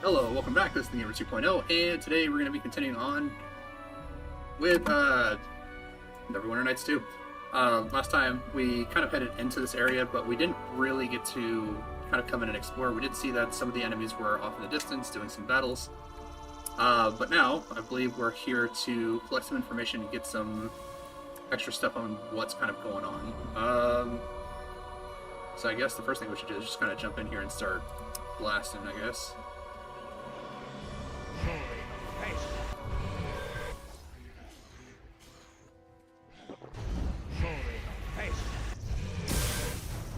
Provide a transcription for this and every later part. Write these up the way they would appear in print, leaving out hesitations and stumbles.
Hello, welcome back. This is NWN2, and today we're going to be continuing on with NWN2. Last time we kind of headed into this area, but we didn't really get to kind of come in and explore. We did see that some of the enemies were off in the distance doing some battles. But now, I believe we're here to collect some information and get some extra stuff on what's kind of going on. So I guess the first thing we should do is just kind of jump in here and start blasting, I guess.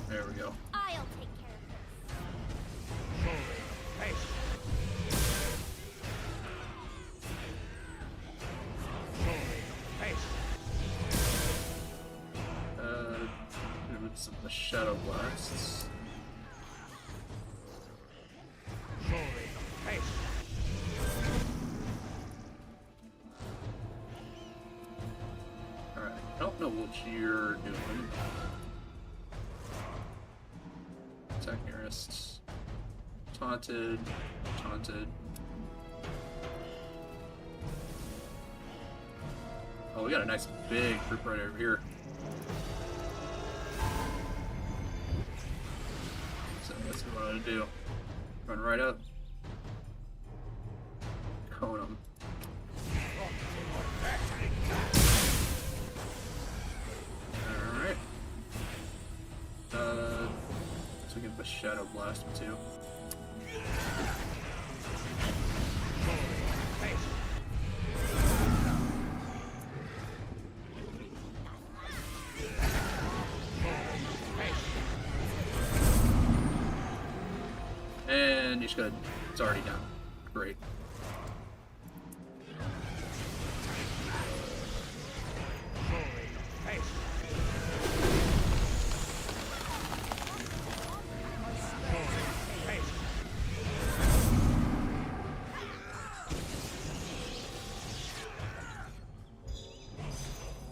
There we go. I'll take care With some of the shadow blasts. Alright, I don't know what you're doing. Attack nearest. Taunted. Taunted. Oh, we got a nice big group right over here. So that's what I'm gonna do. Run right up. Cone them. Alright. So we can put Shadow Blast him too. And he's good. It's already down. Great.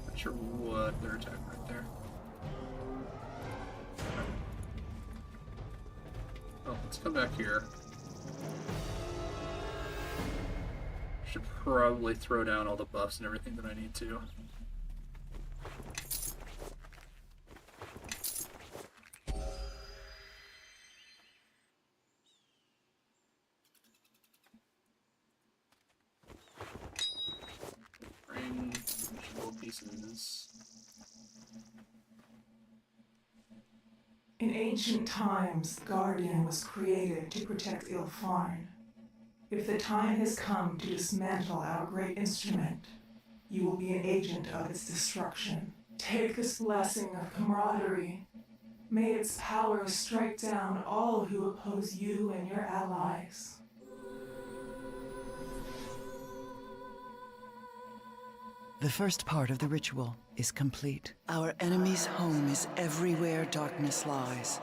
Not sure what they're attacking right there. Oh, let's come back here. Should probably throw down all the buffs and everything that I need to. Bring vegetable pieces. In ancient times, the Guardian was created to protect Ilfarn. If the time has come to dismantle our great instrument, you will be an agent of its destruction. Take this blessing of camaraderie. May its power strike down all who oppose you and your allies. The first part of the ritual is complete. Our enemy's home is everywhere darkness lies.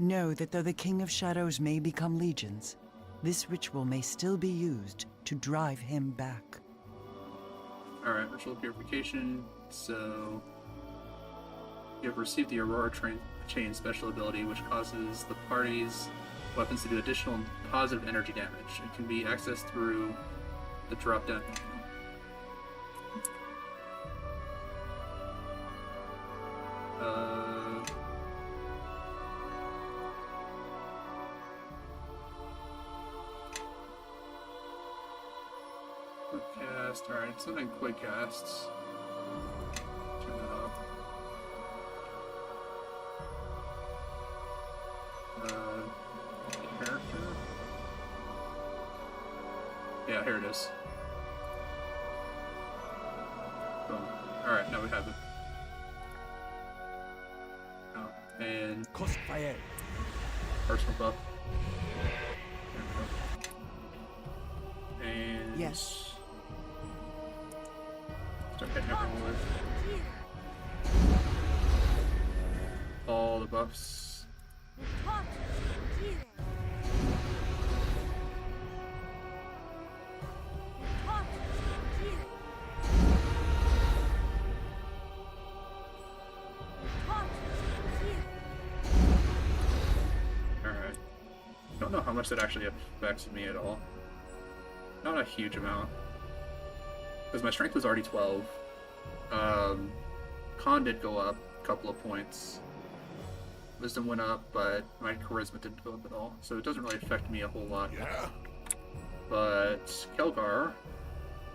Know that though the King of Shadows may become legions, this ritual may still be used to drive him back. Alright, ritual purification. So you have received the Aurora Chain special ability, which causes the party's weapons to do additional positive energy damage. It can be accessed through the drop-down menu. Quick cast. Alright, it's something quick casts. Turn that off. Character? Yeah, here it is. Boom. Alright, now we have it. Oh, and personal buff. There we go. And Yes. start hitting everyone with all the buffs. don't know how much that actually affects me at all. Not a huge amount. Because my strength was already 12. Con did go up a couple of points. Wisdom went up, but my charisma didn't go up at all. So it doesn't really affect me a whole lot. Yeah. But Kelgar,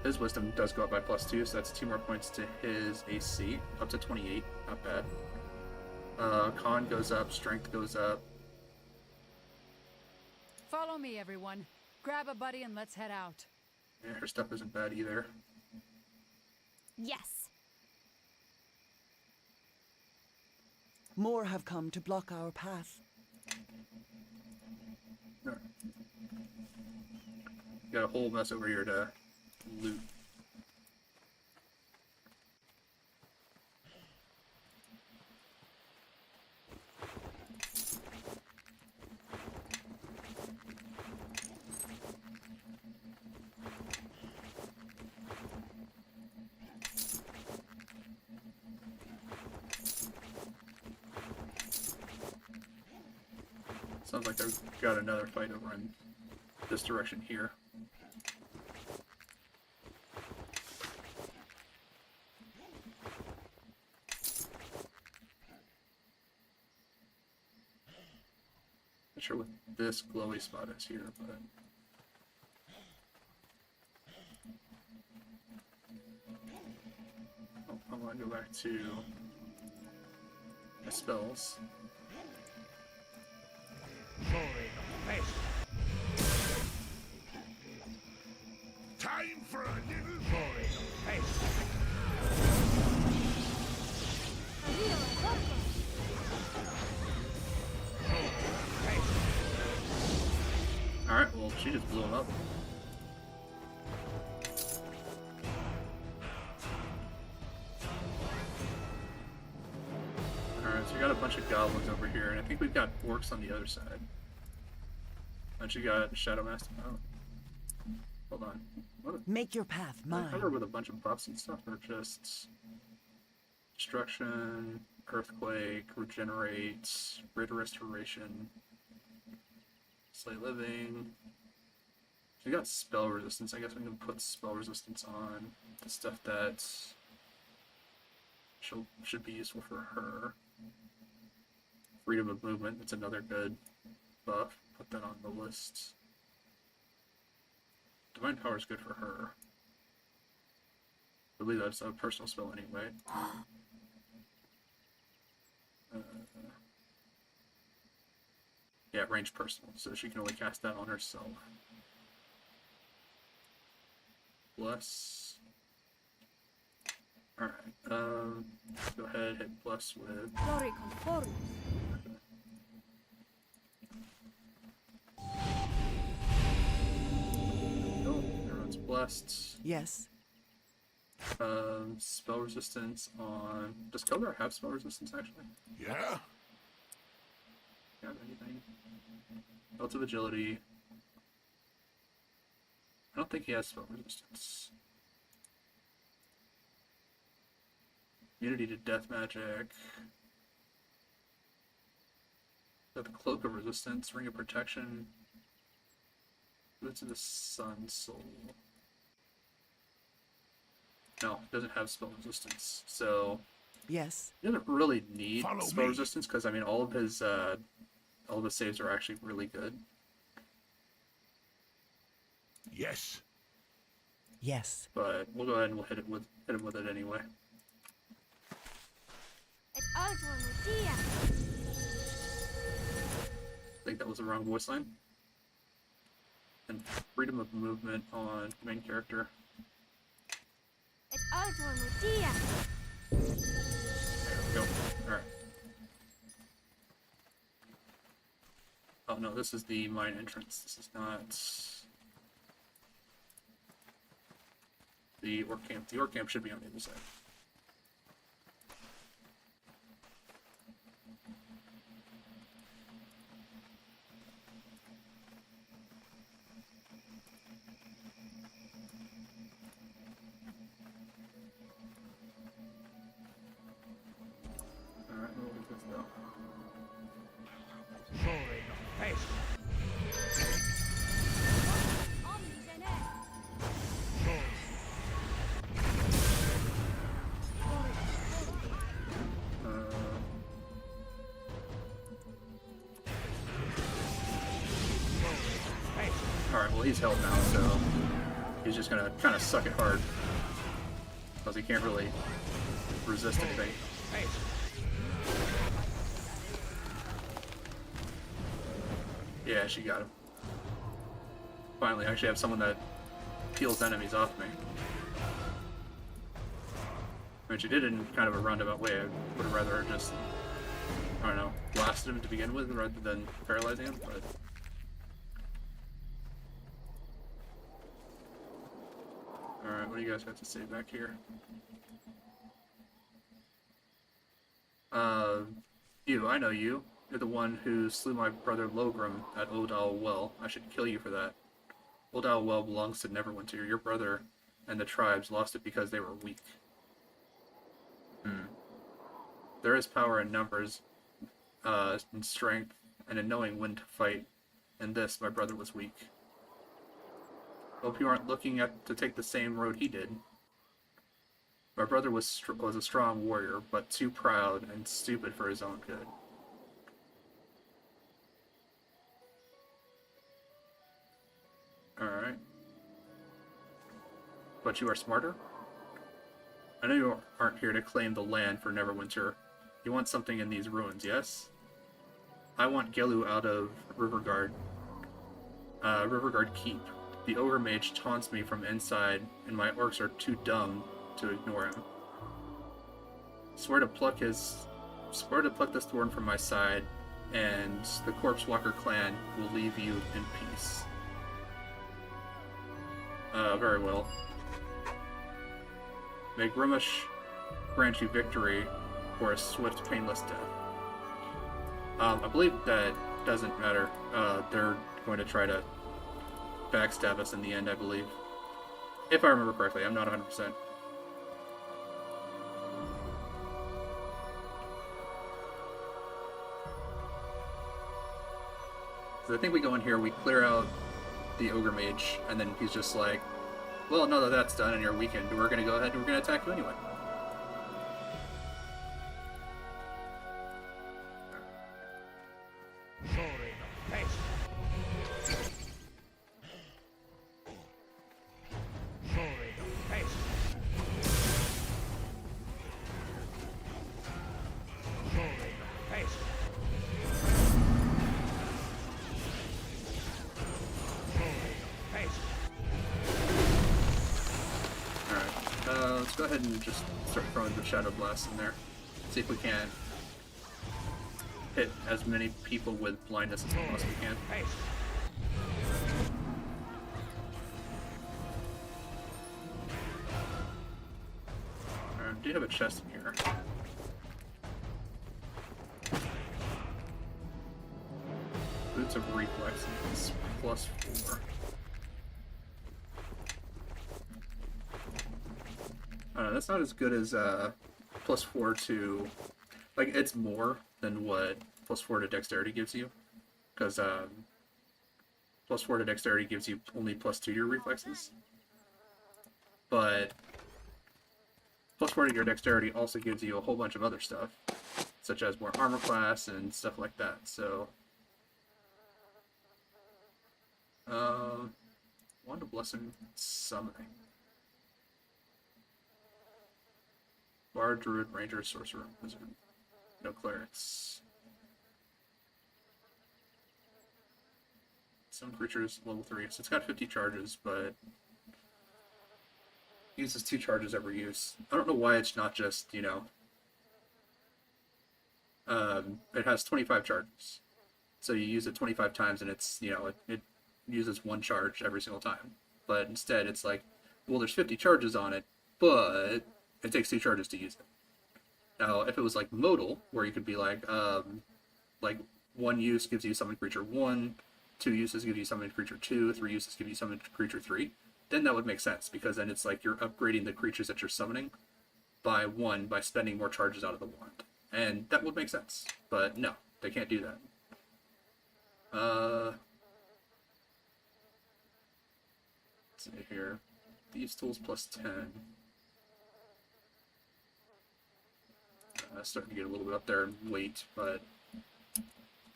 his wisdom does go up by +2, so that's 2 more points to his AC, up to 28. Not bad. Con goes up, strength goes up. Follow me, everyone. Grab a buddy and let's head out. Yeah, her stuff isn't bad either. Yes. More have come to block our path. Alright. Got a whole mess over here to loot. Sounds like they've got another fight over in this direction here. Not sure what this glowy spot is here, but oh, I want to go back to my spells. Time for a little Alright, well, she just blew him up. Alright, so we got a bunch of goblins over here, and I think we've got orcs on the other side. And you got Shadow Master out. Hold on. What Make your path I cover mine. with a bunch of buffs and stuff, or just destruction, earthquake, regenerate, rate of restoration, slay living. So we got spell resistance. I guess we can put spell resistance on the stuff that should be useful for her. Freedom of movement. That's another good buff. Put that on the list. Divine Power is good for her. I believe that's a personal spell anyway. Yeah, range personal, so she can only cast that on herself. Bless. Alright, go ahead, hit bless with. Glory conformis. Oh, everyone's blessed. Yes. Spell resistance on. Does Keldar have spell resistance actually? Yeah. Got anything? Belt of agility. I don't think he has spell resistance. Immunity to death magic. Got the cloak of resistance, ring of protection. Boots of the sun soul. No, doesn't have spell resistance. So Yes. he doesn't really need Follow spell me. resistance because I mean all of his saves are actually really good. Yes. Yes. But we'll go ahead and we'll hit him with it anyway. Et altro nutia. I think that was the wrong voice line. And freedom of movement on main character. Et altro nutia. There we go. Alright. Oh no, this is the mine entrance. This is not the orc camp. The orc camp should be on the other side. Alright, where did this go? Well, he's held now, so he's just gonna kind of suck it hard. Because he can't really resist anything. Yeah, she got him. Finally, I actually have someone that peels enemies off me. I mean, she did it in kind of a roundabout way. I would have rather just, I don't know, blasted him to begin with rather than paralyzing him, but... Alright, what do you guys have to say back here? You, I know you. You're the one who slew my brother Logrim at Odal Well. I should kill you for that. Odal Well belongs to Neverwinter. Your brother and the tribes lost it because they were weak. There is power in numbers, in strength, and in knowing when to fight. In this, my brother was weak. Hope you aren't looking to take the same road he did. My brother was a strong warrior, but too proud and stupid for his own good. Alright. But you are smarter? I know you aren't here to claim the land for Neverwinter. You want something in these ruins, yes? I want Gelu out of Riverguard. Riverguard Keep. The Ogre Mage taunts me from inside, and my orcs are too dumb to ignore him. Swear to pluck this thorn from my side, and the Corpse Walker clan will leave you in peace. Very well. May Grumish grant you victory or a swift, painless death. I believe that doesn't matter. They're going to try to backstab us in the end, I believe. If I remember correctly, I'm not 100%. So I think we go in here, we clear out the Ogre Mage, and then he's just like, well, now that that's done and you're weakened, we're going to go ahead and we're going to attack you anyway. Let's go ahead and just start throwing the Shadow Blast in there. See if we can hit as many people with blindness as we possibly can. I do have a chest in here. Boots of Reflexes, +4. That's not as good as +4 to, like, it's more than what +4 to Dexterity gives you, because +4 to Dexterity gives you only +2 to your Reflexes, but +4 to your Dexterity also gives you a whole bunch of other stuff, such as more armor class and stuff like that. So, Wand of Blessing, Summoning. Bard, Druid, Ranger, Sorcerer, Wizard. No clerics. Some creatures, level 3. So it's got 50 charges, but uses 2 charges every use. I don't know why it's not just, you know... it has 25 charges. So you use it 25 times and it's, you know, it uses 1 charge every single time. But instead it's like, well, there's 50 charges on it, but... it takes 2 charges to use it. Now, if it was like modal, where you could be like 1 use gives you summon creature 1, 2 uses give you summon creature 2, 3 uses give you summon creature 3, then that would make sense, because then it's like you're upgrading the creatures that you're summoning by 1 by spending more charges out of the wand. And that would make sense. But no, they can't do that. Let's see here. Thieves' Tools +10. Starting to get a little bit up there in weight, but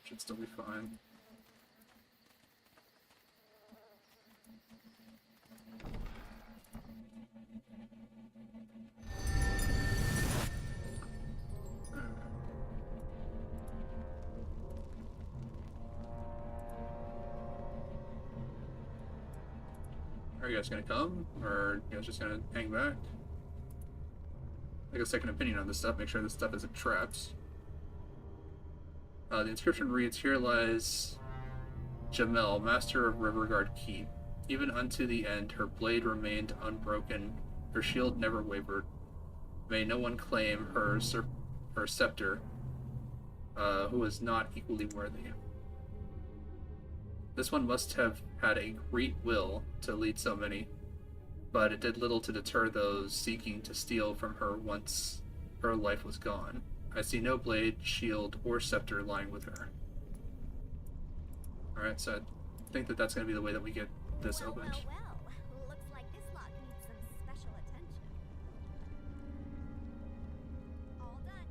should still be fine. Are you guys gonna come, or are you guys just gonna hang back? Take a second opinion on this stuff, make sure this stuff isn't trapped. The inscription reads, "Here lies Jamel, master of Riverguard Keep. Even unto the end, her blade remained unbroken, her shield never wavered. May no one claim her scepter, who is not equally worthy. This one must have had a great will to lead so many, but it did little to deter those seeking to steal from her once her life was gone. I see no blade, shield, or scepter lying with her." Alright, so I think that that's going to be the way that we get this opened. Well. Looks like this lock needs some special attention. All done.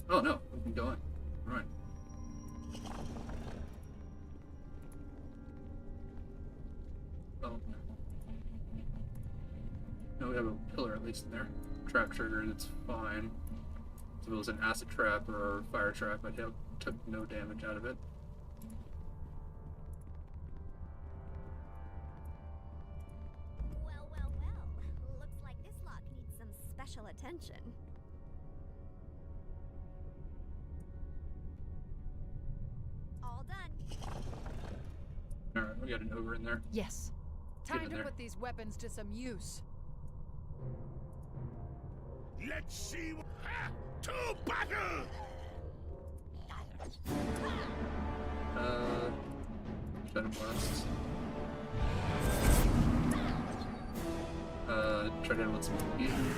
Oh no, we can go in. Alright. Oh. No, we have a pillar at least in there. Trap trigger, that's fine. If it was an acid trap or a fire trap, I'd have took no damage out of it. Well. Looks like this lock needs some special attention. All done. Alright, we got an ogre in there. Yes. Get Time in to there. put these weapons to some use. Let's see. To battle! Shadow Blast. Try to hit with some confusion.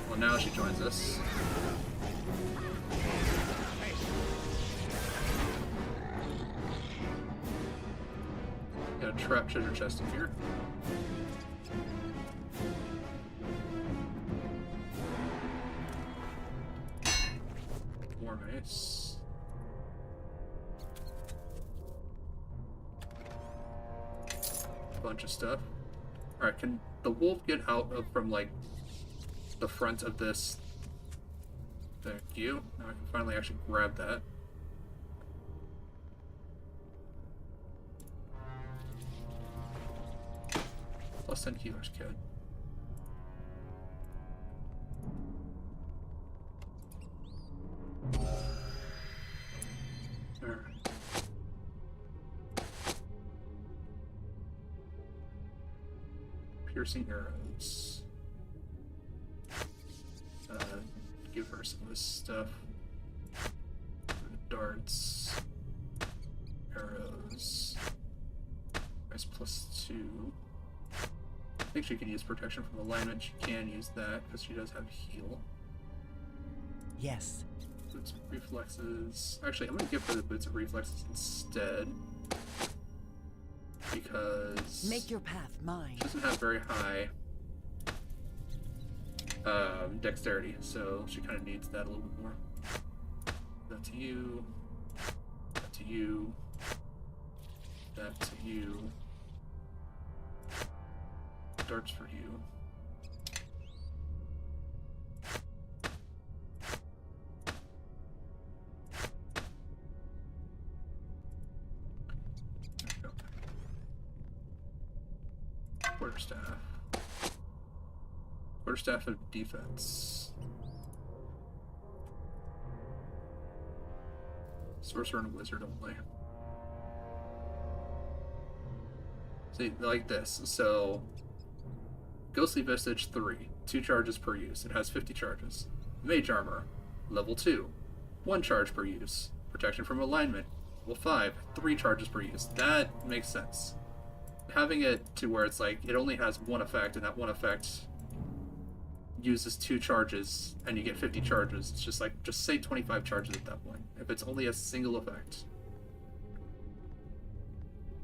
Well, now she joins us. Got a trap treasure chest in here. War mace. Bunch of stuff. Alright, can the wolf get out of from like the front of this? Thank you. Now I can finally actually grab that. Plus 10 healers kit. Alright. Piercing arrows. Give her some of this stuff. Darts. Arrows. Price +2. I think she can use protection from alignment. She can use that because she does have heal. Yes. Boots of reflexes. Actually, I'm gonna give her the boots of reflexes instead. Because Make your path mine. she doesn't have very high dexterity, so she kind of needs that a little bit more. That to you. That to you. That to you. Darts for you. There we go. Quarterstaff. Quarterstaff of defense. Sorcerer and wizard only. See, like this. So, Ghostly Visage 3, 2 charges per use. It has 50 charges. Mage Armor, level 2, 1 charge per use. Protection from alignment, level 5, 3 charges per use. That makes sense. Having it to where it's like, it only has one effect, and that one effect uses 2 charges, and you get 50 charges. It's just like, just say 25 charges at that point, if it's only a single effect.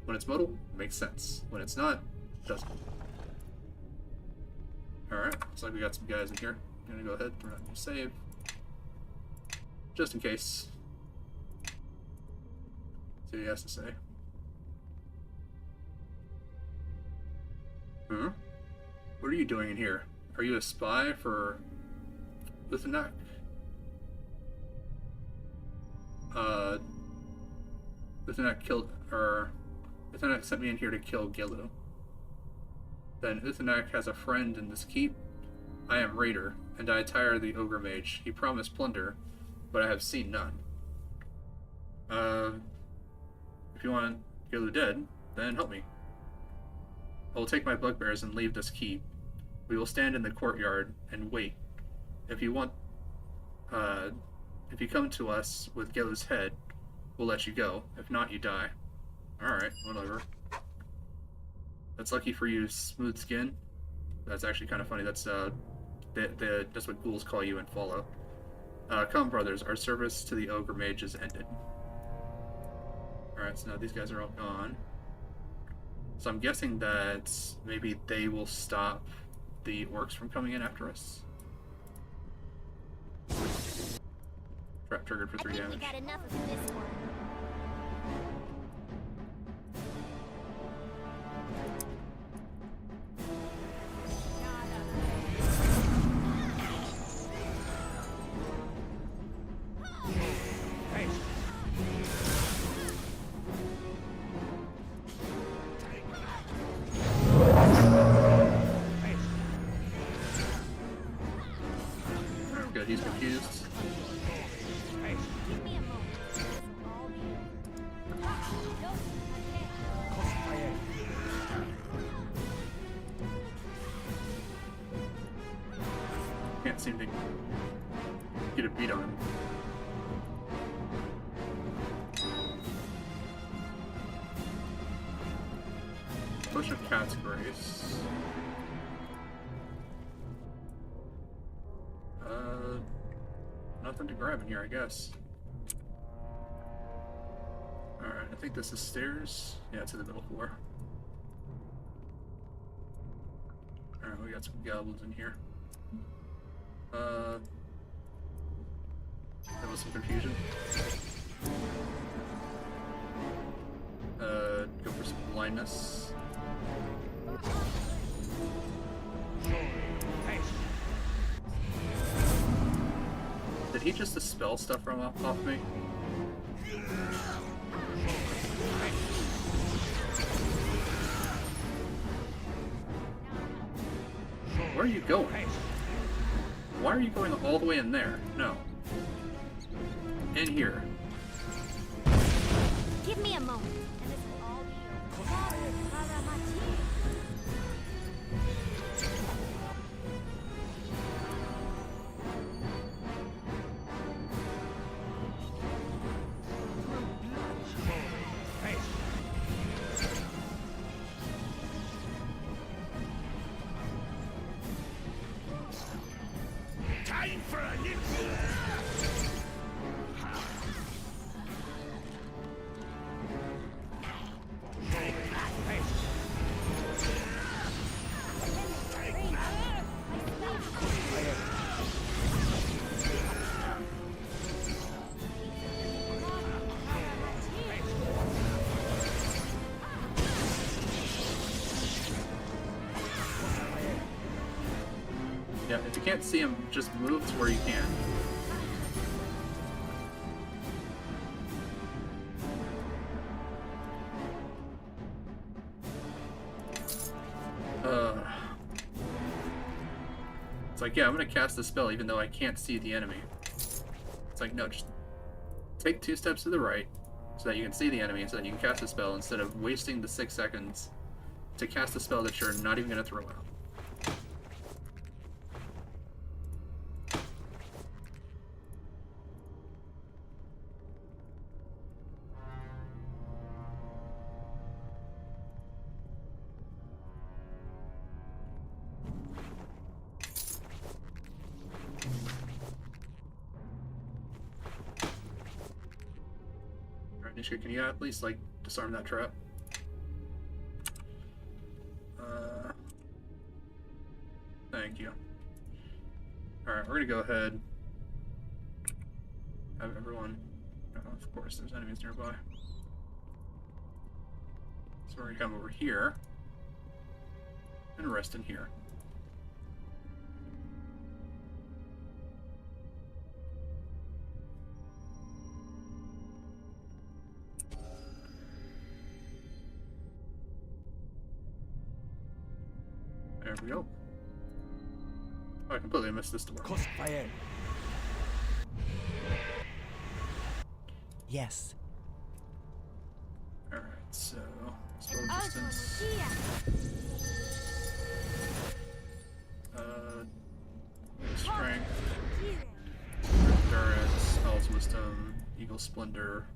When it's modal, makes sense. When it's not, it doesn't. Alright, looks like we got some guys in here. I'm gonna go ahead and run a save. Just in case. See what he has to say. Huh? What are you doing in here? Are you a spy for Uthanak? Uthnak killed, or Uthnak sent me in here to kill Gilu. Then Uthnak has a friend in this keep. I am Raider, and I attire the ogre mage. He promised plunder, but I have seen none. If you want Gilu dead, then help me. I will take my bugbears and leave this keep. We will stand in the courtyard and wait. If you want, if you come to us with Gilu's head, we'll let you go. If not, you die. Alright, whatever. That's lucky for you, Smooth Skin. That's actually kind of funny. That's that's what ghouls call you in Fallout. Come, brothers. Our service to the ogre mage is ended. Alright, so now these guys are all gone. So I'm guessing that maybe they will stop the orcs from coming in after us. Trap triggered for 3 damage. I think we got enough of this one. Good, he's confused. Give me a moment. This will all be over. Nope, I can't. Can't seem to get a beat on him. Potion of Cat's Grace. Nothing to grab in here, I guess. Alright, I think this is stairs. Yeah, to the middle floor. Alright, we got some goblins in here. There was some confusion. Go for some blindness. Did he just dispel stuff from off me? Where are you going? Why are you going all the way in there? No. In here. Give me a moment, and this will all be over. Time for a new. Yeah, if you can't see him, just move to where you can. It's like, yeah, I'm gonna cast the spell even though I can't see the enemy. It's like, no, just take 2 steps to the right so that you can see the enemy and so that you can cast the spell instead of wasting the 6 seconds to cast a spell that you're not even gonna throw out. Nishka, can you at least, like, disarm that trap? Thank you. Alright, we're gonna go ahead. Have everyone... Oh, of course, there's enemies nearby. So we're gonna come over here. And rest in here. There we go. Oh, I completely missed this door. Crossfire. Yes. Alright, so spell And also distance. Strength, endurance, Hell's Wisdom, Eagle Splendor,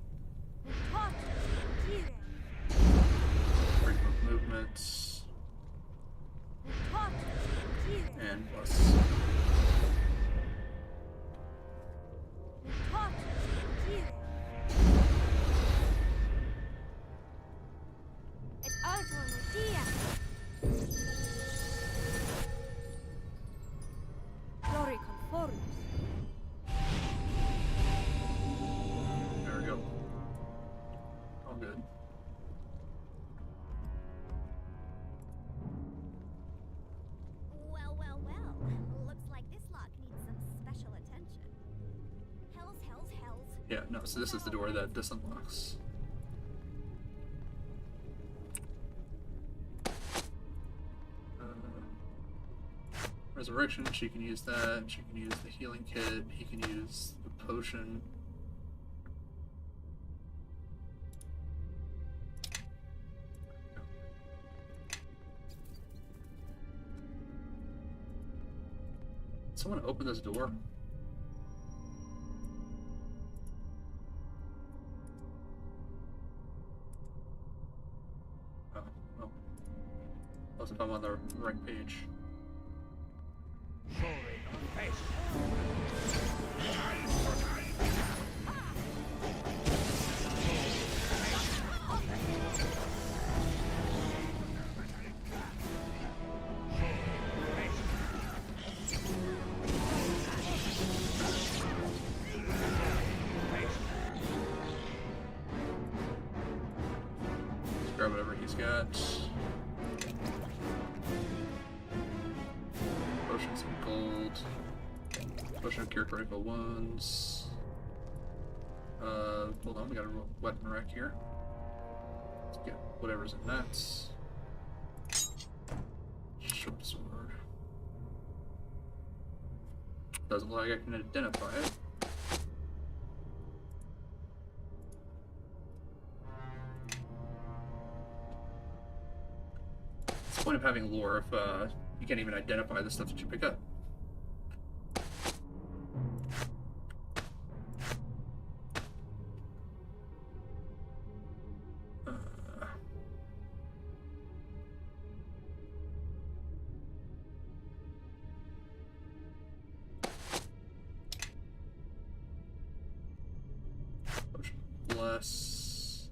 freedom of movement, and plus. There we go. All good. Well, well, well. Looks like this lock needs some special attention. Hells, hells, hells. Yeah, no, so this is the door that this unlocks. Resurrection, she can use that. She can use the healing kit. He can use the potion. Someone open this door. Oh, well. Plus if I'm on the right page. Soaring on face. Let's grab whatever he's got. Potion some gold. Potion of cure critical wounds. Hold on, we got a weapon rack here. Let's get whatever's in that. Short sword. Doesn't look like I can identify it. What's the point of having lore if you can't even identify the stuff that you pick up? Potion of bless,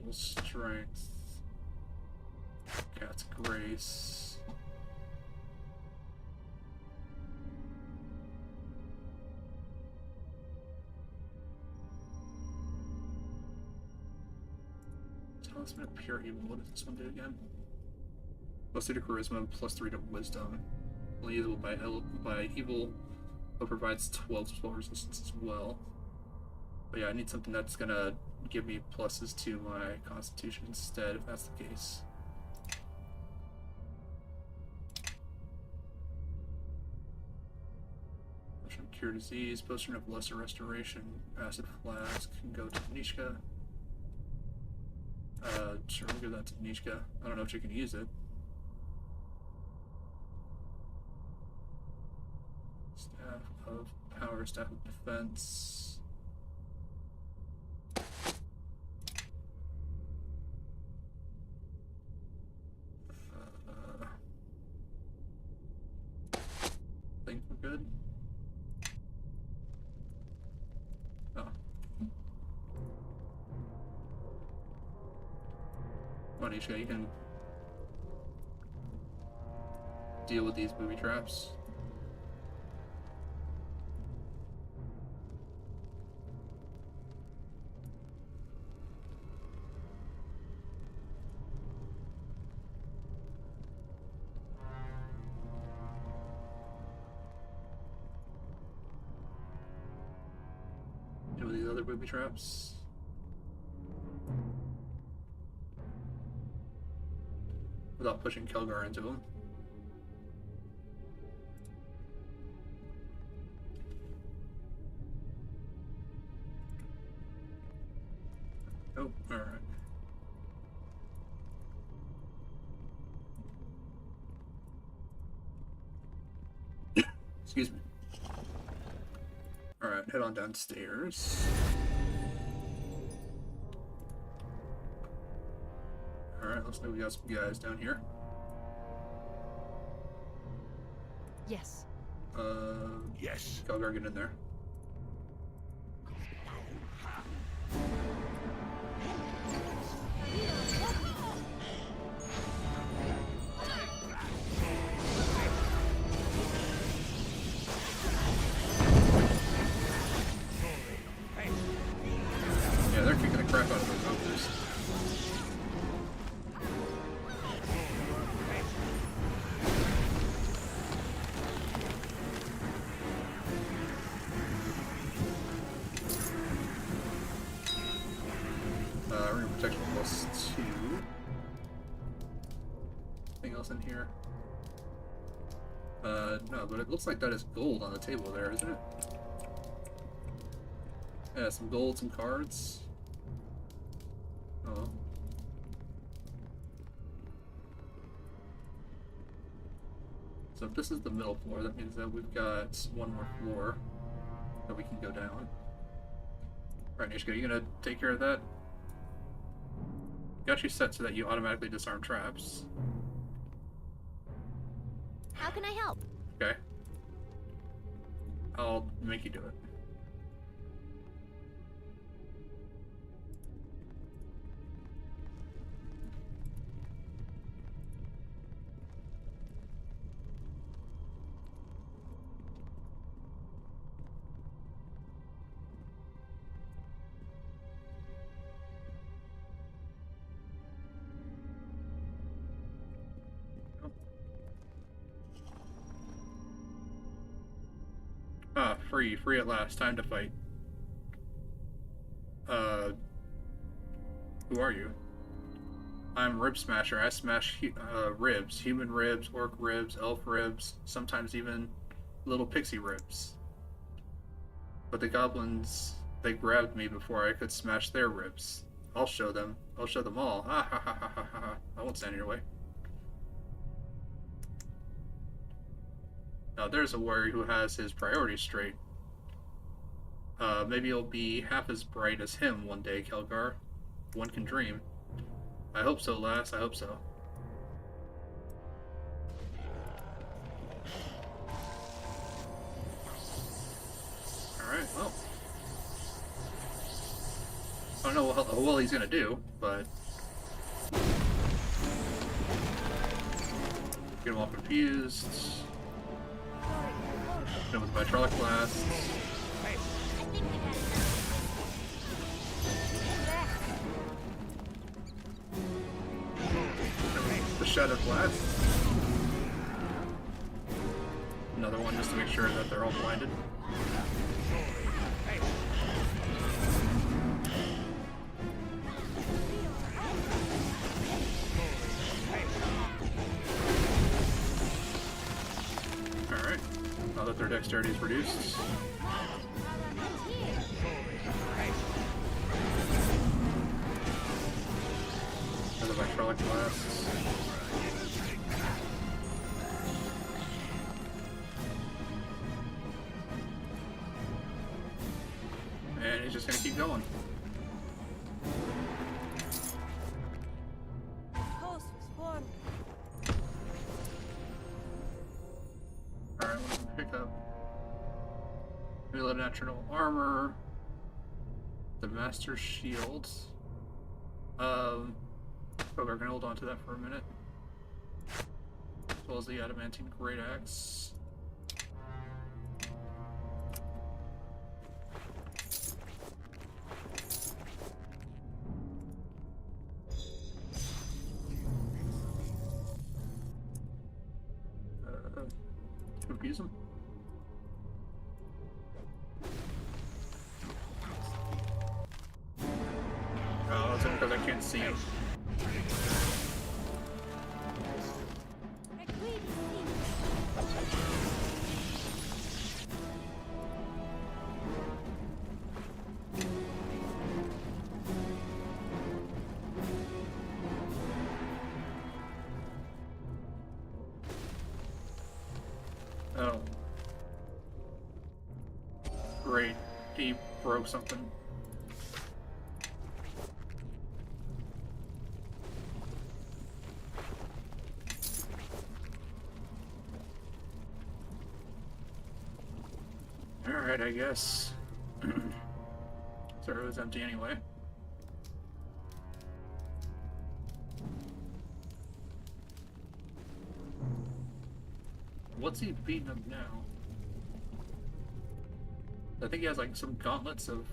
full strength, cat's grace. Talisman of pure evil. What does this one do again? +2 to charisma, +3 to wisdom. Only usable by evil, but provides 12 spell resistance as well. But yeah, I need something that's gonna give me pluses to my constitution instead, if that's the case. Potion of cure disease, potion of lesser restoration, acid flask, can go to Nishka. Sure, we'll give that to Nishka. I don't know if she can use it. Staff of power, staff of defense. Think we're good. Oh. Come on, Ishka, you can deal with these booby traps. Deal with these other booby traps. Without pushing Kelgar into them. Oh, alright. Excuse me. Alright, head on downstairs. Alright, looks like we got some guys down here. Yes. Yes. Kelgar, get in there. Yeah, they're kicking the crap out of those ogres. Ring of protection +2. Anything else in here? No, but it looks like that is gold on the table there, isn't it? Yeah, some gold, some cards. Oh. So if this is the middle floor, that means that we've got one more floor that we can go down. Right, Nishka, you gonna take care of that? Got you set so that you automatically disarm traps. How can I help? Okay. I'll make you do it. Ah, free at last. Time to fight. Who are you? I'm Rib Smasher. I smash ribs. Human ribs, orc ribs, elf ribs, sometimes even little pixie ribs. But the goblins, they grabbed me before I could smash their ribs. I'll show them. I'll show them all. Ha ha ha ha ha ha. I won't stand in your way. Now there's a warrior who has his priorities straight. Maybe it'll be half as bright as him one day, Kelgar. One can dream. I hope so, lass. I hope so. Alright, well. I don't know how well he's gonna do, but... Get him all confused. Hit him with my Trollic Blast. I think we had The Shattered Blast. Another one just to make sure that they're all blinded. Alright. Now that their dexterity is reduced. Another Vitrolic Blast. And he's just gonna keep going. Post was formed. Alright, let's pick up Reload Natural Armor, the Master Shield. We're gonna hold on to that for a minute. As well as the Adamantine Great Axe. Confuse him. Oh, that's because I can't see him. Oh. Great. He broke something. Alright, I guess. So it was empty anyway. What's he beating up now? I think he has like some gauntlets of...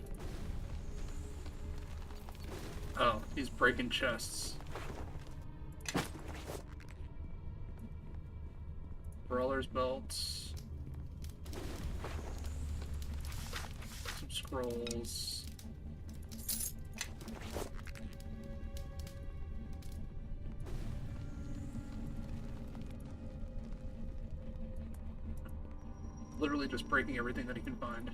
Oh, he's breaking chests. Brawler's belts. Some scrolls. Literally just breaking everything that he can find.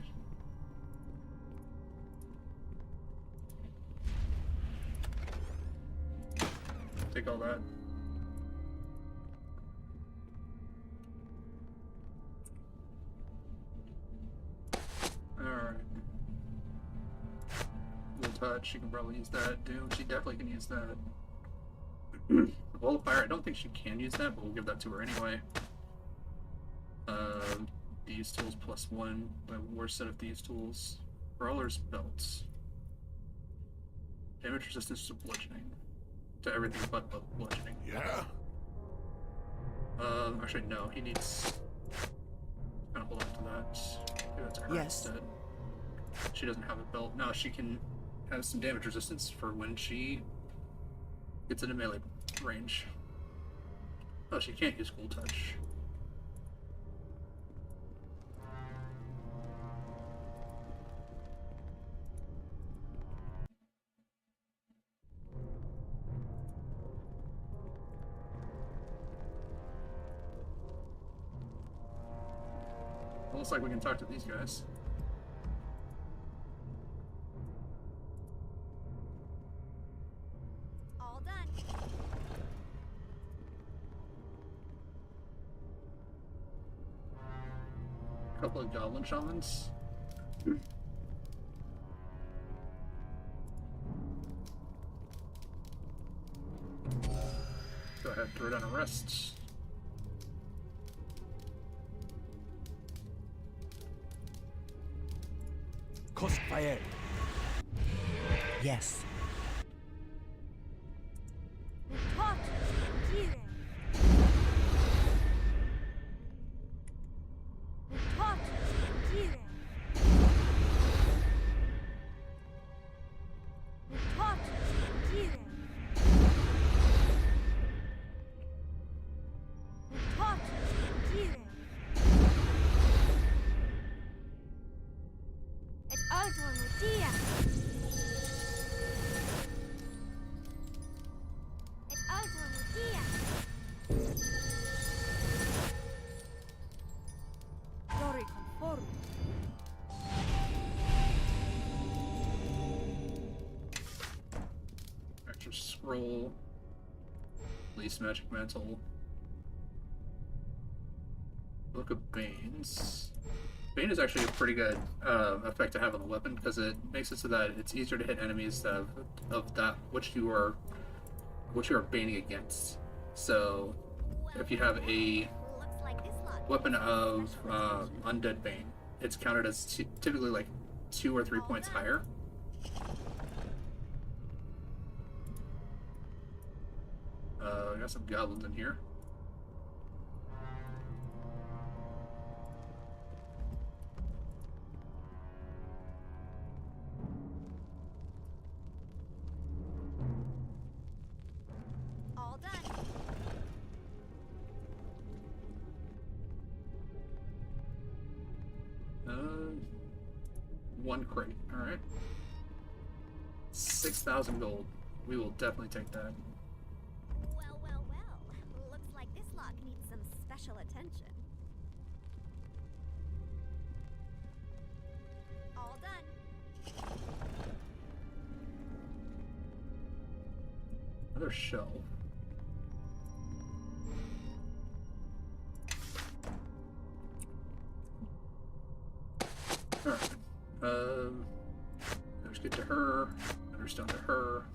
Take all that. Alright. Full touch, she can probably use that. Doom, she definitely can use that. Wall of Fire, I don't think she can use that, but we'll give that to her anyway. Thieves tools +1, my worst set of thieves tools. Brawler's belts. Damage resistance to bludgeoning. To everything but bludgeoning. Yeah? Actually no, he needs... Kind of hold on to that. Give that to her Yes. instead. She doesn't have a belt. No, she can have some damage resistance for when she gets into melee range. Oh, she can't use Cool Touch. Well, looks like we can talk to these guys. All done. Couple of goblin shamans. Go ahead, throw down a rest. Crossfire. Yes. Hot. Kire. Hot. Kire. Hot. Kire. Hot. Kire. Et alto nutia. Et alto nutia. Glory conform. Extra scroll. Release magic mantle. Book of Banes. Bane is actually a pretty good effect to have on the weapon because it makes it so that it's easier to hit enemies of that which you are baning against. So if you have a Looks like this lot. weapon of undead bane, it's counted as typically like 2 or 3 points higher. I got some goblins in here. All done. One crate. All right. 6,000 gold. We will definitely take that. Well, well, well. Looks like this lot needs some special attention. All done. Another shelf. Let's get to her. Understone to her.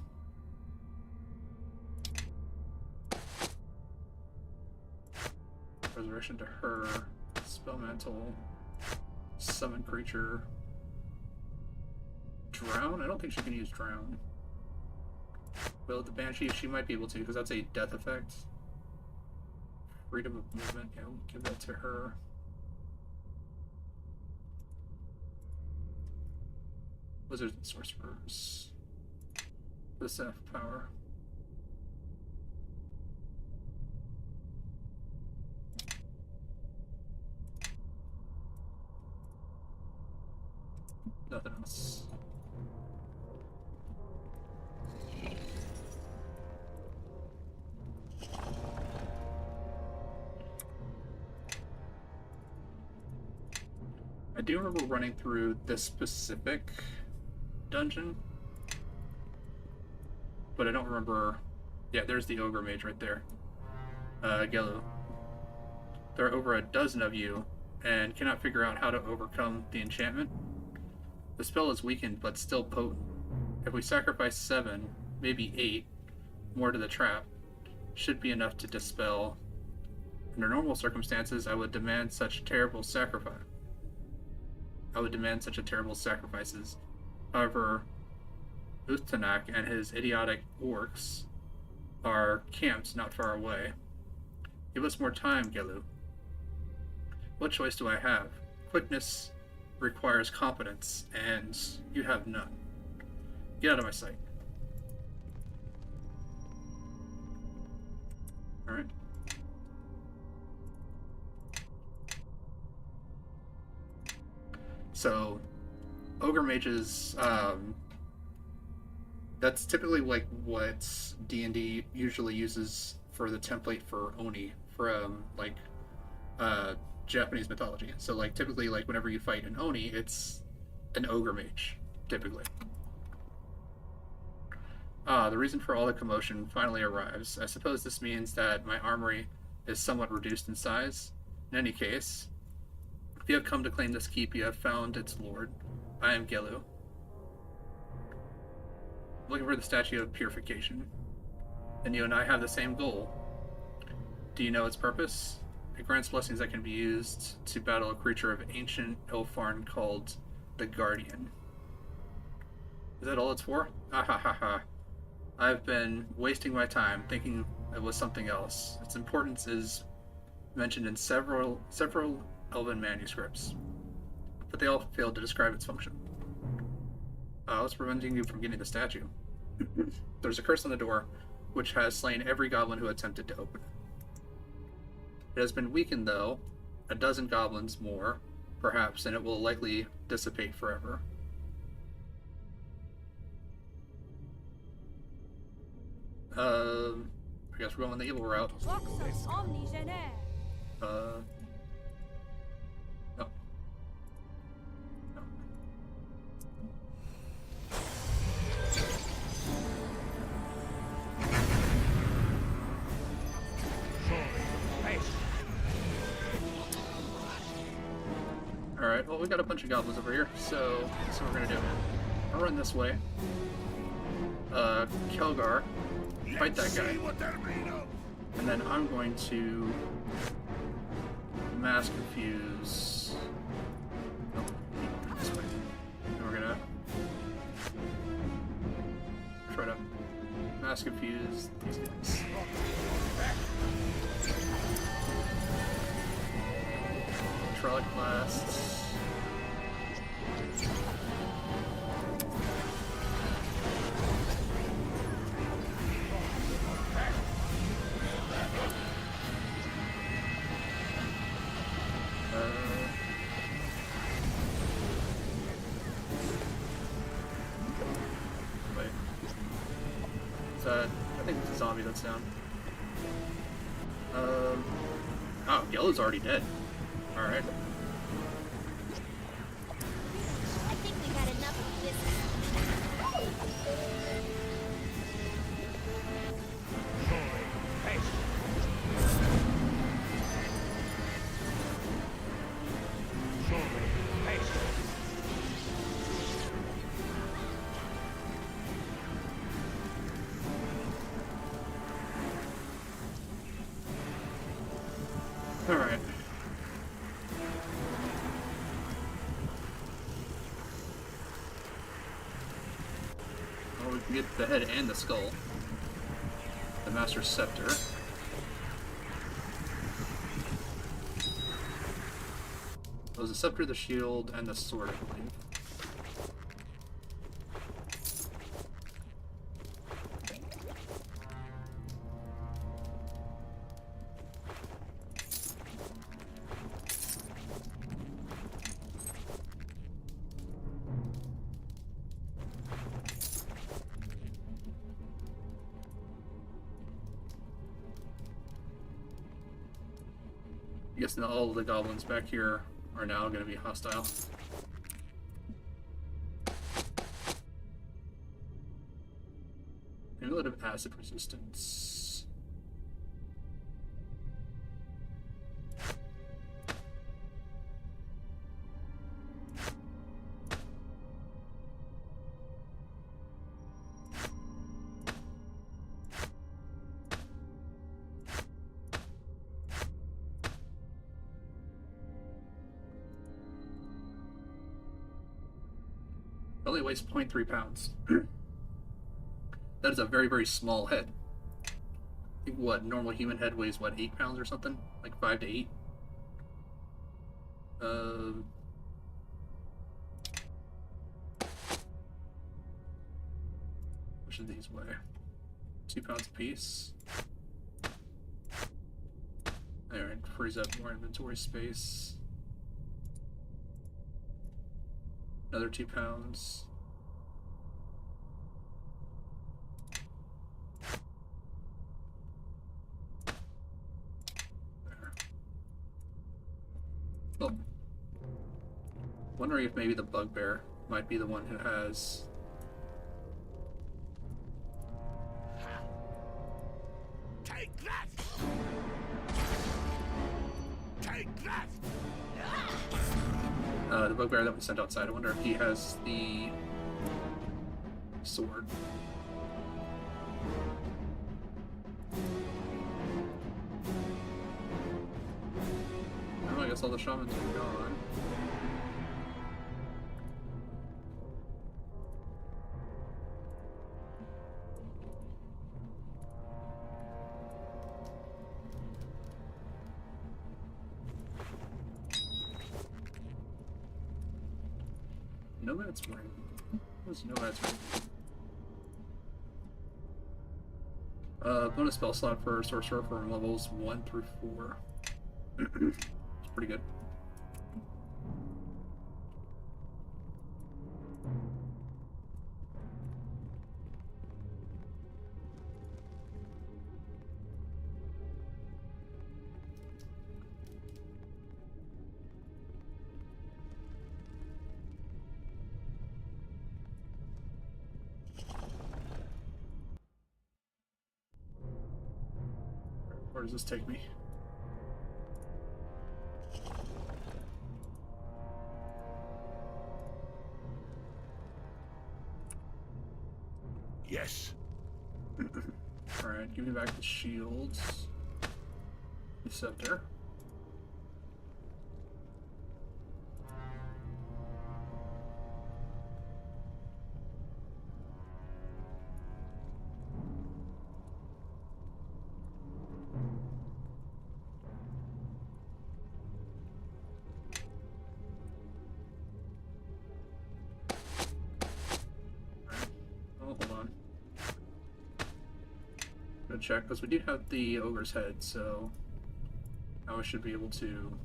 Resurrection to her. Spell mantle. Summon creature. Drown? I don't think she can use drown. Will the Banshee? She might be able to, because that's a death effect. Freedom of movement. Yeah, we'll give that to her. Wizards and sorcerers. The staff of power. Nothing else. I do remember running through this specific dungeon, but I don't remember. Yeah, there's the ogre mage right there. Gelu. There are over a dozen of you, and cannot figure out how to overcome the enchantment. The spell is weakened, but still potent. If we sacrifice 7, maybe 8, more to the trap, should be enough to dispel. Under normal circumstances, I would demand such terrible sacrifices. However, Uthtanak and his idiotic orcs are camped not far away. Give us more time, Gelu. What choice do I have? Quickness requires competence, and you have none. Get out of my sight. Alright. So, ogre mages, that's typically like what D&D usually uses for the template for Oni from Japanese mythology. So like typically like whenever you fight an Oni, it's an ogre mage, typically. The reason for all the commotion finally arrives. I suppose this means that my armory is somewhat reduced in size. In any case, if you have come to claim this keep, you have found its lord. I am Gelu. Looking for the statue of purification. And you and I have the same goal. Do you know its purpose? It grants blessings that can be used to battle a creature of ancient Ilfarn called the Guardian. Is that all it's for? Ah ha ha ha. I've been wasting my time thinking it was something else. Its importance is mentioned in several Elven manuscripts, but they all failed to describe its function. What's preventing you from getting the statue? There's a curse on the door, which has slain every goblin who attempted to open it. It has been weakened, though, a dozen goblins more, perhaps, and it will likely dissipate forever. I guess we're going the evil route. No. No. Alright, well we got a bunch of goblins over here, so that's what we're gonna do. I'll run this way. Kelgar, fight that guy. And then I'm going to mass confuse. Nope, this way. And we're gonna try to mass confuse these guys. Trollic blasts. Wait. Is that? I think it's a zombie that's down. Oh, Yellow's already dead. Alright. I think we've had enough of this. we can get the head and the skull. The Master Scepter. It was the scepter, the shield, and the sword, I believe. I guess now all of the goblins back here are now going to be hostile. Cumulative acid resistance. It only weighs 0.3 pounds. That is a very, very small head. I think what, normal human head weighs, what, 8 pounds or something? Like 5 to 8? What should these weigh? 2 pounds apiece. Alright, frees up more inventory space. Another 2 pounds. There. Oh. Wondering if maybe the bugbear might be the one who has. Take that! Take that! The bugbear that we sent outside. I wonder if he has the sword. Oh, I guess all the shamans are gone. Nomad's ring. What's Nomad's ring? Bonus spell slot for sorcerer from levels 1 through 4. It's pretty good. Where does this take me? Yes. Alright, give me back the shields. The scepter. Check, because we do have the ogre's head, so now I should be able to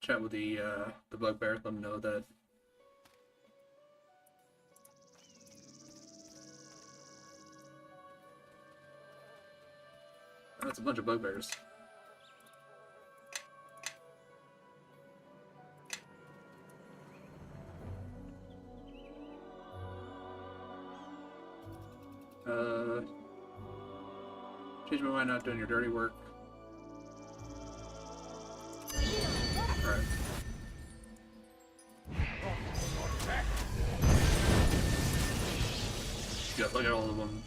chat with the bugbear, let them know that that's a bunch of bugbears. Change my mind, not doing your dirty work. Alright. Yeah, look at all of them.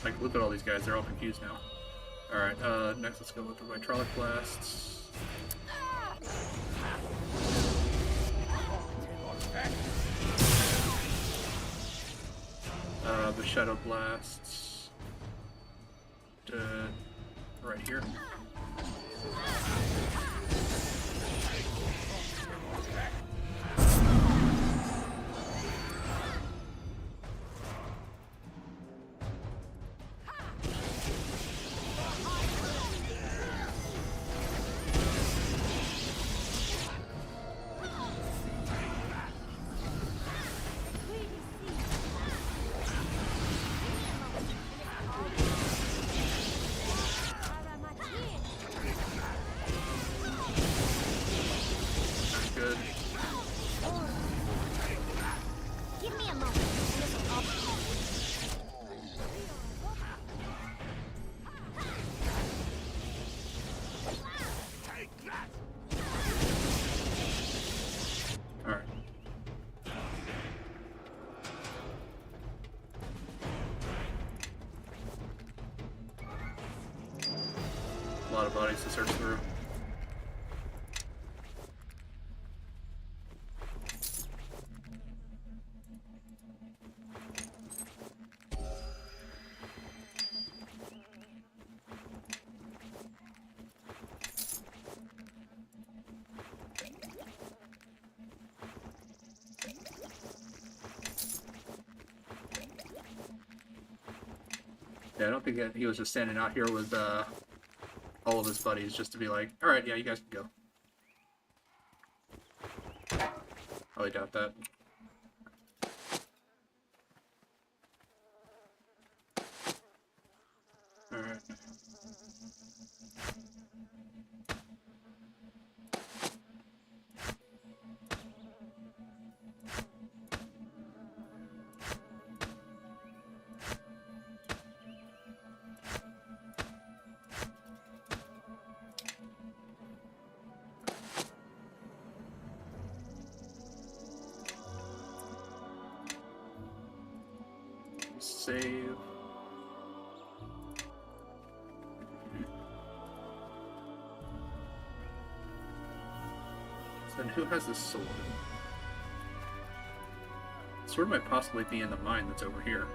Like, look at all these guys, they're all confused now. Alright, next let's go with the hydraulic blasts. the Shadow Blasts. Right here. Good. Give me a moment. This'll all- Take that! Alright. A lot of bodies to search through. Yeah, I don't think that he was just standing out here with all of his buddies just to be like, alright, yeah, you guys can go. Highly doubt that. Alright. Save. So then who has this sword? Sword might possibly be in the mine that's over here.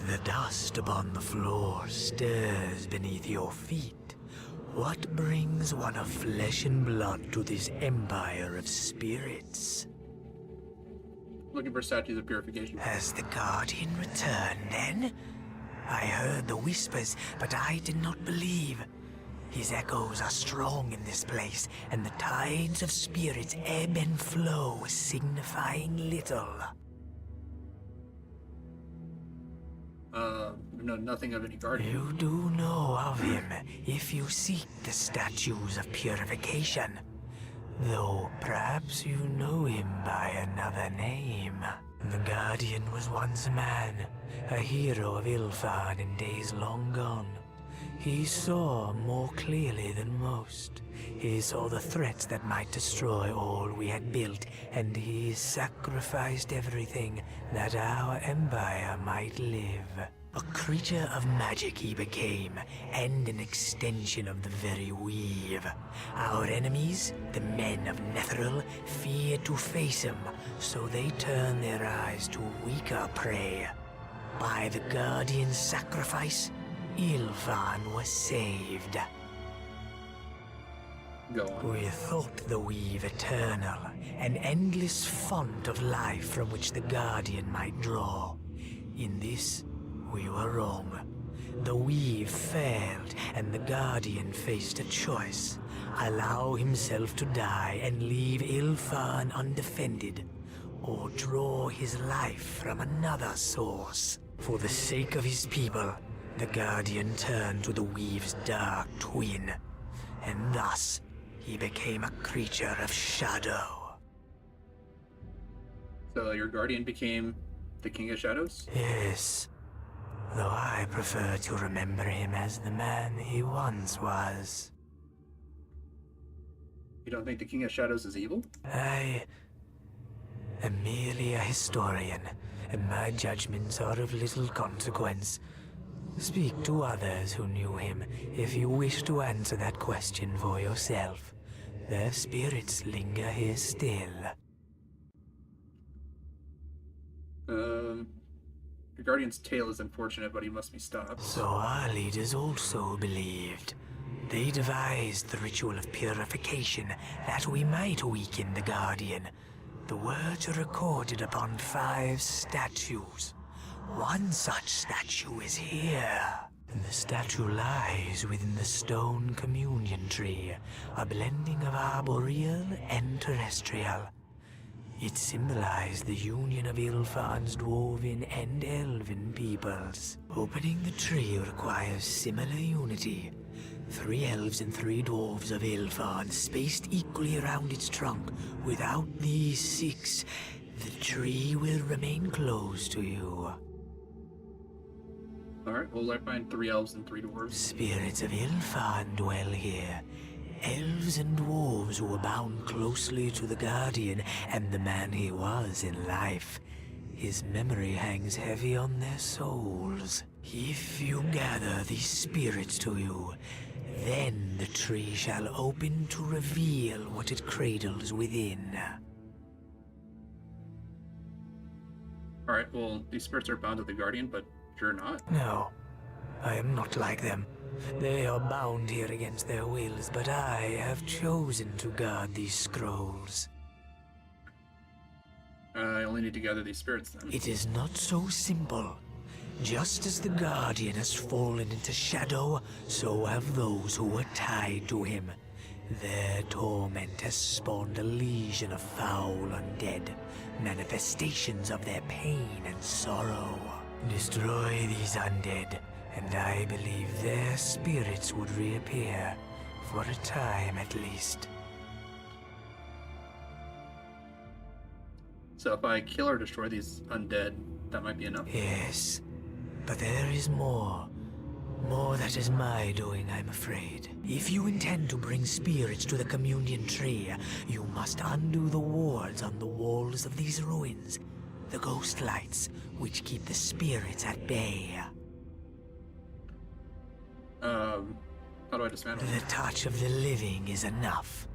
The dust upon the floor stirs beneath your feet. What brings one of flesh and blood to this empire of spirits? Looking for statues of purification. Has the Guardian returned then? I heard the whispers, but I did not believe. His echoes are strong in this place, and the tides of spirits ebb and flow, signifying little. We know nothing of any guardian. You do know of him if you seek the statues of purification. Though perhaps you know him by another name. The Guardian was once a man, a hero of Ilfard in days long gone. He saw more clearly than most. He saw the threats that might destroy all we had built, and he sacrificed everything that our empire might live. A creature of magic he became, and an extension of the very weave. Our enemies, the men of Netheril, feared to face him, so they turned their eyes to weaker prey. By the Guardian's sacrifice, Ilvan was saved. Go on. We thought the weave eternal, an endless font of life from which the Guardian might draw. In this, we were wrong. The weave failed, and the Guardian faced a choice. Allow himself to die and leave Ilfan undefended, or draw his life from another source. For the sake of his people, the Guardian turned to the weave's dark twin, and thus he became a creature of shadow. So your guardian became the King of Shadows? Yes, though I prefer to remember him as the man he once was. You don't think the King of Shadows is evil? I am merely a historian, and my judgments are of little consequence. Speak to others who knew him if you wish to answer that question for yourself. Their spirits linger here still. The Guardian's tale is unfortunate, but he must be stopped. So our leaders also believed. They devised the ritual of purification that we might weaken the Guardian. The words are recorded upon 5 statues. One such statue is here. And the statue lies within the stone communion tree, a blending of arboreal and terrestrial. It symbolized the union of Ilfan's dwarven and elven peoples. Opening the tree requires similar unity. 3 elves and 3 dwarves of Ilfan spaced equally around its trunk. Without these 6, the tree will remain closed to you. Alright, well, I find 3 elves and 3 dwarves. Spirits of Ilfan dwell here. Elves and dwarves who are bound closely to the Guardian and the man he was in life. His memory hangs heavy on their souls. If you gather these spirits to you, then the tree shall open to reveal what it cradles within. Alright, well, these spirits are bound to the Guardian, but you're not. No, I am not like them. They are bound here against their wills, but I have chosen to guard these scrolls. I only need to gather these spirits then. It is not so simple. Just as the Guardian has fallen into shadow, so have those who were tied to him. Their torment has spawned a legion of foul undead, manifestations of their pain and sorrow. Destroy these undead, and I believe their spirits would reappear, for a time at least. So if I kill or destroy these undead, that might be enough. Yes, but there is more. More that is my doing, I'm afraid. If you intend to bring spirits to the communion tree, you must undo the wards on the walls of these ruins. The ghost lights, which keep the spirits at bay. How do I dismantle? The touch of the living is enough.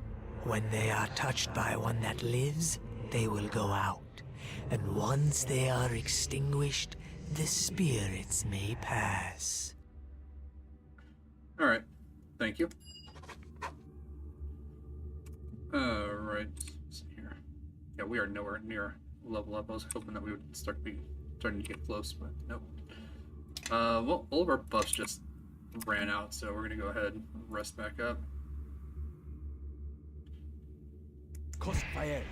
When they are touched by one that lives, they will go out. And once they are extinguished, the spirits may pass. Alright, thank you. Alright, let's see here. Yeah, we are nowhere near level up. I was hoping that we would starting to get close, but nope. Well, all of our buffs just ran out, so we're gonna go ahead and rest back up. Crossfire.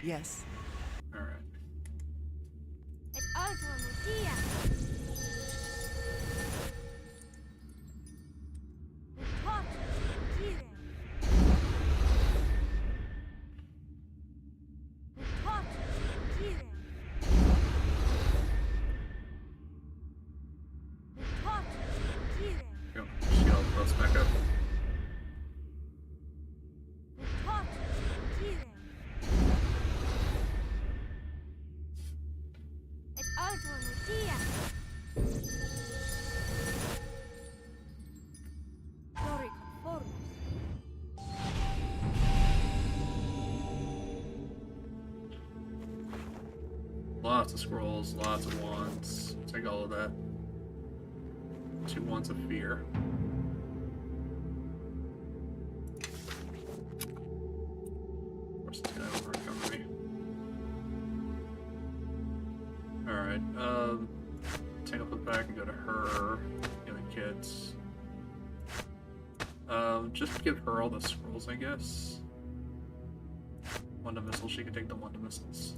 Yes. Alright. Et altro nutia. Et tot tire. Et tot tire. Et tot tire. Go. Shield all the buffs back up. Et tot tire. Et altro nutia. Flori conformus. Lots of scrolls, lots of wands. Take all of that. 2 wands of fear. Of course, it's gonna overcover me. Alright, take a flip back and go to her. Healing kits. Just give her all the scrolls, I guess. Wanda missile, she can take the Wanda missiles.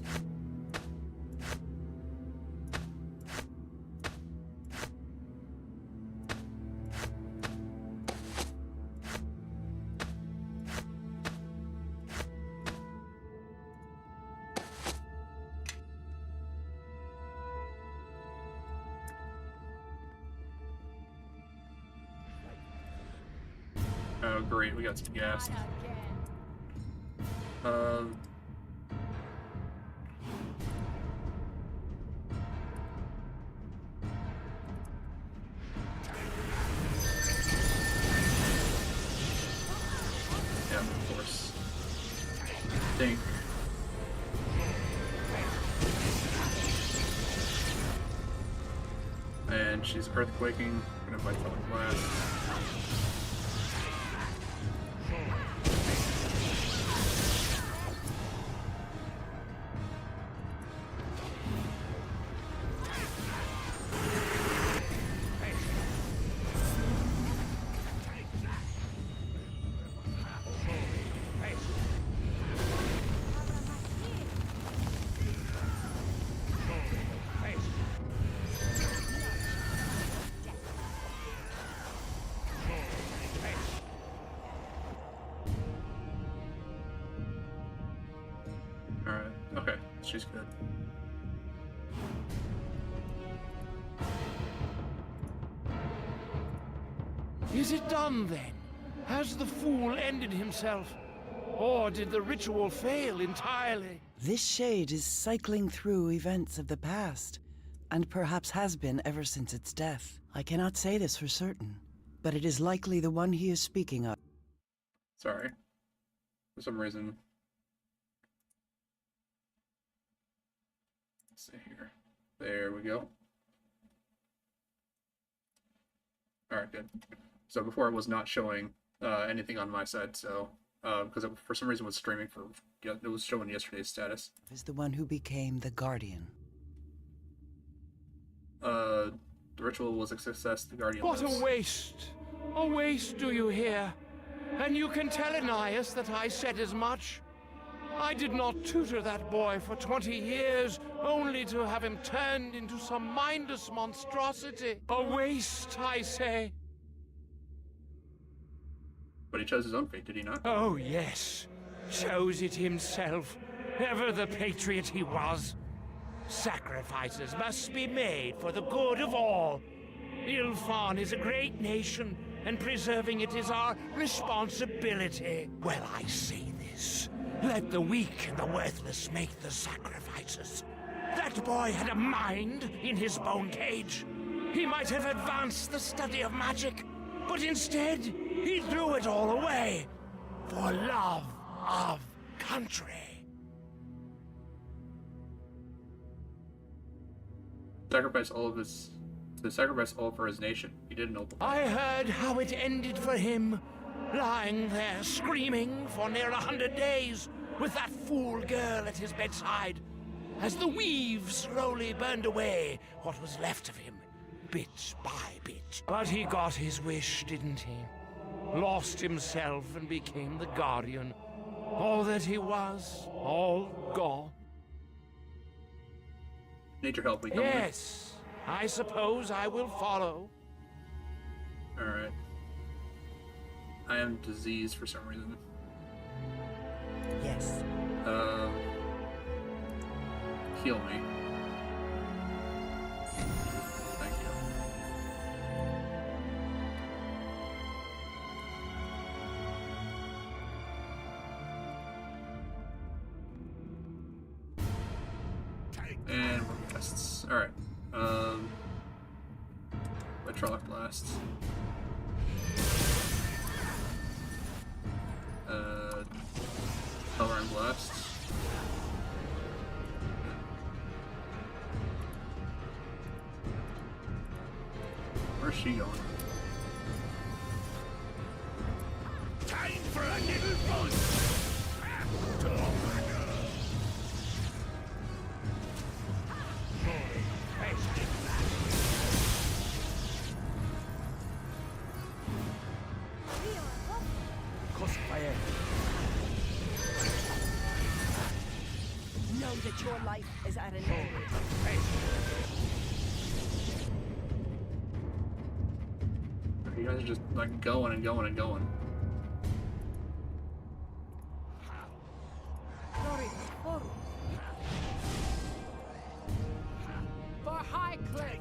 Oh, great, we got some gas. Not again. Yeah, of course. Think. And she's earthquaking. Gonna fight for the blast. Alright, okay, she's good. Is it done then? Has the fool ended himself? Or did the ritual fail entirely? This shade is cycling through events of the past, and perhaps has been ever since its death. I cannot say this for certain, but it is likely the one he is speaking of. Sorry. For some reason. Let's see here. There we go. Alright, good. So before it was not showing anything on my side, so because it for some reason was streaming for, it was showing yesterday's status. Is the one who became the Guardian. The ritual was a success. The Guardian What lives. a waste! A waste, do you hear? And you can tell Ananias that I said as much. I did not tutor that boy for 20 years, only to have him turned into some mindless monstrosity. A waste, I say. But he chose his own fate, did he not? Oh, yes. Chose it himself. Ever the patriot he was. Sacrifices must be made for the good of all. Ilfan is a great nation, and preserving it is our responsibility. Well, I say this. Let the weak and the worthless make the sacrifices. That boy had a mind in his bone cage. He might have advanced the study of magic, but instead, he threw it all away for love of country. Sacrifice all of his, to sacrifice all for his nation. He did a noble. I heard how it ended for him, lying there screaming for near 100 days, with that fool girl at his bedside, as the weave slowly burned away what was left of him, bit by bit. But he got his wish, didn't he? Lost himself and became the Guardian. All that he was, all gone. Need your help, we come with. Yes, I suppose I will follow. Alright. I am diseased for some reason. Yes. Heal me. Thank you. And more tests. Alright. Hydraulic blast. Power and blast. Where's she going? Time for a little fun! Crossfire. Know that your life is at an end. You guys are just like going and going and going. For High Cliff.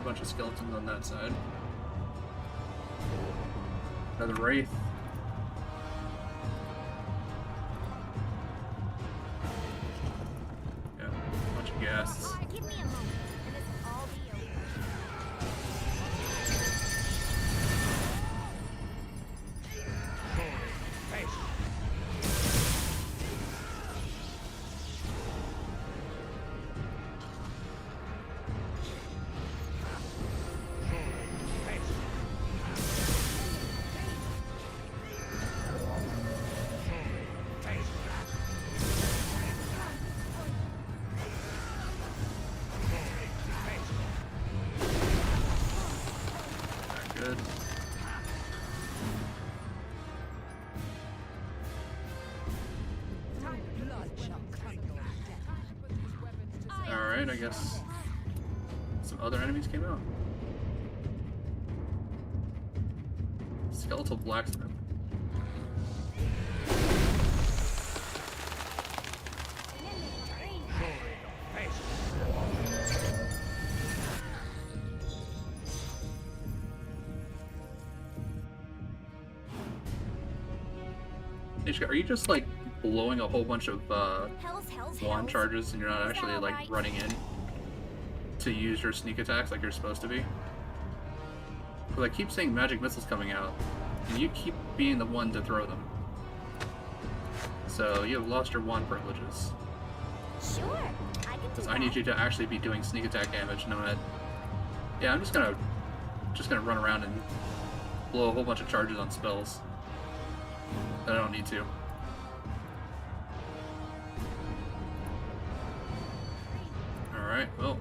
bunch of skeletons on that side. Another wraith. Yeah, a bunch of ghasts. Give me a moment, and this will all be over. Good. Alright, I guess some other enemies came out. Skeletal blacksmith. Are you just like blowing a whole bunch of wand charges and you're not actually like running in to use your sneak attacks like you're supposed to be? Because I keep seeing magic missiles coming out and you keep being the one to throw them. So you have lost your wand privileges. Sure, I can do Because that. I need you to actually be doing sneak attack damage, no matter. Yeah, I'm just gonna run around and blow a whole bunch of charges on spells that I don't need to. Alright, well.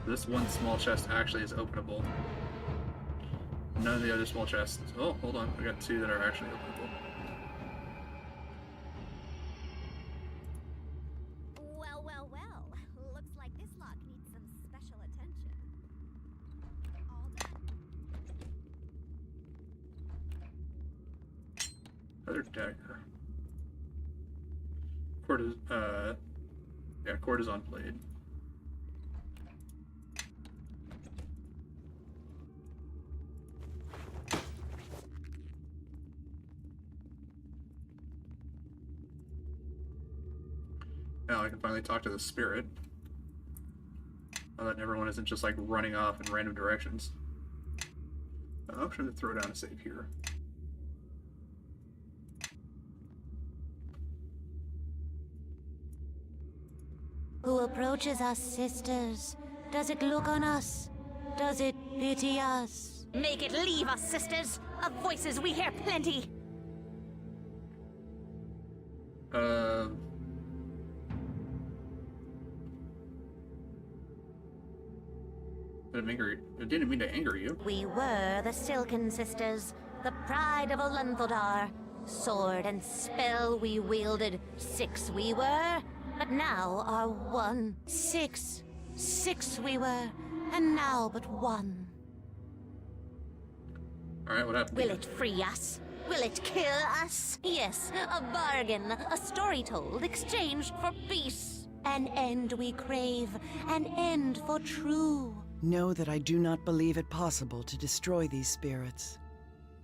This one small chest actually is openable. None of the other small chests. Oh, hold on. I got two that are actually openable. Well, well, well. Looks like this lock needs some special attention. All done. Another dagger. Courtesan blade. Now I can finally talk to the spirit. Now that everyone isn't just like running off in random directions. I'm trying to throw down a save here. Who approaches us, sisters? Does it look on us? Does it pity us? Make it leave us, sisters. Of voices we hear plenty. It didn't mean to anger you. We were the Silken Sisters, the pride of Olunthaldar. Sword and spell we wielded, 6 we were, but now are 1. 6. 6 we were, and now but 1. Alright, what happened? Will it free us? Will it kill us? Yes, a bargain, a story told, exchanged for peace. An end we crave, an end for true. Know that I do not believe it possible to destroy these spirits.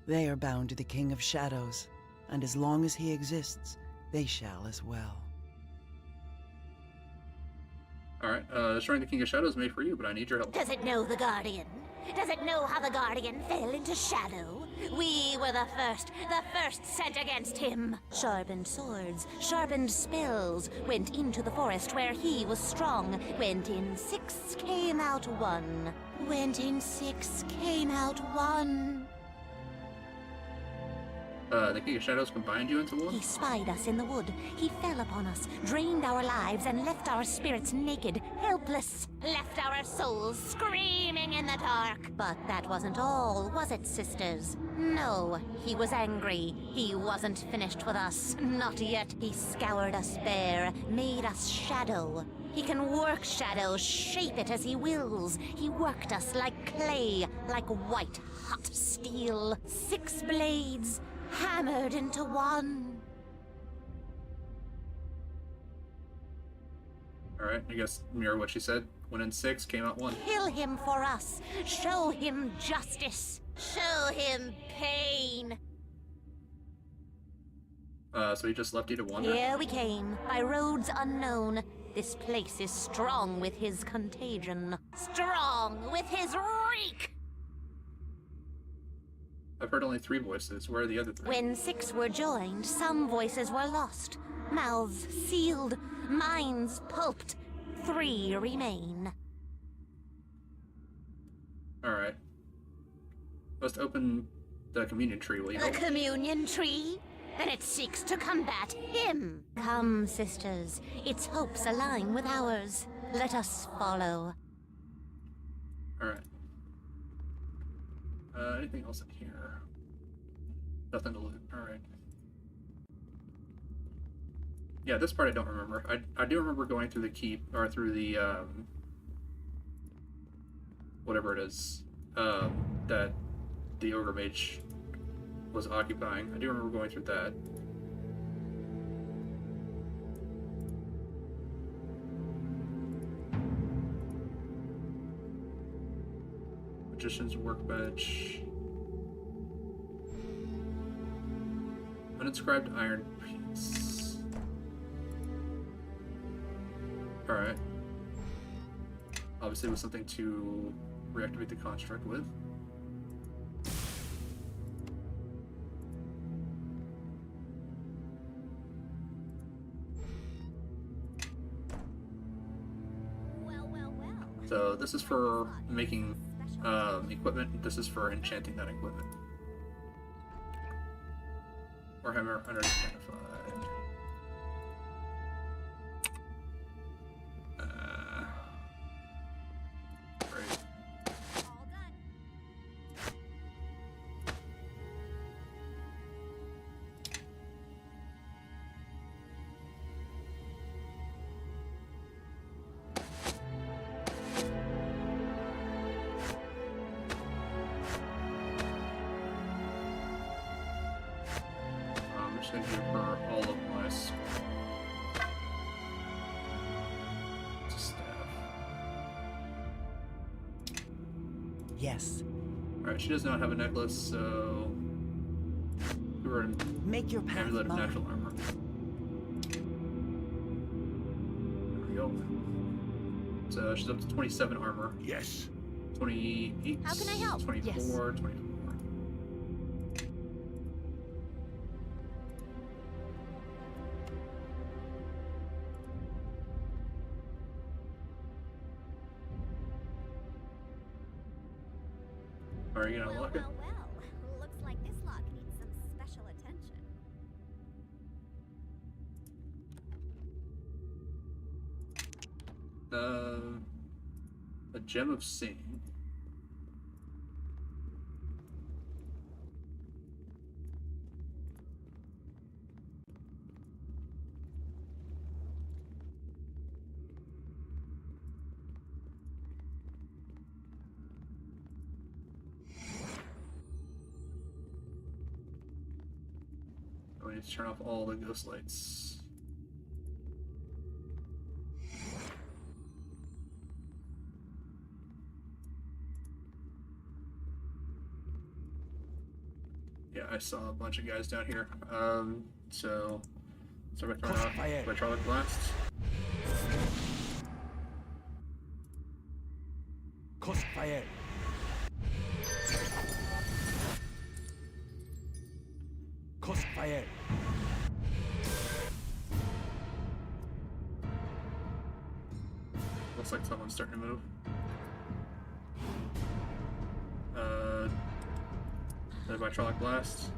They are bound to the King of Shadows, and as long as he exists, they shall as well. Alright, destroying the King of Shadows may for you, but I need your help. Does it know the Guardian? Does it know how the Guardian fell into shadow? We were the first sent against him. Sharpened swords, sharpened spells, went into the forest where he was strong. Went in 6, came out 1. Went in 6, came out 1. The King of Shadows combined you into one? He spied us in the wood. He fell upon us, drained our lives, and left our spirits naked, helpless. Left our souls screaming in the dark. But that wasn't all, was it, sisters? No, he was angry. He wasn't finished with us. Not yet. He scoured us bare, made us shadow. He can work shadow, shape it as he wills. He worked us like clay, like white, hot steel. 6 blades, hammered into one. Alright, I guess mirror what she said. Went in 6, came out 1. Kill him for us. Show him justice. Show him pain. So he just left you to wander? Here we came, by roads unknown. This place is strong with his contagion. Strong with his reek! I've heard only 3 voices. Where are the other 3? When 6 were joined, some voices were lost. Mouths sealed, minds pulped. 3 remain. Alright. Must open the communion tree, will you The help? communion tree? Then it seeks to combat him. Come, sisters. Its hopes align with ours. Let us follow. Alright. Anything else in here? Nothing to loot. Alright. Yeah, this part I don't remember. I do remember going through the keep, or through the, whatever it is, that the Ogre Mage was occupying. I do remember going through that. Magician's Workbench. Uninscribed Iron Piece. Alright. Obviously with something to reactivate the construct with. So this is for making equipment, this is for enchanting that equipment. Warhammer unidentified. Great. All done. I'm just gonna give her all of my staff. Yes. Alright, she does not have a necklace, so give her an Make your path amulet of mine. natural armor. There we go. So she's up to 27 armor. Yes. 28. How can I help? 24, Yes. 24. Are you gonna unlock it? Well. Looks like this lock needs some special attention. A gem of seeing. We need to turn off all the ghost lights. Yeah, I saw a bunch of guys down here. So start by turning off hydraulic blasts. Crossfire. Crossfire. Looks like someone's starting to move. Hydraulic blast.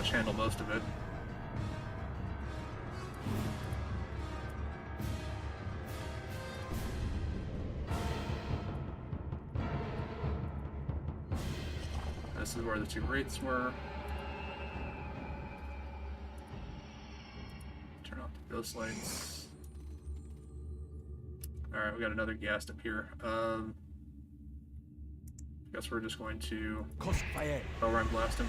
much handle most of it. This is where the two wraiths were. Turn off the ghost lights. Alright, we got another ghast up here. Guess we're just going to run blast him.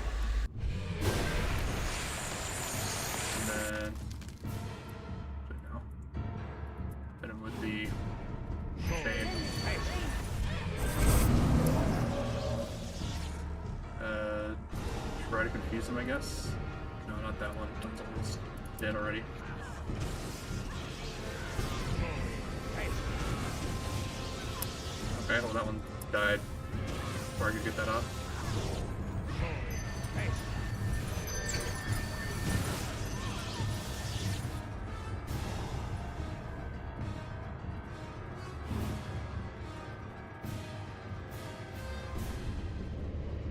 And then no. Hit him with the chain. Try to confuse him, I guess. No, not that one. That one's almost dead already. Okay, well that one died before I could get that off.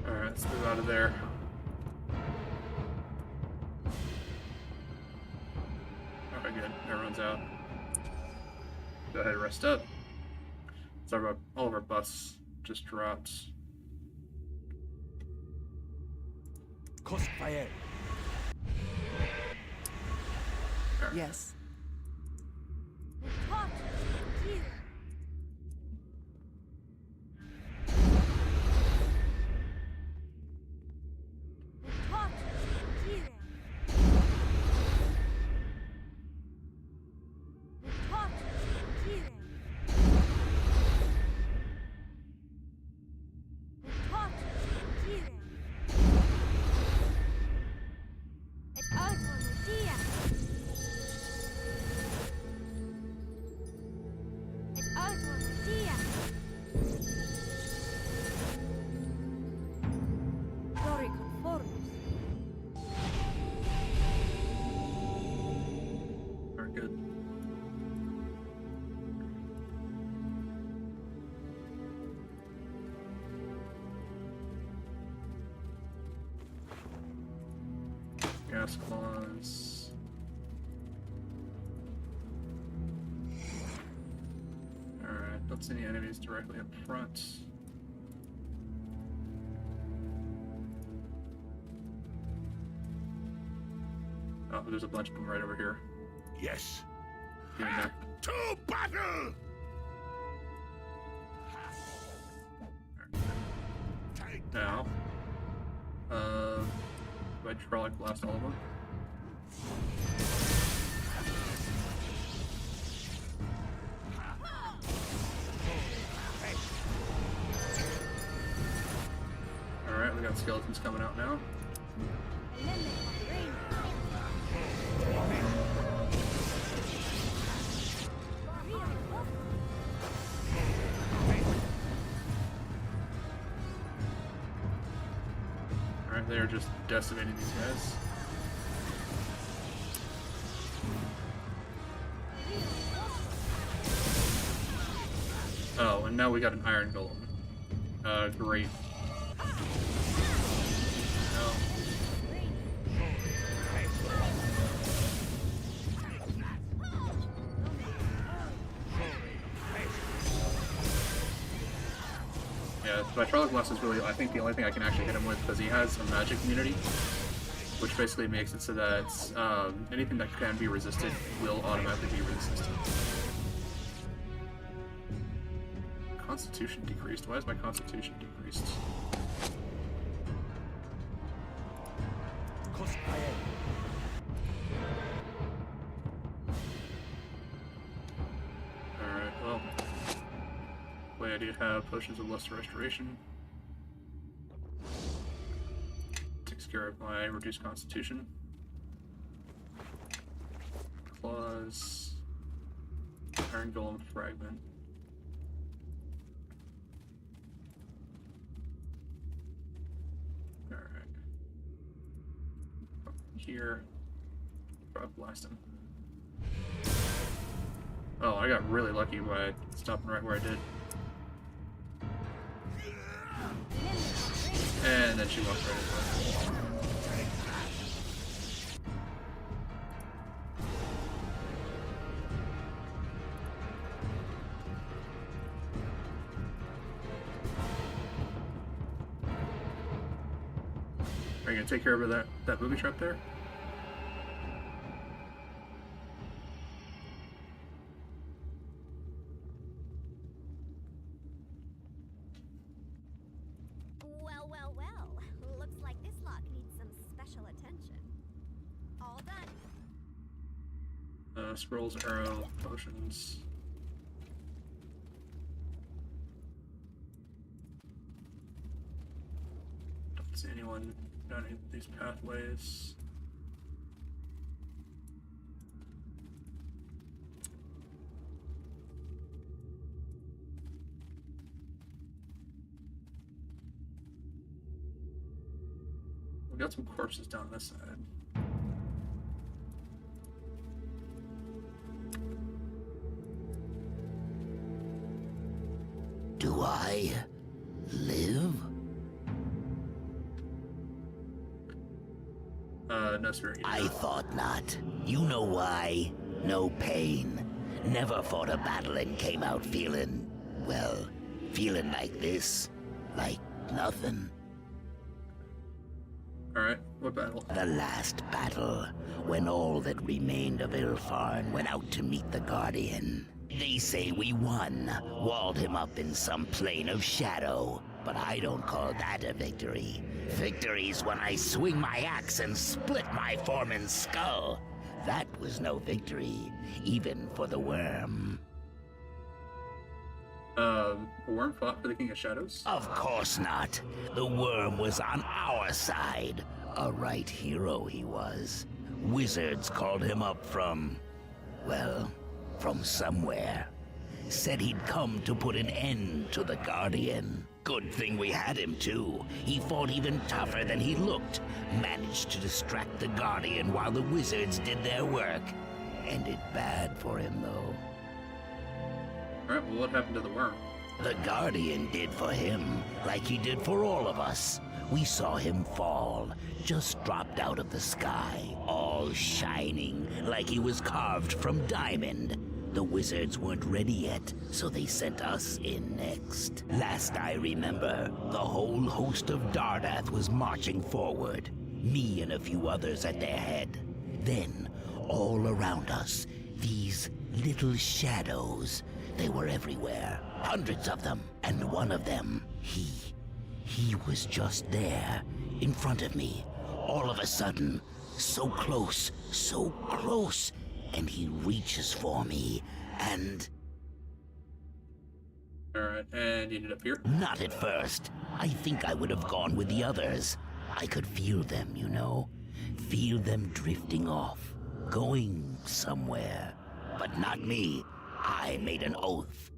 Alright, let's move out of there. Okay, good. Everyone's out. Go ahead and rest up. So all of our buffs just dropped. Crossfire. Yes. Very good. Gas claws. Alright, don't see any enemies directly up front. Oh, there's a bunch of them right over here. Yes. Get in there. To battle! Now, do I hydraulic blast all of them? Alright, we got skeletons coming out now. Alright, they're just decimating these guys. Oh, and now we got an iron golem. Great. No. Yeah, my hydraulic blast is really, I think, the only thing I can actually hit him with, because he has a magic immunity, which basically makes it so that anything that can be resisted will automatically be resisted. Constitution decreased. Why is my constitution decreased? Alright, well. Wait, I do have potions of lesser restoration. Takes care of my reduced constitution. Claws. Iron Golem fragment. Here. Probably blast him. Oh, I got really lucky by stopping right where I did. And then she walked right into it. you gonna take care of that booby trap there? Well, well, well. Looks like this lock needs some special attention. All done. Scrolls, arrow, potions. Don't see anyone down any of these pathways. We got some corpses down this side. Do I live? No, sir. I thought not. You know why? No pain. Never fought a battle and came out feeling, well, feeling like this. Like nothing. Alright, what battle? The last battle, when all that remained of Ilfarn went out to meet the Guardian. They say we won, walled him up in some plane of shadow. But I don't call that a victory. Victory's when I swing my axe and split my foreman's skull. That was no victory, even for the worm. A worm fought for the King of Shadows? Of course not. The worm was on our side. A right hero he was. Wizards called him up from, well, from somewhere. Said he'd come to put an end to the Guardian. Good thing we had him, too. He fought even tougher than he looked. Managed to distract the Guardian while the wizards did their work. Ended bad for him, though. Alright, well, what happened to the worm? The Guardian did for him, like he did for all of us. We saw him fall, just dropped out of the sky, all shining, like he was carved from diamond. The wizards weren't ready yet, so they sent us in next. Last I remember, the whole host of Dardath was marching forward, me and a few others at their head. Then, all around us, these little shadows. They were everywhere, hundreds of them, and one of them, he was just there, in front of me. All of a sudden, so close, and he reaches for me, and... Alright, and you ended up here? Not at first. I think I would have gone with the others. I could feel them, you know. Feel them drifting off, going somewhere. But not me. I made an oath.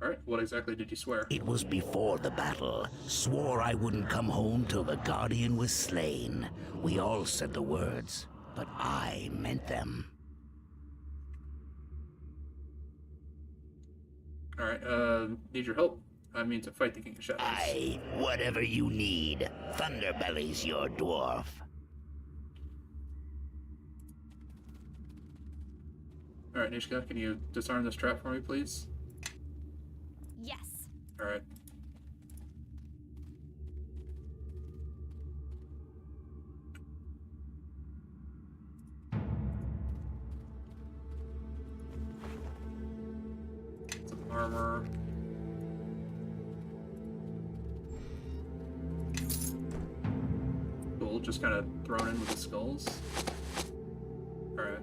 Alright, what exactly did you swear? It was before the battle. Swore I wouldn't come home till the Guardian was slain. We all said the words, but I meant them. Alright, need your help. I mean to fight the King of Shadows. Aye, whatever you need. Thunderbelly's your dwarf. Alright, Nishka, can you disarm this trap for me, please? Yes. Alright. Some armor. Cool, just kind of thrown in with the skulls. Alright,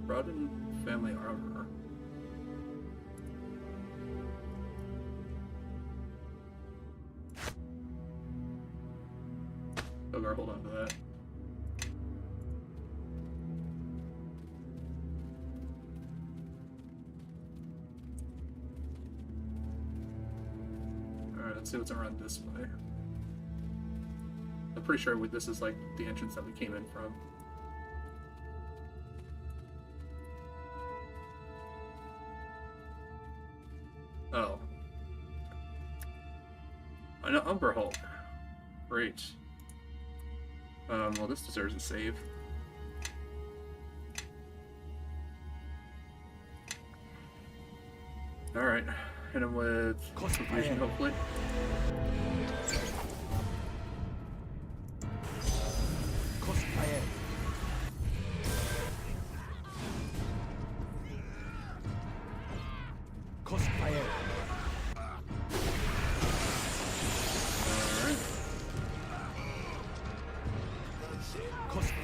Broaden family armor. Bogar, hold on to that. Alright, let's see what's around this way. I'm pretty sure this is like the entrance that we came in from. Oh. I know Umber Hulk. Great. Well, this deserves a save. Alright. Hit him with confusion, hopefully.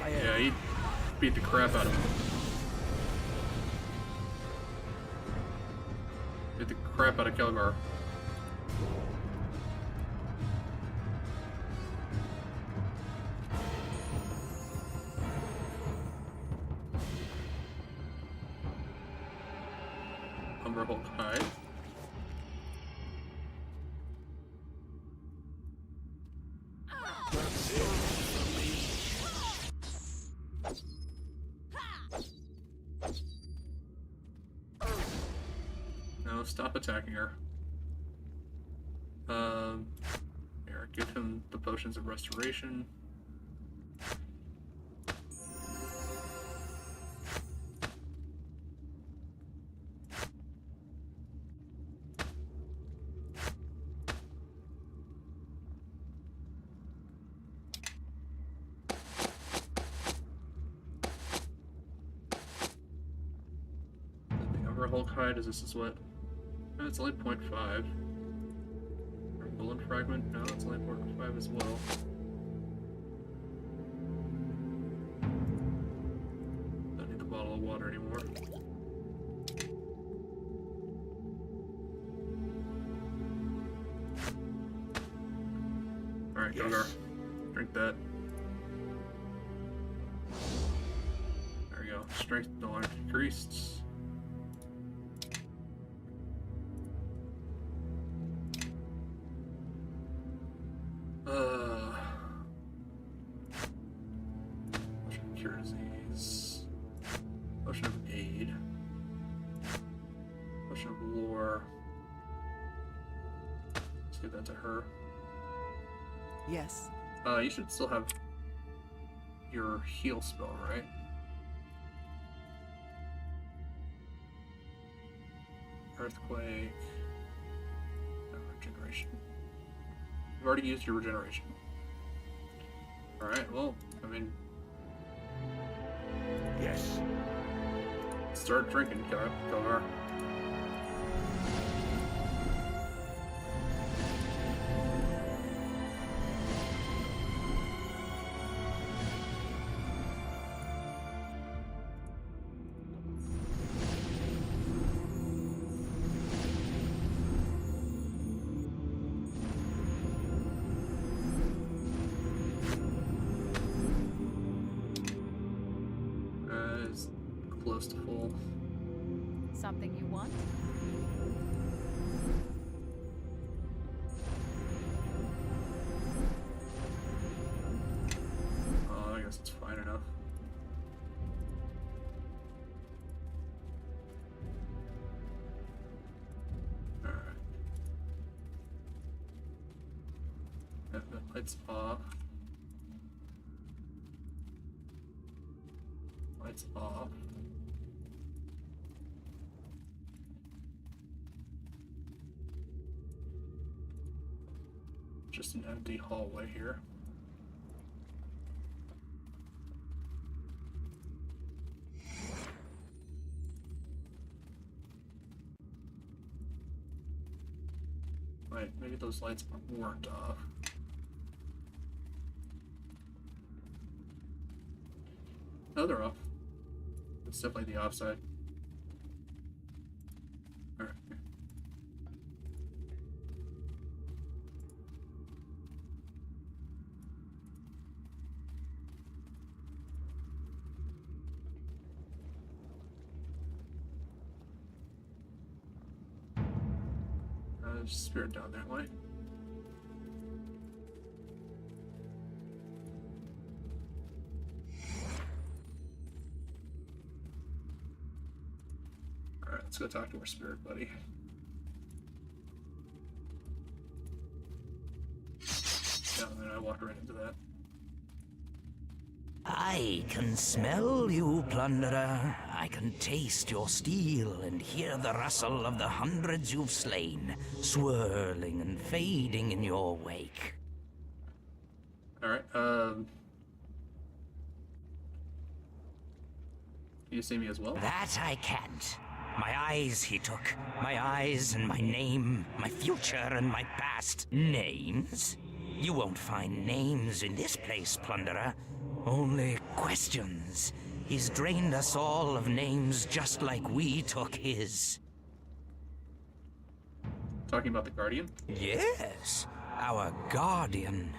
Yeah, he beat the crap out of him. Beat the crap out of Kelgar. Umber Hulk Hide. No, stop attacking her. Here, give him the potions of restoration. Hulk Hide, is this what? No, it's only 0.5. Or Bullet Fragment? No, it's only 0.5 as well. Don't need the bottle of water anymore. Alright, Kelgar. Drink that. There we go. Strength no longer increased. Potion of Cure Disease. Potion of Aid. Potion of Lore. Let's give that to her. Yes. You should still have your heal spell, right? Earthquake. No, regeneration. You've already used your regeneration. Alright, well, I mean... Yes. Start drinking, Kelgar. Close to full. Something you want? Oh, I guess it's fine enough. Alright. That light's off. Lights off. Just an empty hallway here. Right, maybe those lights weren't off. No, they're off. It's definitely the offside. Alright. There's a spirit down that way. Alright, let's go talk to our spirit buddy. Yeah, and then I walked right into that. I can smell you, plunderer. I can taste your steel and hear the rustle of the hundreds you've slain, swirling and fading in your wake. Alright, you see me as well? That I can't. My eyes he took. My eyes and my name, my future and my past. Names? You won't find names in this place, plunderer. Only questions. He's drained us all of names just like we took his. Talking about the Guardian? Yes, our guardian.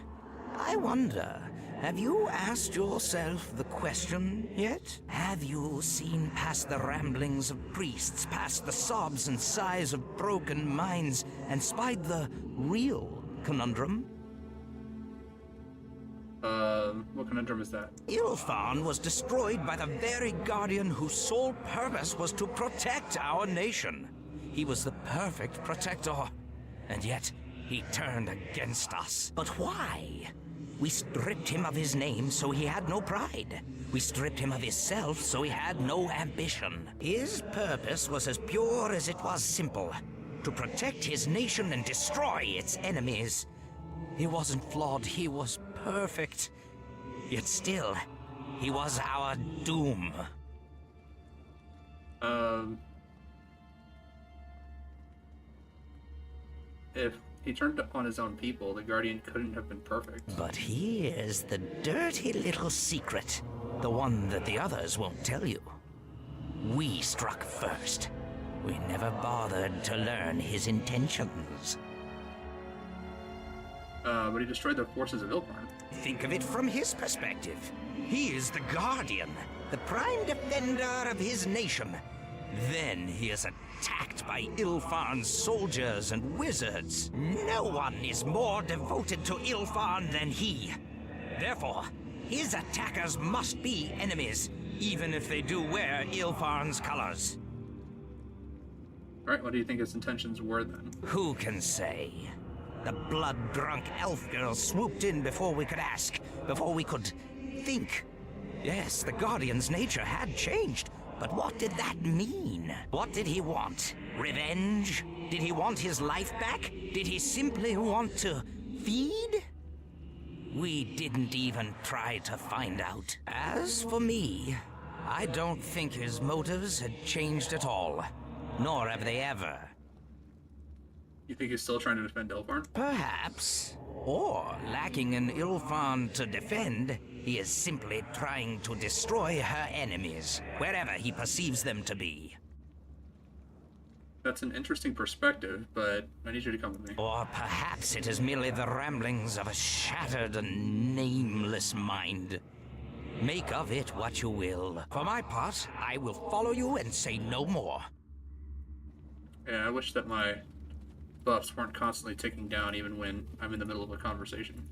I wonder, have you asked yourself the question yet? Have you seen past the ramblings of priests, past the sobs and sighs of broken minds, and spied the real conundrum? What conundrum is that? Ilfan was destroyed by the very guardian whose sole purpose was to protect our nation. He was the perfect protector, and yet he turned against us. But why? We stripped him of his name so he had no pride. We stripped him of his self so he had no ambition. His purpose was as pure as it was simple, to protect his nation and destroy its enemies. He wasn't flawed, he was perfect. Yet still, he was our doom. If he turned on his own people, the Guardian couldn't have been perfect. But here's the dirty little secret, the one that the others won't tell you. We struck first. We never bothered to learn his intentions. But he destroyed the forces of Ilfarn. Think of it from his perspective. He is the Guardian, the prime defender of his nation. Then he is attacked by Ilfarn's soldiers and wizards. No one is more devoted to Ilfarn than he. Therefore, his attackers must be enemies, even if they do wear Ilfarn's colors. Alright, what do you think his intentions were then? Who can say? The blood-drunk elf girl swooped in before we could ask, before we could think. Yes, the Guardian's nature had changed, but what did that mean? What did he want? Revenge? Did he want his life back? Did he simply want to feed? We didn't even try to find out. As for me, I don't think his motives had changed at all, nor have they ever. You think he's still trying to defend Ilfarn? Perhaps. Or, lacking an Ilfarn to defend, he is simply trying to destroy her enemies, wherever he perceives them to be. That's an interesting perspective, but I need you to come with me. Or perhaps it is merely the ramblings of a shattered and nameless mind. Make of it what you will. For my part, I will follow you and say no more. Yeah, I wish that my buffs weren't constantly ticking down even when I'm in the middle of a conversation.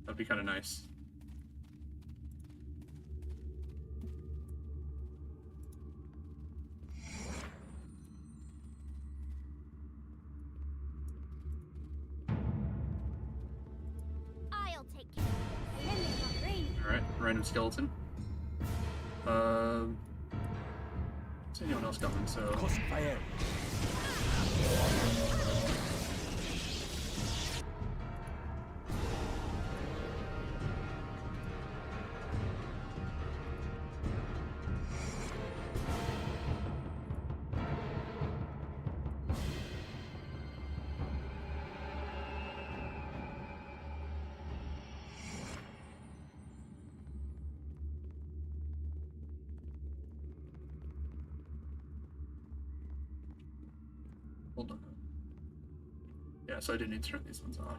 That'd be kind of nice. I'll take care of it. Send me hungry. Alright, random skeleton. See anyone else coming, so... Crossfire. Hold on. Yeah, so I didn't need to turn these ones off.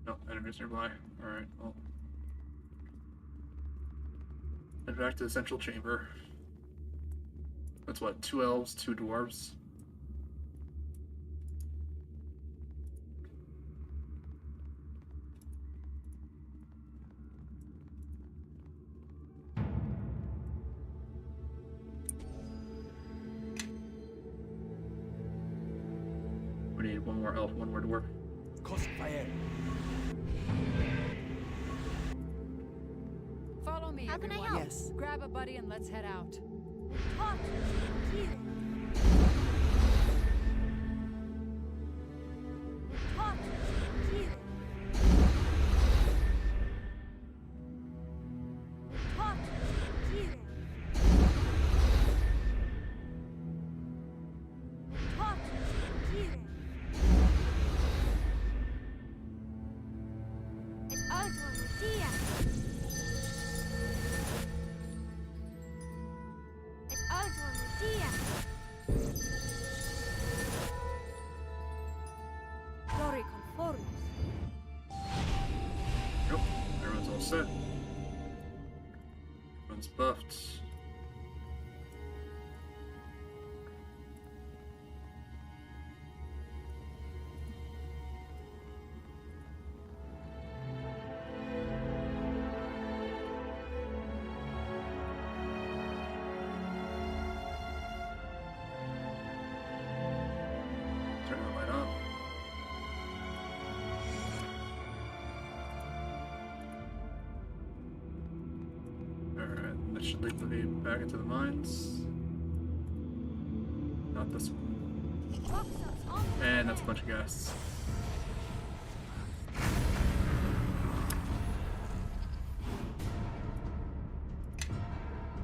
No, enemies nearby. Alright, well. Head back to the central chamber. That's what, 2 elves, 2 dwarves? need one more elf, one more dwarf. Follow me, How can I everyone. help? Yes. Grab a buddy and let's head out. Hot. Here. Hot. Here. Hot. Here. Hot. Here. It's Alton here. It's Alton here. Glory conforms. Nope, everyone's all set. Everyone's buffed. Turn the light on. Alright, that should lead me back into the mines. Not this one. Boxers on the And that's a bunch of guests.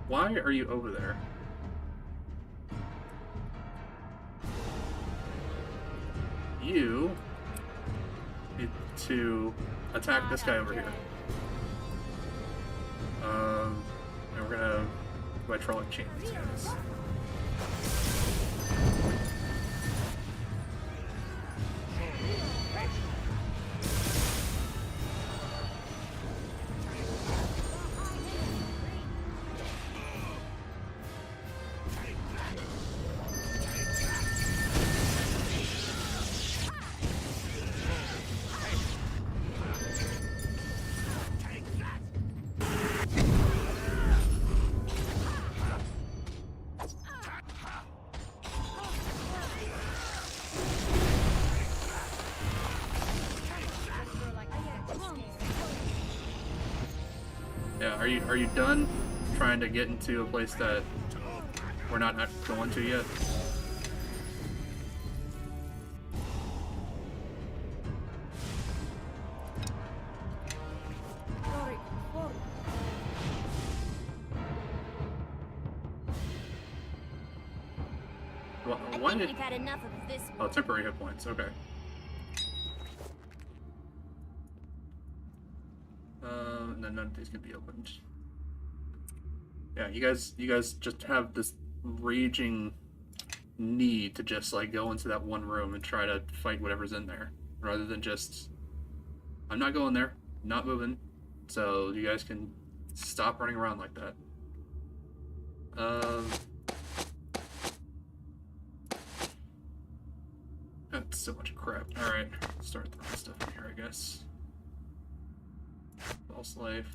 Why are you over there? You need to attack this guy over here. And we're gonna go by trolling chain these guys. Yeah, are you done trying to get into a place that we're not going to yet? glory conforms. Why did... We've had enough of this. Oh, temporary hit points. Okay. And then none of these can be opened. Yeah, you guys just have this raging need to just like go into that one room and try to fight whatever's in there, rather than just, I'm not going there, not moving, so you guys can stop running around like that. That's so much crap. Alright, start throwing stuff in here, I guess. False life.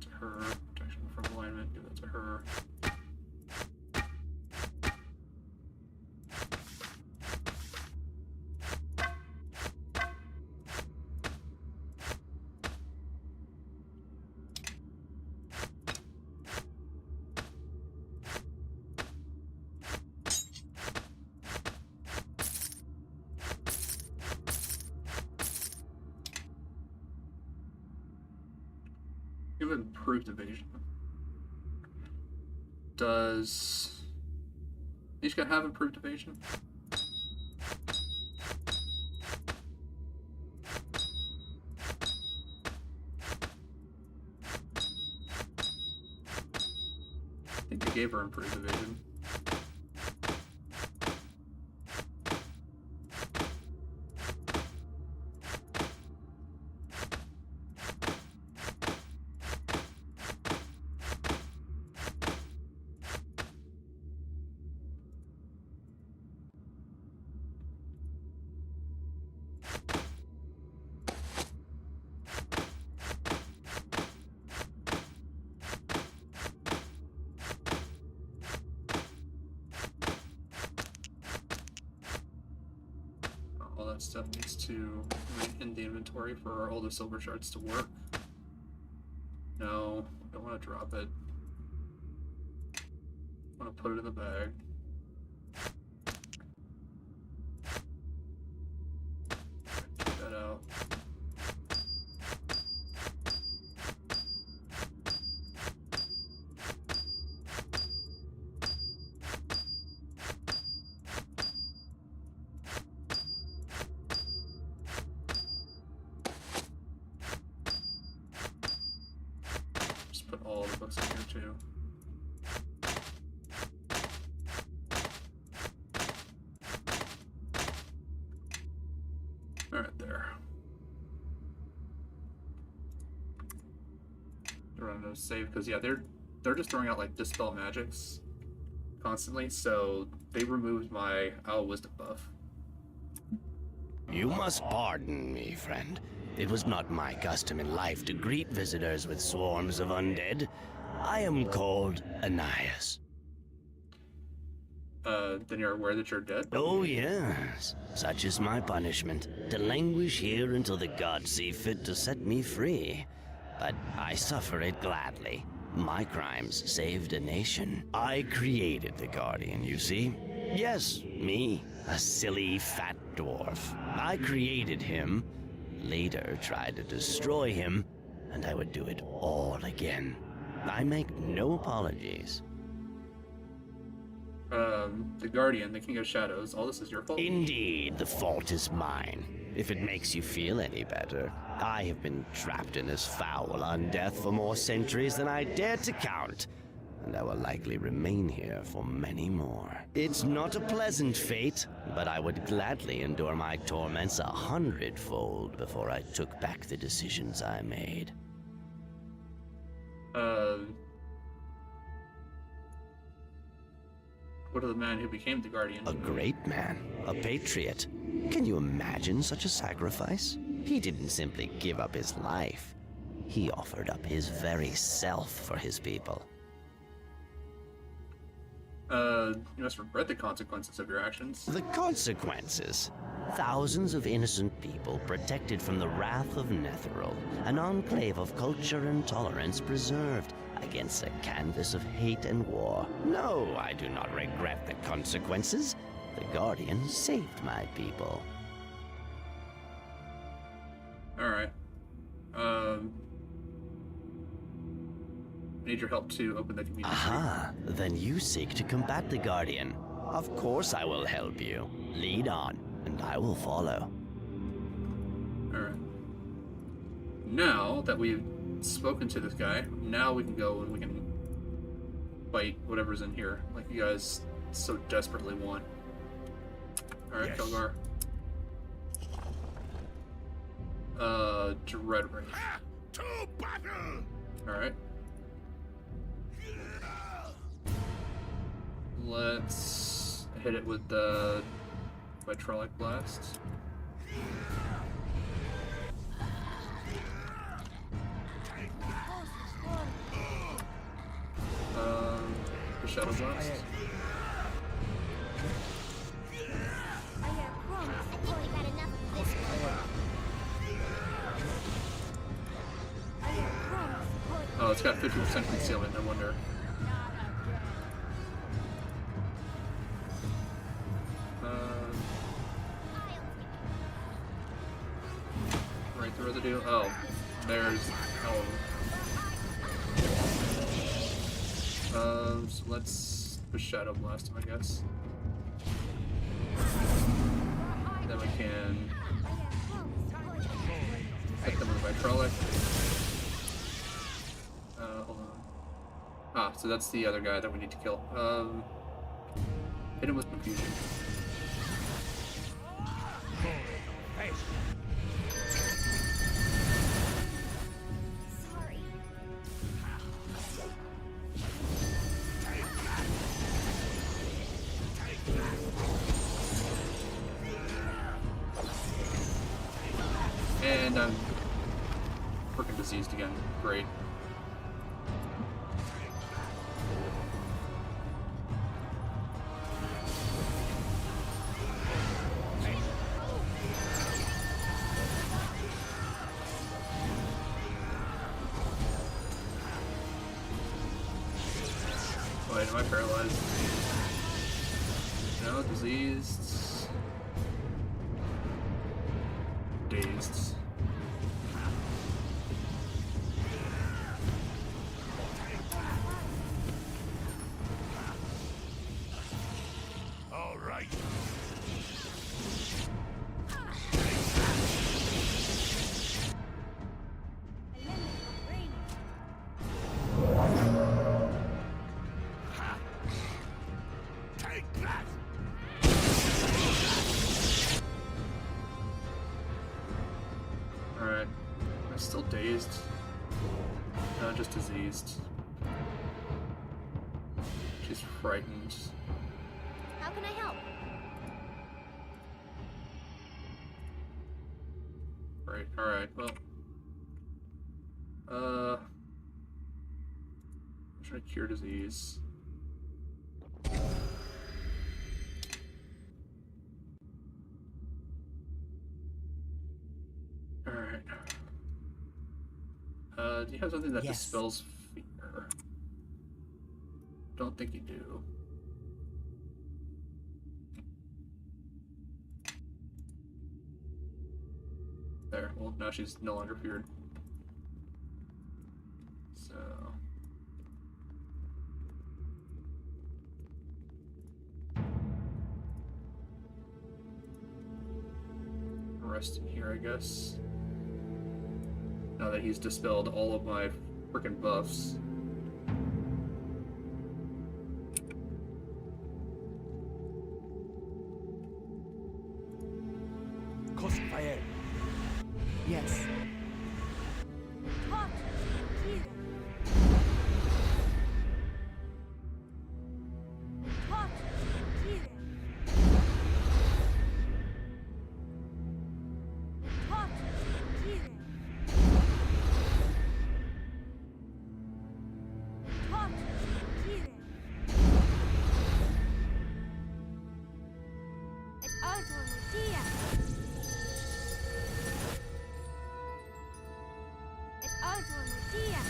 To her. Protection from alignment. Give that to her. Give improved evasion. Does each guy have improved evasion? I think I gave her improved evasion. all that stuff needs to remain in the inventory for all the silver shards to work. No, I don't want to drop it. I want to put it in the bag. Take that out. Just put all the books in here too. Alright, there. Run a save because yeah, they're just throwing out like dispel magics constantly, so they removed my Owl Wisdom buff. You must pardon me, friend. It was not my custom in life to greet visitors with swarms of undead. I am called Ananias. Then you're aware that you're dead? Oh, yes. Such is my punishment, to languish here until the gods see fit to set me free. But I suffer it gladly. My crimes saved a nation. I created the Guardian, you see? Yes, me, a silly fat dwarf. I created him, later tried to destroy him, and I would do it all again. I make no apologies. The Guardian, the King of Shadows, all this is your fault? Indeed, the fault is mine. If it makes you feel any better, I have been trapped in this foul undeath for more centuries than I dare to count, and I will likely remain here for many more. It's not a pleasant fate, but I would gladly endure my torments 100-fold before I took back the decisions I made. What of the man who became the Guardian? A great man, a patriot. Can you imagine such a sacrifice? He didn't simply give up his life. He offered up his very self for his people. You must regret the consequences of your actions. The consequences? Thousands of innocent people protected from the wrath of Netheril, an enclave of culture and tolerance preserved against a canvas of hate and war. No, I do not regret the consequences. The Guardian saved my people. Alright. I need your help to open the community. Aha, then you seek to combat the Guardian. Of course I will help you. Lead on, and I will follow. Alright. Now that we've spoken to this guy, now we can go and we can fight whatever's in here, like you guys so desperately want. Alright, yes. Kelgar. Dread Rage. To battle! Alright. Let's hit it with the Vitrolic Blast. The Shadow Blast. Oh, it's got 50% concealment, no wonder. Right, the residue. Oh, there's. So let's push Shadow Blast him, I guess. Then we can hit them with Vitrolic. Hold on. Ah, so that's the other guy that we need to kill. Hit him with Confusion. Sorry. And I'm freaking diseased again. Great. Am I paralyzed? No, diseased. Dazed. All right. Take that! Alright. I'm still dazed. No, just diseased. She's frightened. How can I help? Right, alright, well. I'm trying to cure disease. Alright. Do you have something that Yes. dispels fear? Don't think you do. There, well, now she's no longer feared. So... rest in here, I guess. Now that he's dispelled all of my frickin' buffs. Crossfire. Yes. Hot. Here. Hot. Here. Hot. Here. Hot. Here. Et alto Lucia. Et alto Lucia.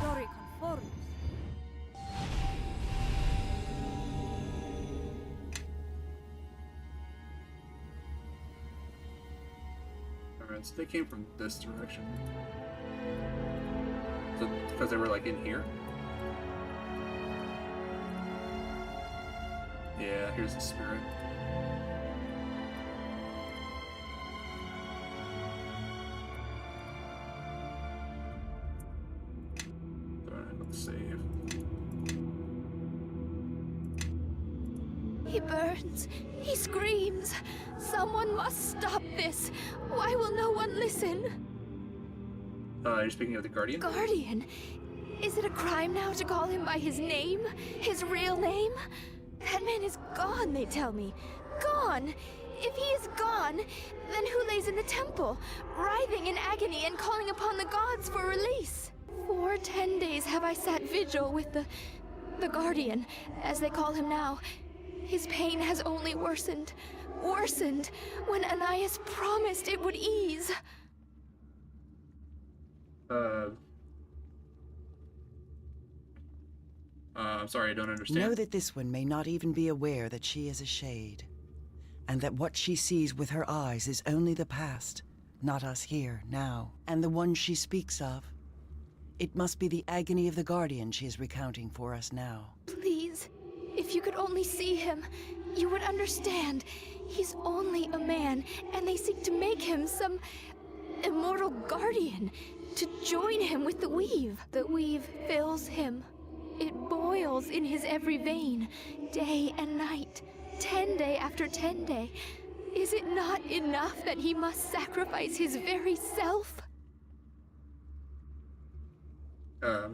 Glory conformis. Alright, so they came from this direction. So, because they were like in here? Yeah, here's the spirit. Alright, let's save. He burns. He screams. Someone must stop this. Why will no one listen? You're speaking of the Guardian? Guardian? Is it a crime now to call him by his name? His real name? That man is gone, they tell me. Gone! If he is gone, then who lays in the temple, writhing in agony and calling upon the gods for release? For 10 days have I sat vigil with the Guardian, as they call him now. His pain has only worsened, when Ananias promised it would ease. I'm sorry, I don't understand. Know that this one may not even be aware that she is a shade, and that what she sees with her eyes is only the past, not us here, now, and the one she speaks of. It must be the agony of the Guardian she is recounting for us now. Please, if you could only see him, you would understand. He's only a man, and they seek to make him some immortal guardian, to join him with the weave. The weave fills him. It boils in his every vein, day and night, 10 day after 10 day. Is it not enough that he must sacrifice his very self?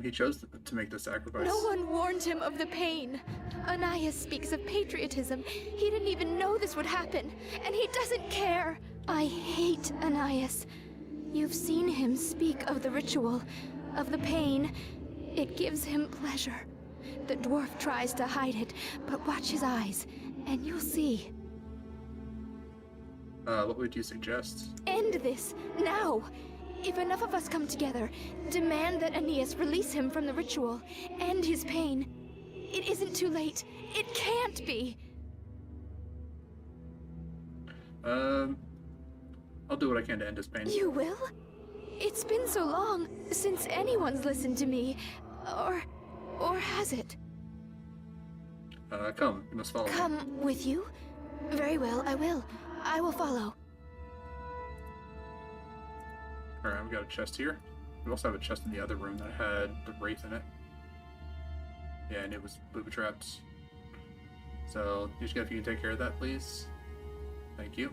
He chose to make the sacrifice. No one warned him of the pain. Ananias speaks of patriotism. He didn't even know this would happen, and he doesn't care. I hate Ananias. You've seen him speak of the ritual, of the pain. It gives him pleasure. The dwarf tries to hide it, but watch his eyes, and you'll see. What would you suggest? End this, now! If enough of us come together, demand that Aeneas release him from the ritual, end his pain, it isn't too late. It can't be. I'll do what I can to end his pain. You will? It's been so long since anyone's listened to me. Or has it? Come. You must follow me. Come with you? Very well, I will. I will follow. Alright, I've got a chest here. We also have a chest in the other room that had the wraith in it. Yeah, and it was booby-trapped. So, Yushka, if you can take care of that, please. Thank you.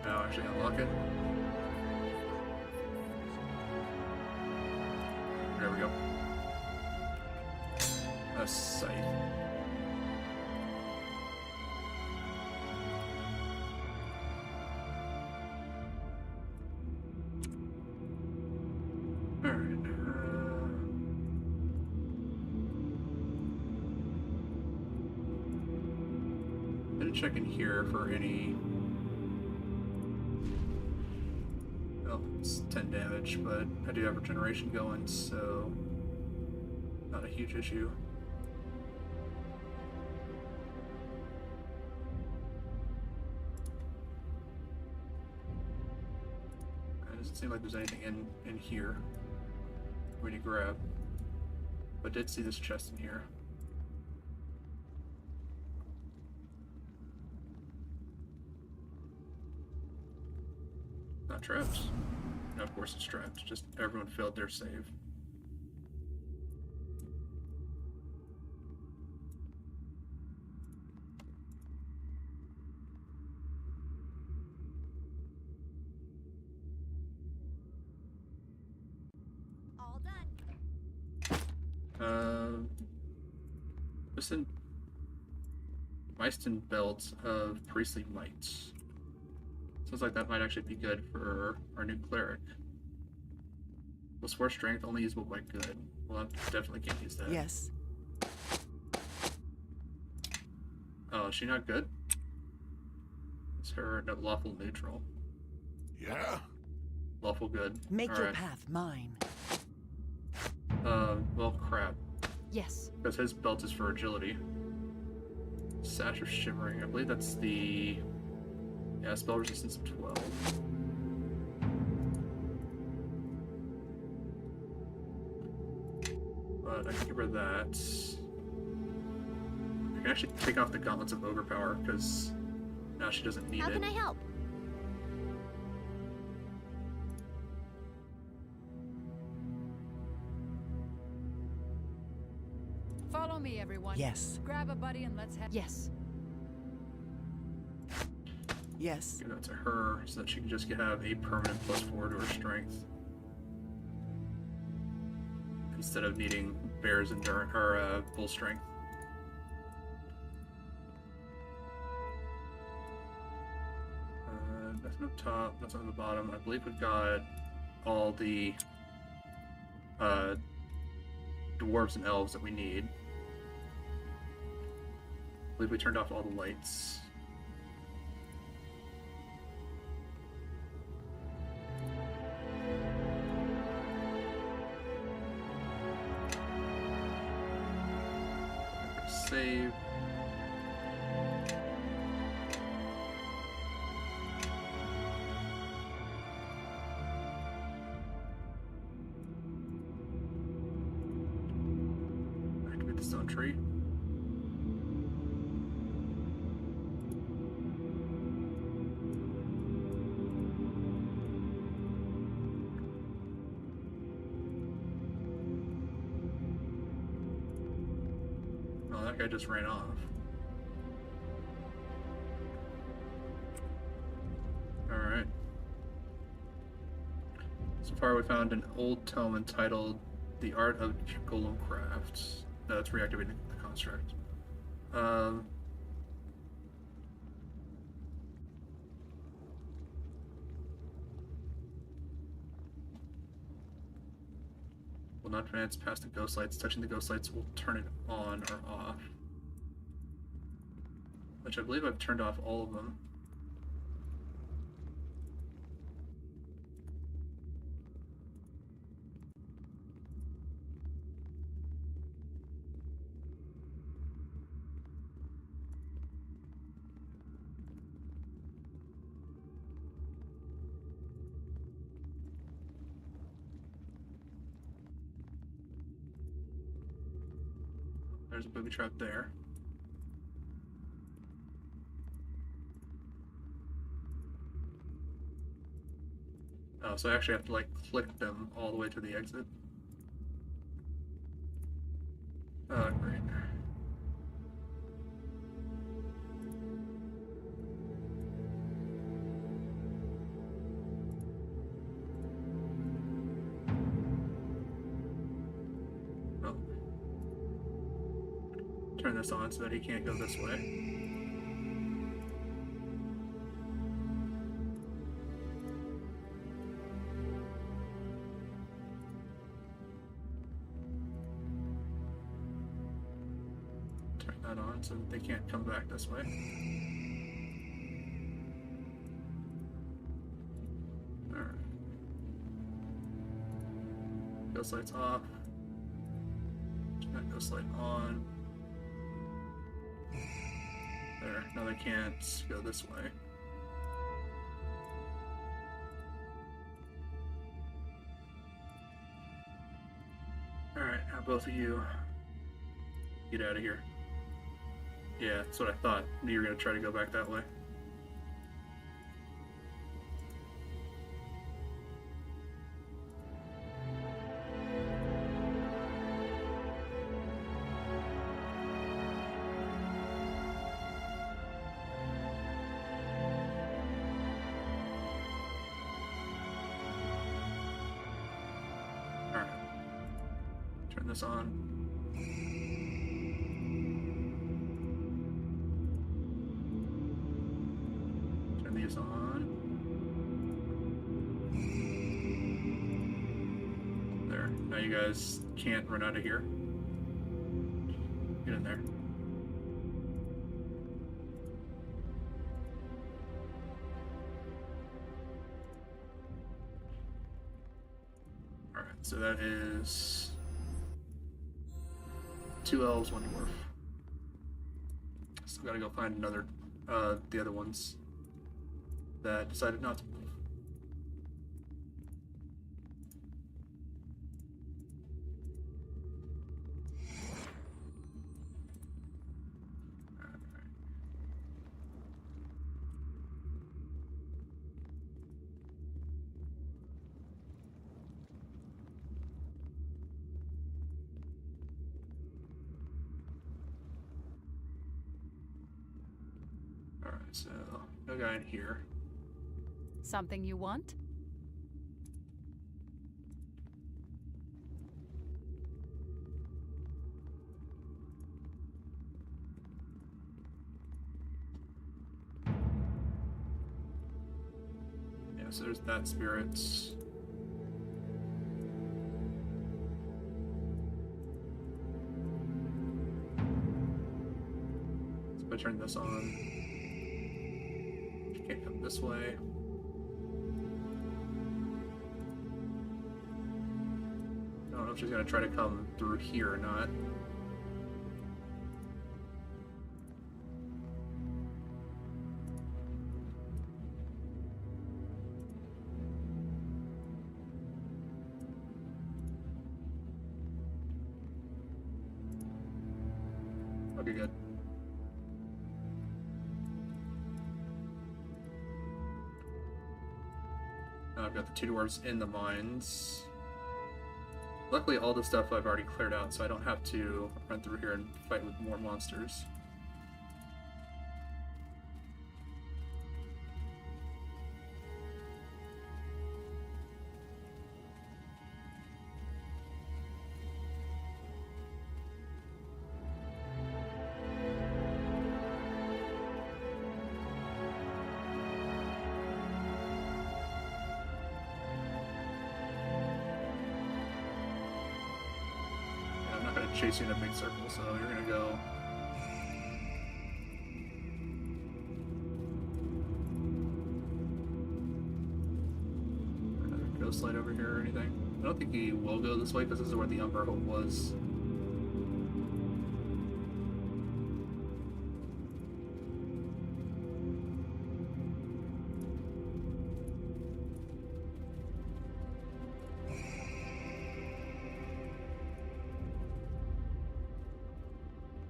Now actually unlock it. There we go. A scythe. Alright. Gonna check in here for any. Well, it's 10 damage, but I do have regeneration going, so not a huge issue. It doesn't seem like there's anything in here we need to grab, but did see this chest in here. Not trapped. No, of course it's trapped. Just everyone failed their save. All done. Listen. Meiston belt of priestly might. Sounds like that might actually be good for our new cleric. Plus 4 strength, only usable by good. Well, I definitely can't use that. Yes. Oh, is she not good? It's her no, lawful neutral. Yeah? Lawful good. Make All your right. path mine. Well, crap. Yes. Because his belt is for agility. Sash of Shimmering. I believe that's the... Yeah, spell resistance of 12. But I can give her that. I can actually take off the Gauntlets of Overpower, because now she doesn't need How it. can I help? Follow me, everyone. Yes. Grab a buddy and let's head. Yes. Yes. Give that to her so that she can just have a permanent +4 to her strength. Instead of needing Bear's endurance or full strength. That's on the top, that's on the bottom. I believe we've got all the dwarves and elves that we need. I believe we turned off all the lights. Save. Activate the stone tree. Oh, that guy just ran off. Alright. So far we found an old tome entitled The Art of Golem Craft. No, that's reactivating the construct. Will not advance past the ghost lights. Touching the ghost lights will turn it on or off. which I believe I've turned off all of them. There's a booby trap there. Oh, so I actually have to like click them all the way to the exit. Oh, great. Oh. Turn this on so that he can't go this way. Turn that on so that they can't come back this way. Alright. Ghost light's off. Turn that ghost light on. There, now they can't go this way. Alright, now both of you get out of here. Yeah, that's what I thought. You were gonna try to go back that way. Alright. Turn this on. These on. There. Now you guys can't run out of here. Get in there. Alright, so that is 2 elves, 1 dwarf. Still gotta go find another, the other ones that decided not to move. Alright, so no guy in here. Something you want? Yeah, so there's that spirit. So if I turn this on, she can't come this way. I don't know if she's gonna try to come through here or not. Okay, good. Now I've got the 2 dwarves in the mines. Luckily, all the stuff I've already cleared out, so I don't have to run through here and fight with more monsters. Chase you in a big circle, so you're gonna go through here or anything. I don't think he will go this way because this is where the Umber Hope was.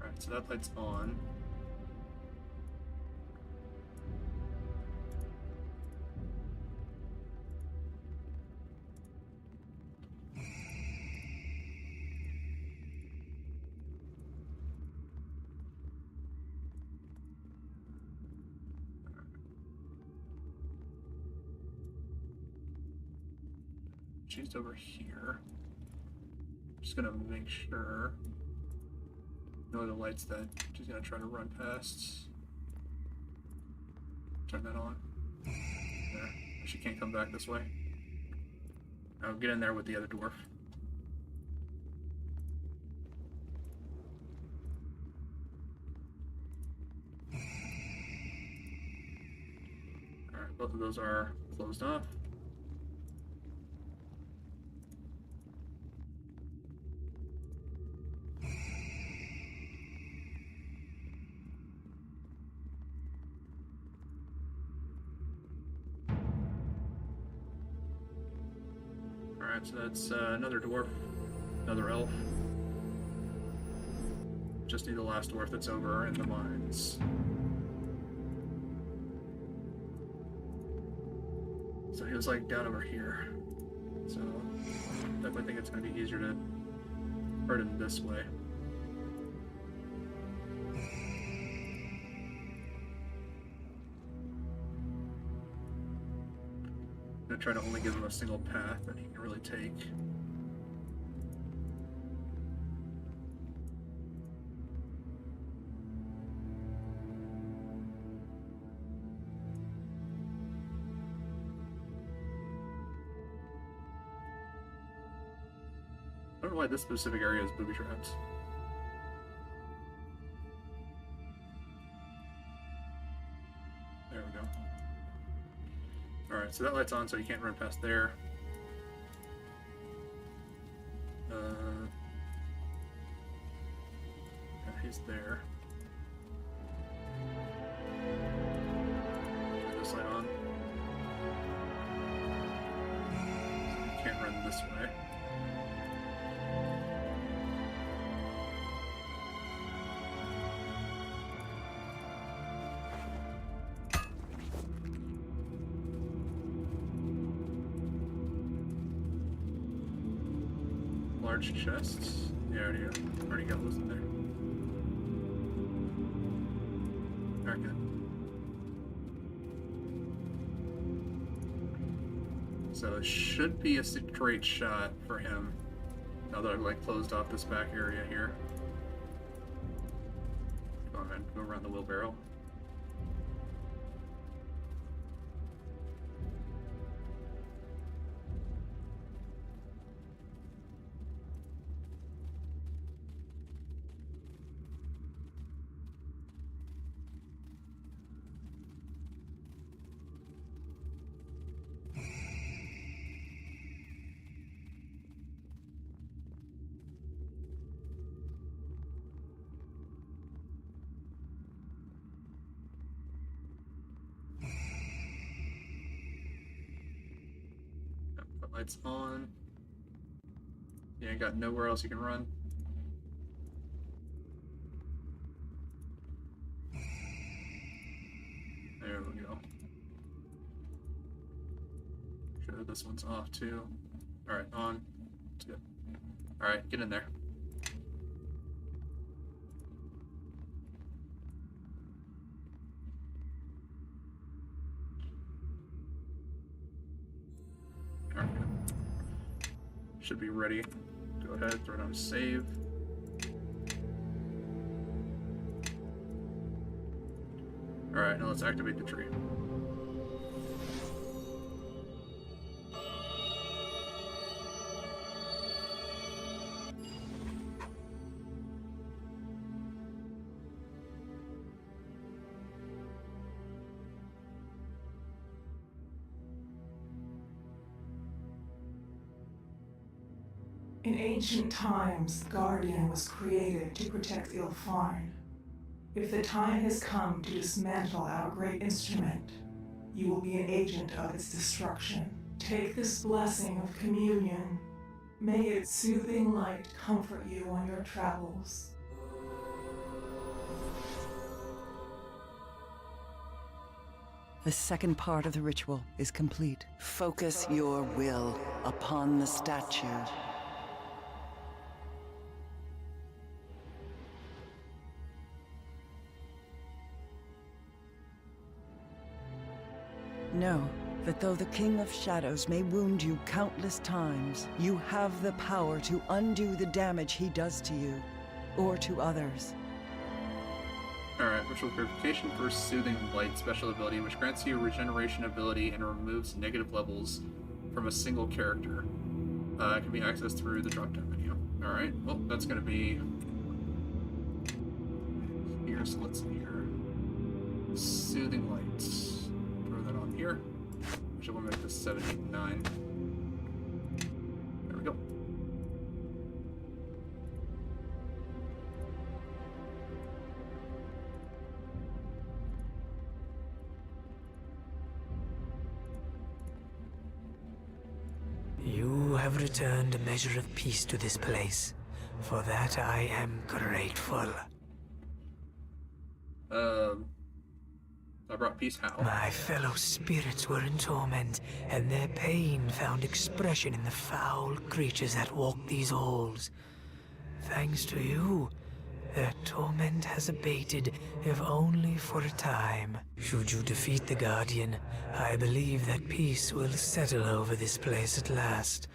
Alright, so that light's on. She's over here. Just gonna make sure. No other lights that she's gonna try to run past. Turn that on. There. She can't come back this way. Now get in there with the other dwarf. Alright, both of those are closed off. Alright, so that's another dwarf, another elf. Just need the last dwarf that's over in the mines. So he was like down over here. So definitely think it's going to be easier to hurt him this way. I'm going to try to only give him a single path that he can really take. I don't know why this specific area is booby traps. There we go. Alright, so that light's on, so you can't run past there. Yeah, he's there. Put this light on. So you can't run this way. Large chests. Yeah, already got those in there. Alright, good. So it should be a straight shot for him. Now that I've like closed off this back area here. Go ahead, go around the wheelbarrow. Lights on. You ain't got nowhere else you can run. There we go. Sure, this one's off too. Alright, on. It's good. Alright, get in there. Alright. Should be ready. Go ahead, throw down save. Alright, now let's activate the tree. In ancient times, the Guardian was created to protect Ilfarn. If the time has come to dismantle our great instrument, you will be an agent of its destruction. Take this blessing of communion. May its soothing light comfort you on your travels. The second part of the ritual is complete. Focus your will upon the statue. Know that though the King of Shadows may wound you countless times, you have the power to undo the damage he does to you, or to others. Alright, Ritual Purification for Soothing Light special ability, which grants you regeneration ability and removes negative levels from a single character. It can be accessed through the drop-down menu. Alright, well, that's going to be here, so let's see here. Soothing Light. Throw that on here. Which will make this 79. There we go. You have returned a measure of peace to this place. For that I am grateful. I brought peace how? My fellow spirits were in torment, and their pain found expression in the foul creatures that walk these halls. Thanks to you, their torment has abated, if only for a time. Should you defeat the Guardian, I believe that peace will settle over this place at last.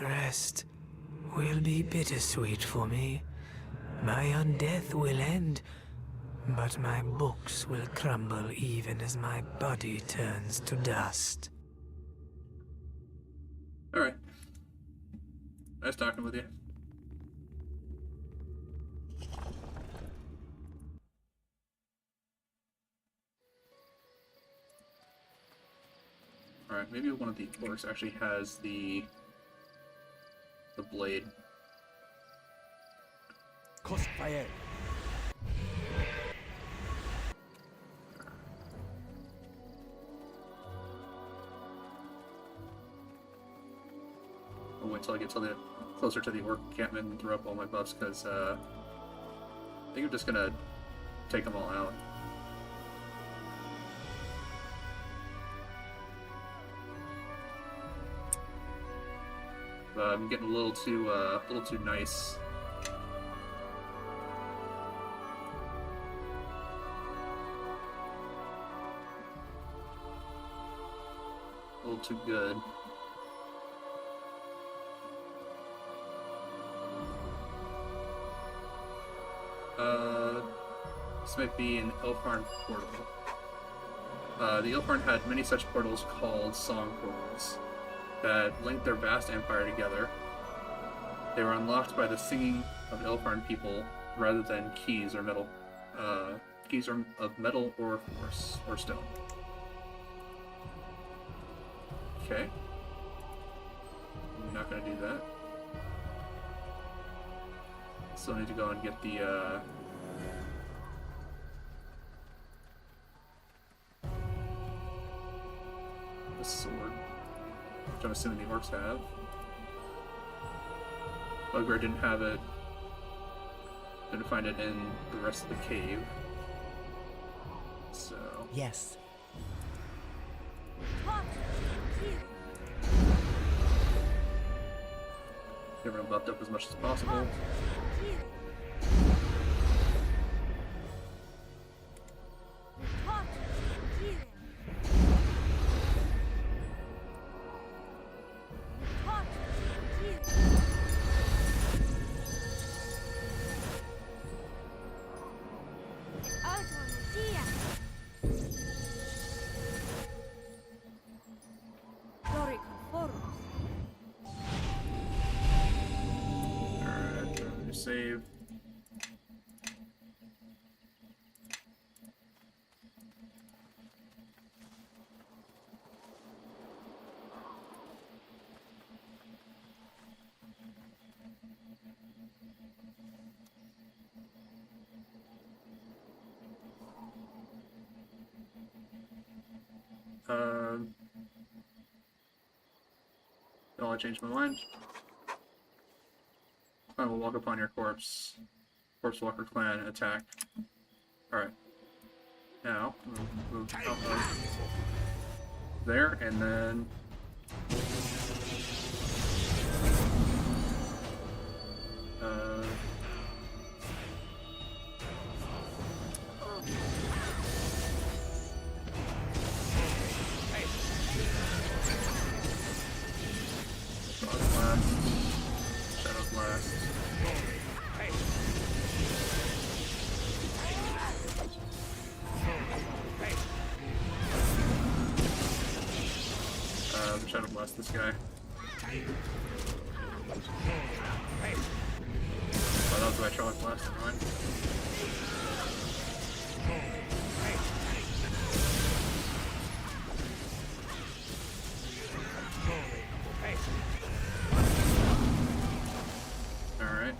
Rest will be bittersweet for me. My undeath will end, but my books will crumble even as my body turns to dust. Alright. Nice talking with you. Alright, maybe one of the orcs actually has the blade. Crossfire. I'll wait till I get closer to the orc encampment and throw up all my buffs, because I think I'm just gonna take them all out. But I'm getting a little too nice. A little too good. This might be an Ilfarn portal. The Ilfarn had many such portals called song portals that linked their vast empire together. They were unlocked by the singing of Ilfarn people rather than keys or metal. Keys are of metal or force or stone. Okay. I'm not gonna do that. Still need to go and get the sword, which I'm assuming the orcs have. Bugbear didn't have it. Didn't find it in the rest of the cave. So. Yes. Get everyone buffed up as much as possible. Save. Oh, I changed my mind. I will walk upon your corpse. Corpse Walker Clan, attack. Alright. Now, move out there, and then... Shadow Blast. Shadow Blast this guy. Oh, that was the Hydraulic Blast, never mind. Alright.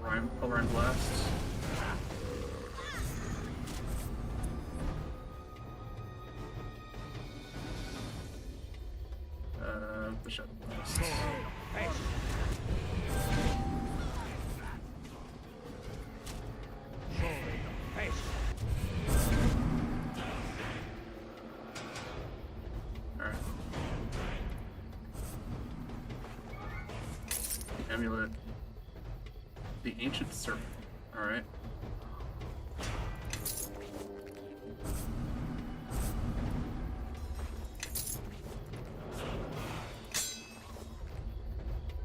Rhyme Blast. The Shadow Blast. Alright. The Amulet. The Ancient Serpent. Alright.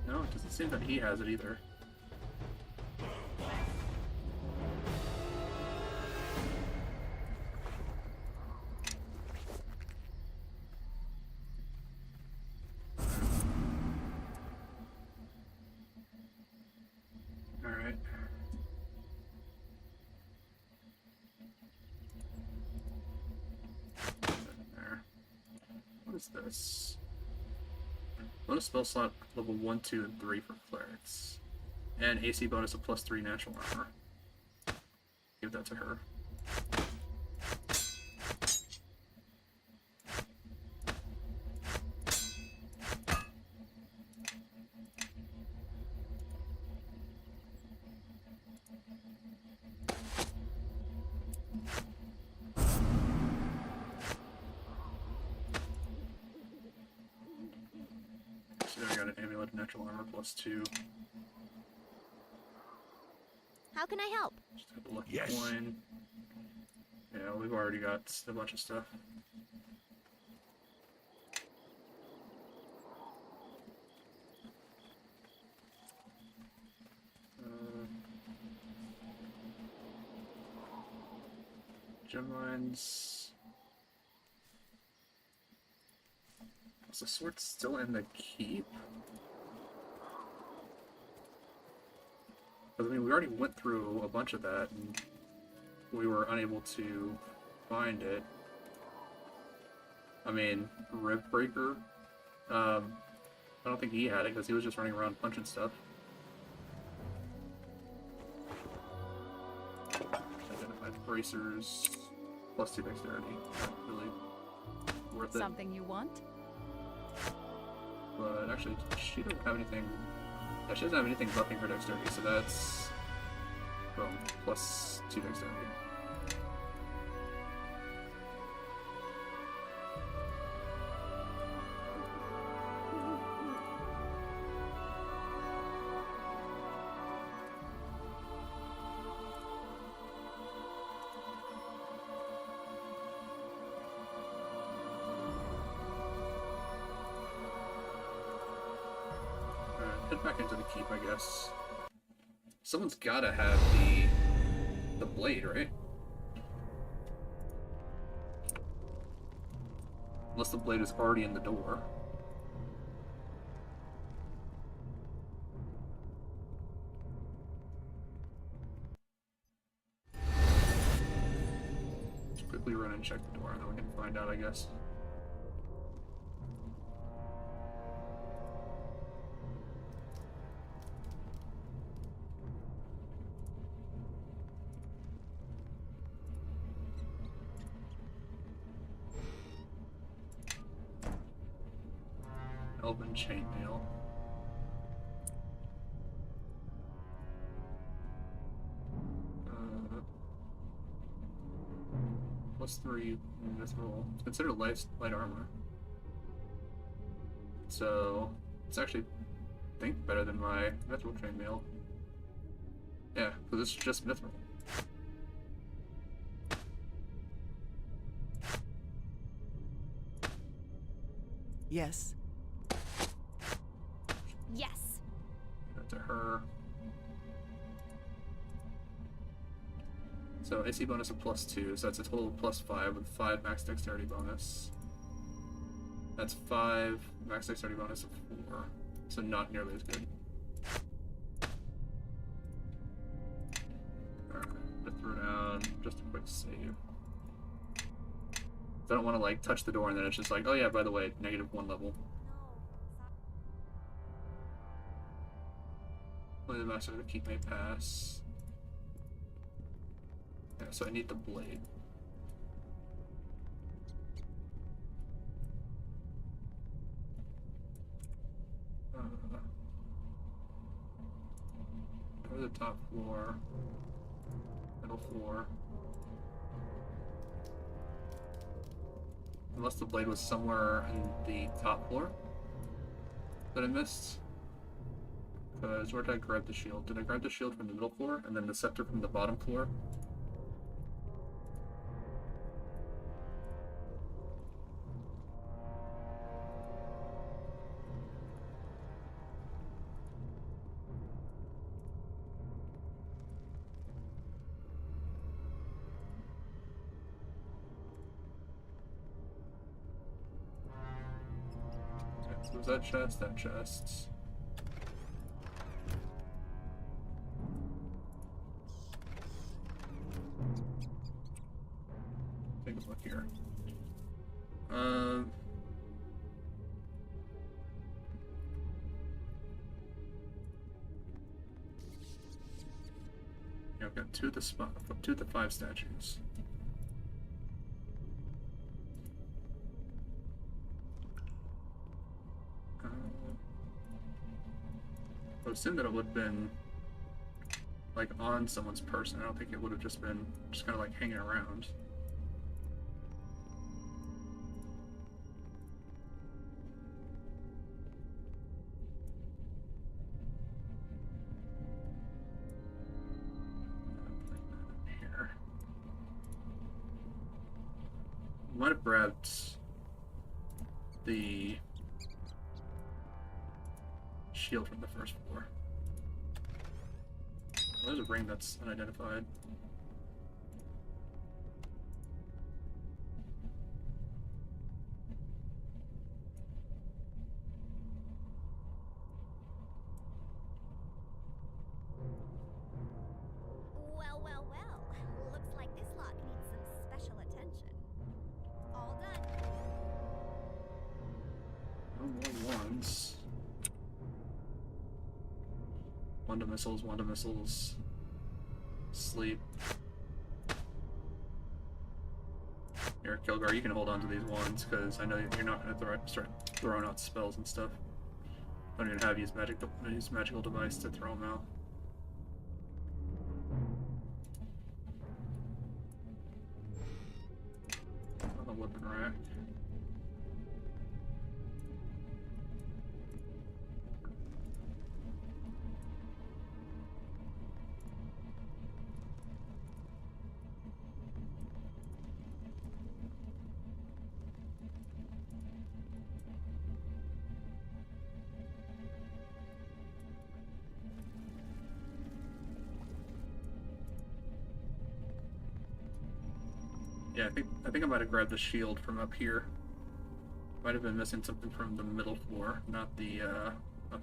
No, it doesn't seem that he has it either. Alright. There. What is this? Bonus spell slot level 1, 2, and 3 for clerics. And AC bonus of +3 natural armor. Give that to her. So I got an amulet of natural armor +2. How can I help? Just have a lucky coin. Yeah, we've already got a bunch of stuff. Gem mines. Is the sword still in the keep? Because, I mean, we already went through a bunch of that, and we were unable to find it. I mean, Ribbreaker, I don't think he had it, because he was just running around punching stuff. Identified bracers, +2 dexterity. Not really worth it. Something you want? But actually, she doesn't have anything. Yeah, she doesn't have anything buffing her dexterity, so that's boom, +2 dexterity. Head back into the keep, I guess. Someone's gotta have the blade, right? Unless the blade is already in the door. Let's quickly run and check the door, and then we can find out, I guess. Elven chainmail. +3 mithril. It's considered light armor. So it's actually, I think, better than my mithril chainmail. Yeah, because it's just mithril. Yes. Yes. That to her. So AC bonus of +2, so that's a total of +5 with 5 max dexterity bonus. That's 5 max dexterity bonus of 4, so not nearly as good. Alright, I'm gonna throw down just a quick save. I don't want to like touch the door and then it's just like, oh yeah, by the way, -1 level. Only the master of the keep may pass. Yeah, so I need the blade. Go to the top floor, middle floor. Unless the blade was somewhere in the top floor that I missed. Because where did I grab the shield? Did I grab the shield from the middle floor and then the scepter from the bottom floor? Okay, so was that chest? That chest. Take a look here. Yeah, I've got 2 of the 5 statues. I would assume that it would have been like on someone's person. I don't think it would have just been just kind of like hanging around. Here. Might have grabbed the shield from the first floor. Well, there's a ring that's unidentified. Well, well, well. Looks like this lock needs some special attention. All done. No more ones. Wanda missiles, Wanda missiles. Sleep. Here, Kilgar, you can hold on to these wands, because I know you're not going to start throwing out spells and stuff. I don't even have use magical device to throw them out. On the weapon rack. Yeah, I think I might have grabbed the shield from up here. Might have been missing something from the middle floor, not the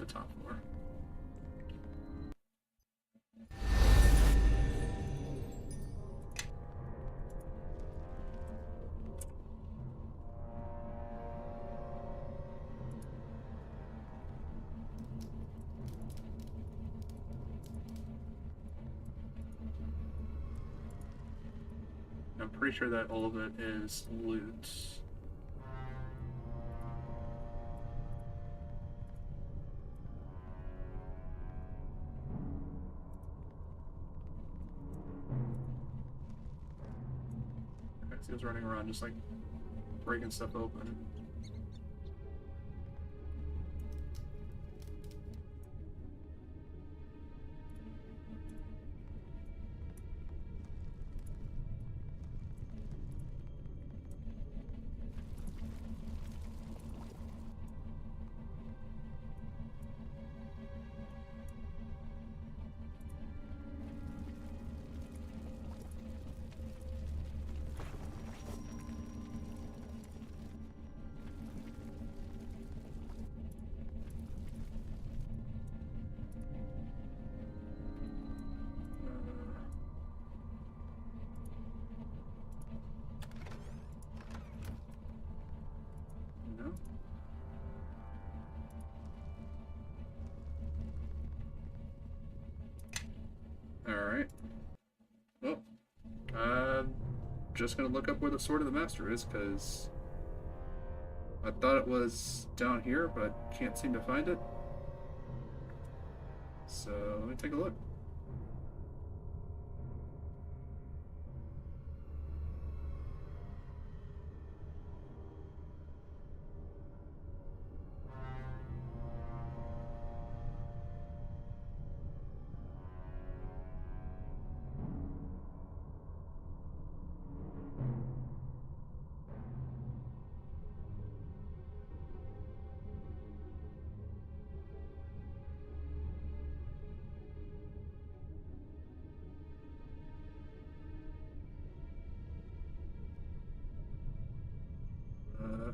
top floor. I'm pretty sure that all of it is loot. was running around just like breaking stuff open. No. Alright. Well, I'm just gonna look up where the Sword of the Master is, because I thought it was down here, but I can't seem to find it. So, let me take a look. Uh,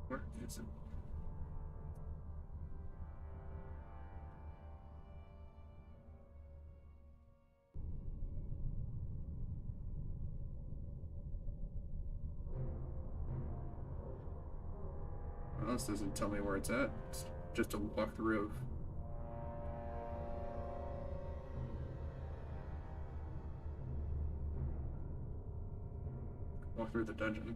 where is it? Well, this doesn't tell me where it's at. It's just a walkthrough of. Walk through the dungeon.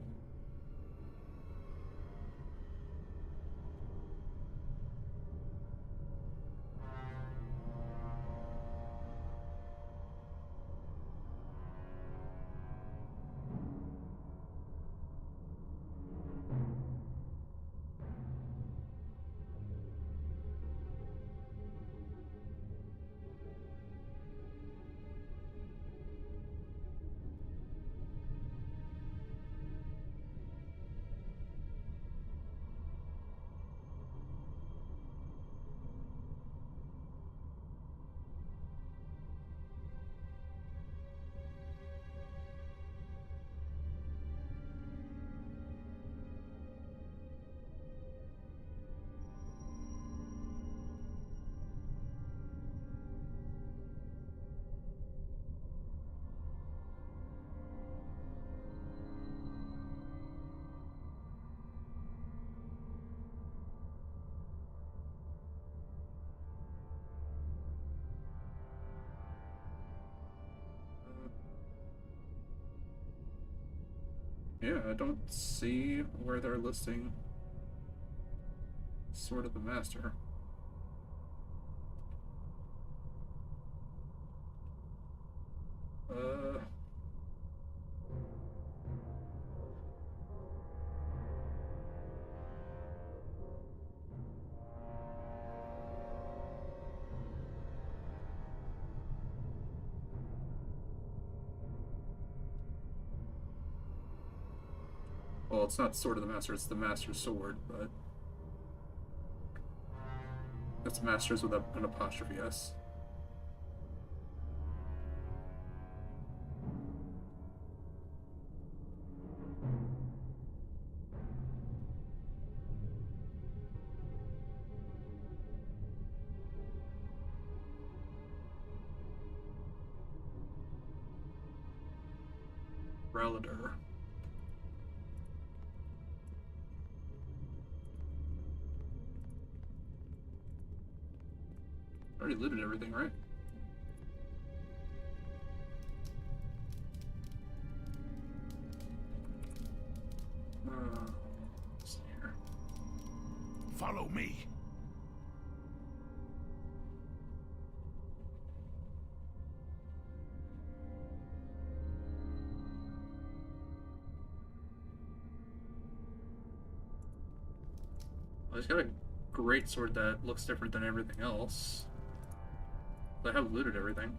Yeah, I don't see where they're listing Sword of the Master. Well, it's not Sword of the Master, it's the Master's Sword, but it's Master's with an apostrophe S. Relator. Already looted everything, right? Let's see here. Follow me. Well, he's got a great sword that looks different than everything else. I have looted everything.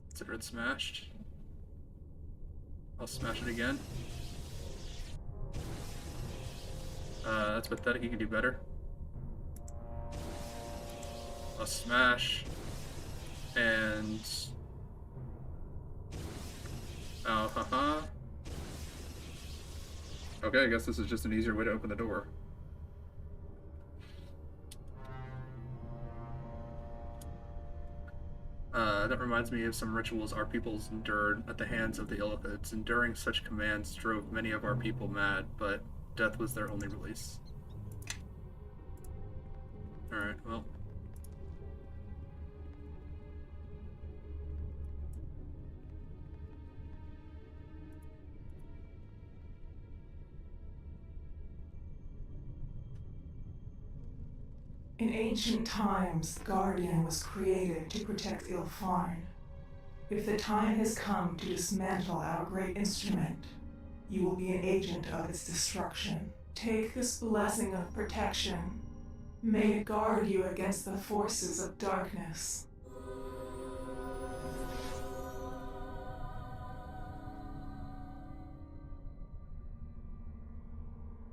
Consider it smashed. I'll smash it again. That's pathetic, you can do better. I'll smash. And... oh, haha. Okay, I guess this is just an easier way to open the door. That reminds me of some rituals our peoples endured at the hands of the Illithids. Enduring such commands drove many of our people mad, but death was their only release. Alright, well. In ancient times, the Guardian was created to protect Ilfarn. If the time has come to dismantle our great instrument, you will be an agent of its destruction. Take this blessing of protection. May it guard you against the forces of darkness.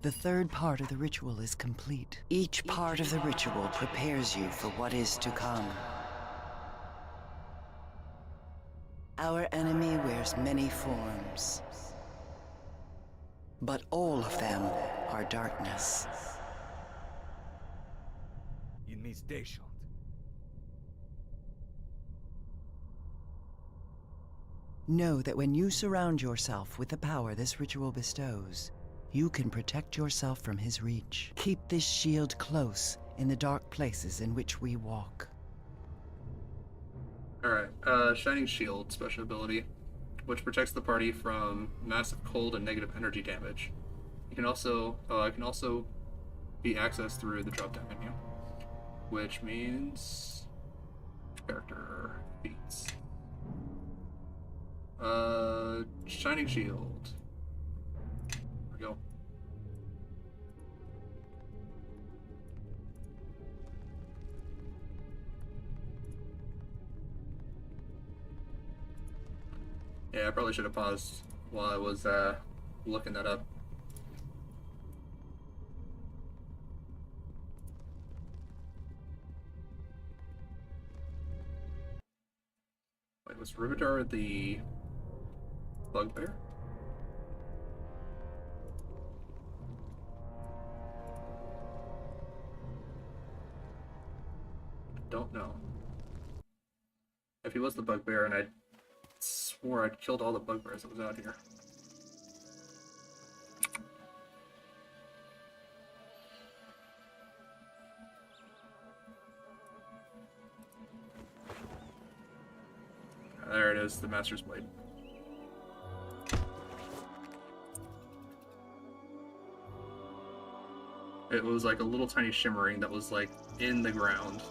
The third part of the ritual is complete. Each part of the ritual prepares you for what is to come. Our enemy wears many forms, but all of them are darkness. In me station. Know that when you surround yourself with the power this ritual bestows, you can protect yourself from his reach. Keep this shield close in the dark places in which we walk. Alright, Shining Shield, special ability, which protects the party from massive cold and negative energy damage. It can also be accessed through the drop-down menu, which means character feats. Shining Shield. There we go. Yeah, I probably should have paused while I was looking that up. Wait, was Rividar the bugbear? Don't know. If he was the bugbear, and I swore I'd killed all the bugbears that was out here. There it is, the Master's Blade. It was like a little tiny shimmering that was like in the ground.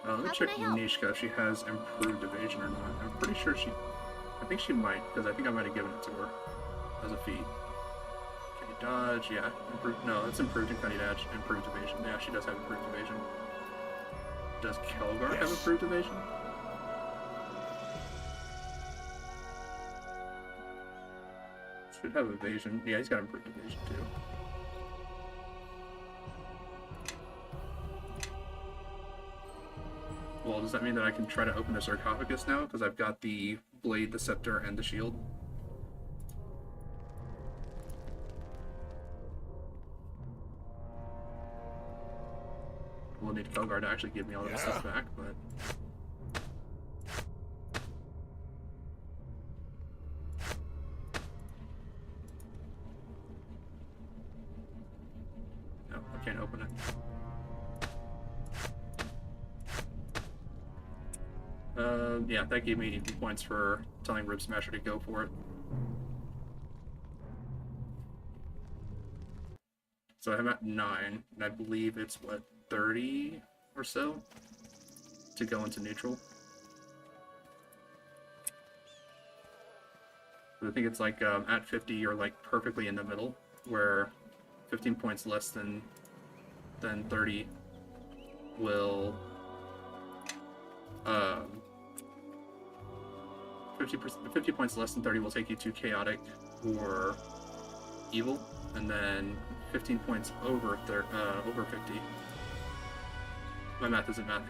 Let me check Nishka if she has improved evasion or not. I'm pretty sure I think she might, because I think I might have given it to her as a feat. Can you dodge? Yeah. Improved. No, it's improved. Can you dodge? Improved evasion. Yeah, she does have improved evasion. Does Kelgar have improved evasion? Should have evasion. Yeah, he's got improved evasion too. Well, does that mean that I can try to open the sarcophagus now? Because I've got the blade, the scepter, and the shield. We'll need Felgar to actually give me all of this stuff back, but... No, I can't open it. Yeah, that gave me 80 points for telling Rib Smasher to go for it. So I'm at 9, and I believe it's, what, 30 or so to go into neutral. I think it's like at 50 you're like perfectly in the middle, where 15 points less than 30 will 50 points less than 30 will take you to chaotic or evil, and then 15 points over 50. My math isn't math.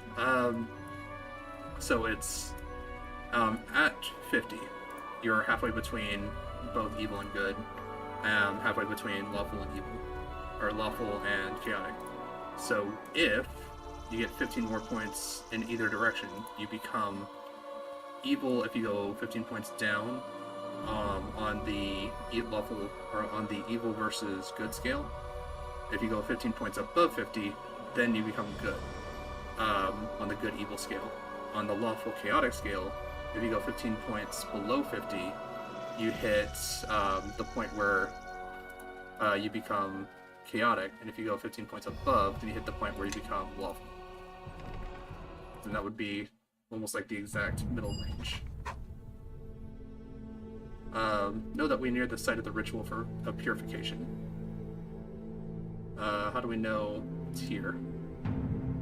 So it's at 50, you're halfway between both evil and good, halfway between lawful and evil, or lawful and chaotic. So if you get 15 more points in either direction, you become evil if you go 15 points down on the lawful or on the evil versus good scale. If you go 15 points above 50, then you become good on the good evil scale. On the lawful chaotic scale, if you go 15 points below 50, you hit the point where you become chaotic, and if you go 15 points above, then you hit the point where you become lawful. And that would be almost like the exact middle range. Know that we near the site of the ritual of purification. How do we know it's here?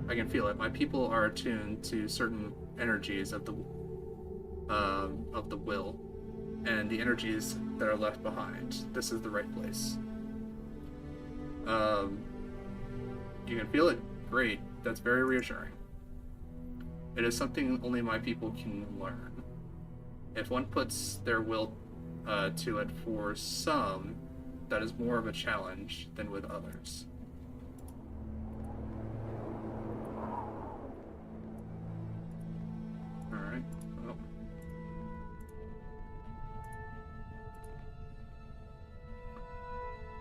I can feel it. My people are attuned to certain energies of the will, and the energies that are left behind. This is the right place. You can feel it? Great. That's very reassuring. It is something only my people can learn. If one puts their will to it, for some, that is more of a challenge than with others. Alright,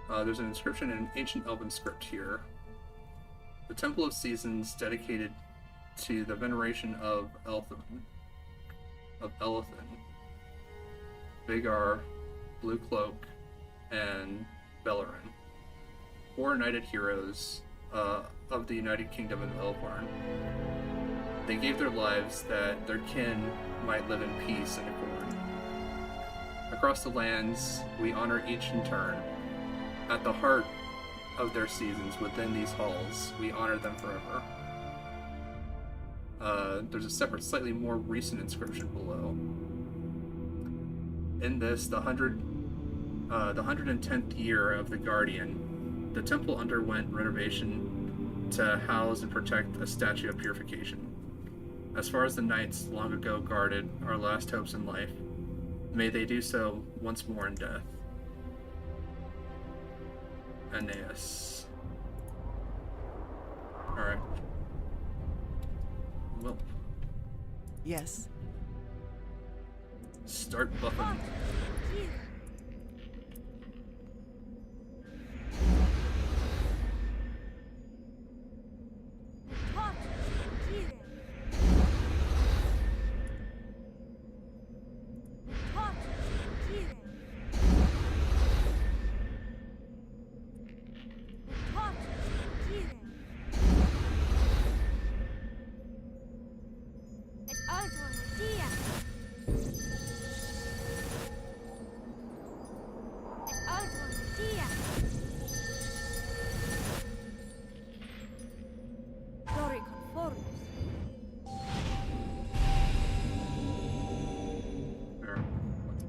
well. There's an inscription in an ancient elven script here. The Temple of Seasons, dedicated to the veneration of Elethin, Vagar, Blue Cloak, and Bellerin, 4 knighted heroes of the United Kingdom of Elfarn. They gave their lives that their kin might live in peace and accord. Across the lands, we honor each in turn. At the heart of their seasons within these halls, we honor them forever. There's a separate, slightly more recent inscription below. In this, the 110th year of the Guardian, the temple underwent renovation to house and protect a statue of purification. As far as the knights long ago guarded our last hopes in life, may they do so once more in death. Aeneas. Alright. Well. Yes. Start buffing.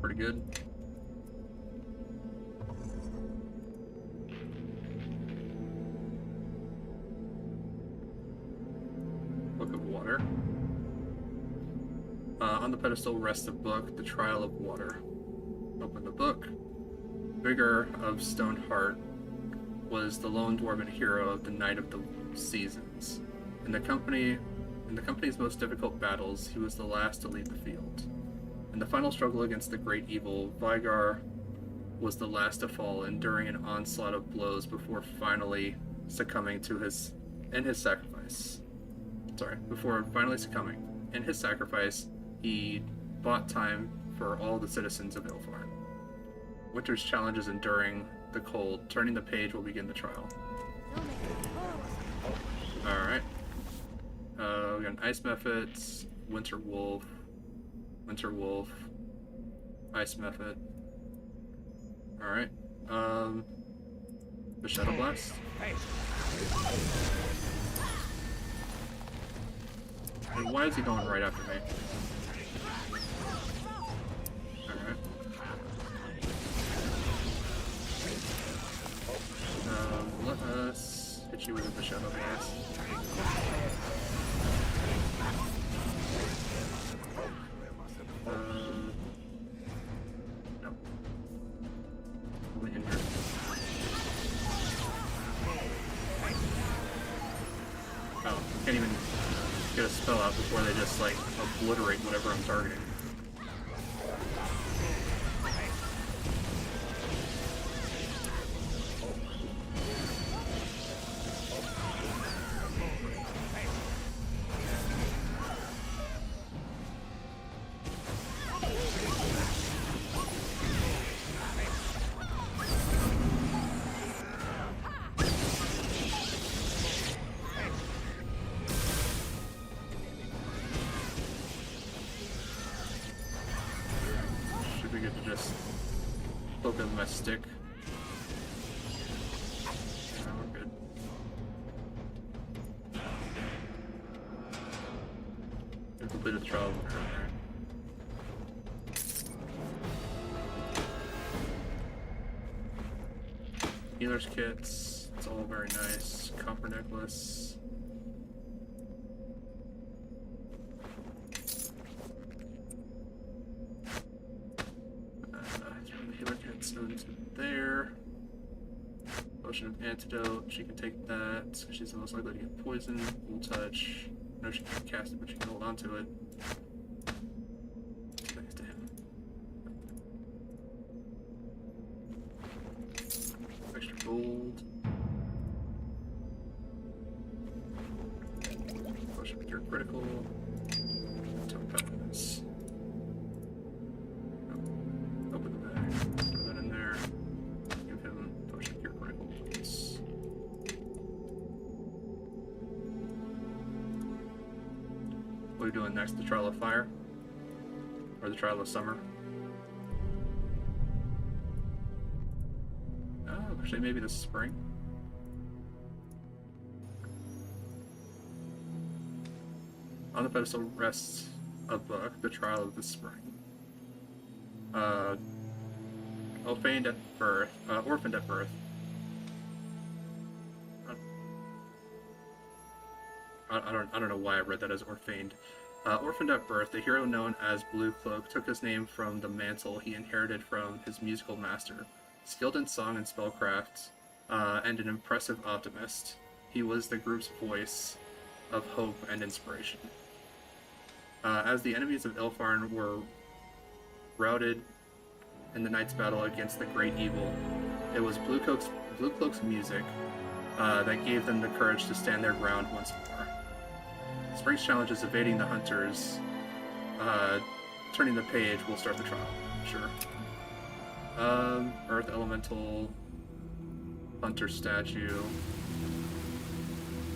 Pretty good. On the pedestal rests a book, The Trial of Water. Open the book. Vigor of Stone Heart was the lone dwarven hero of the Night of the Seasons. In the company's most difficult battles, he was the last to leave the field. In the final struggle against the great evil, Vigar was the last to fall, enduring an onslaught of blows before finally succumbing in his sacrifice. In his sacrifice, he bought time for all the citizens of Ilfarn. Winter's challenge is enduring the cold. Turning the page will begin the trial. Alright. We got an Ice Mephit, Winter Wolf, Ice Mephit. Alright. The Shadow Blast. And why is he going right after me? Alright. Let us hit you with the Shadow Blast. No. Only in here. Oh, can't even get a spell out before they just, like, obliterate whatever I'm targeting. Should be good to just poke it with my stick. Yeah, we're good. We completed the trial. Healer's kits, it's all very nice. Copper necklace. Healer kits go into there. Potion of antidote, she can take that. She's the most likely to get poisoned. Full touch. No, she can't cast it, but she can hold on to it. Thanks to him. Extra gold. Potion of cure critical. Token patterns. Open the bag. Throw that in there. Give him potion of cure critical, please. What are we doing next? The Trial of Fire? Or the Trial of Summer? Oh, actually, maybe the Spring? On the pedestal rests a book, The Trial of the Spring. Orphaned at birth. I don't know why I read that as orphaned. Orphaned at birth, the hero known as Blue Cloak took his name from the mantle he inherited from his musical master. Skilled in song and spellcraft, and an impressive optimist, he was the group's voice of hope and inspiration. As the enemies of Ilfarn were routed in the night's battle against the great evil, it was Blue Cloak's music that gave them the courage to stand their ground once more. Spring's challenge is evading the hunters. Turning the page will start the trial. Sure. Earth Elemental, Hunter Statue.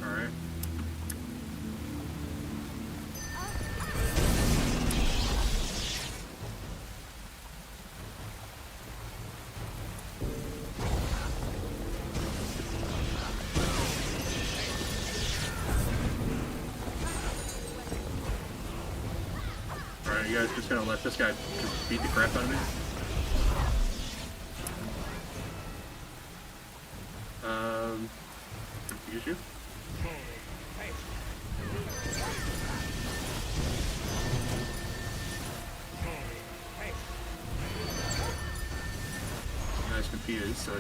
Alright. Alright, you guys just gonna let this guy just beat the crap out of me? Confuse you? was confused, so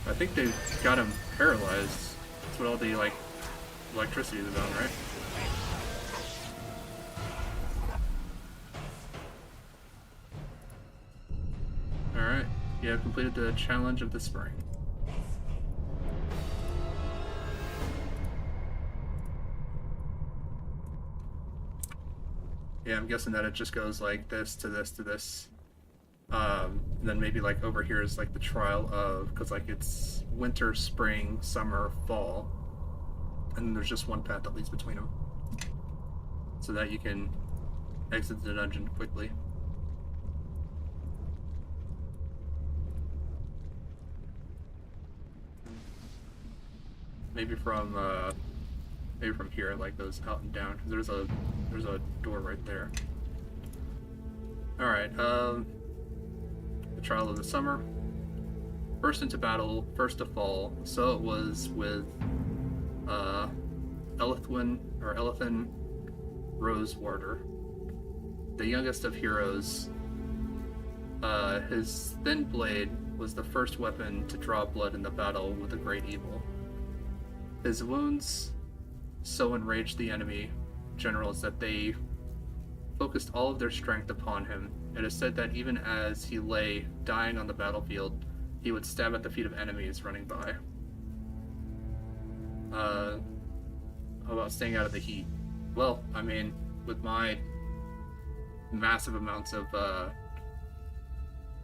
I think they got him paralyzed. That's what all the like electricity is about, right? Alright, you have completed the challenge of the spring. Yeah, I'm guessing that it just goes like this to this to this. Then maybe like over here is like the trial of, because like it's winter, spring, summer, fall, and there's just one path that leads between them, so that you can exit the dungeon quickly. Maybe from here, like goes out and down, because there's a door right there. All right. The trial of the summer. First into battle, first to fall. So it was with Elethan Rosewater, the youngest of heroes. His thin blade was the first weapon to draw blood in the battle with the great evil. His wounds so enraged the enemy generals that they focused all of their strength upon him. It is said that even as he lay dying on the battlefield, he would stab at the feet of enemies running by. How about staying out of the heat? Well, I mean, with my massive amounts of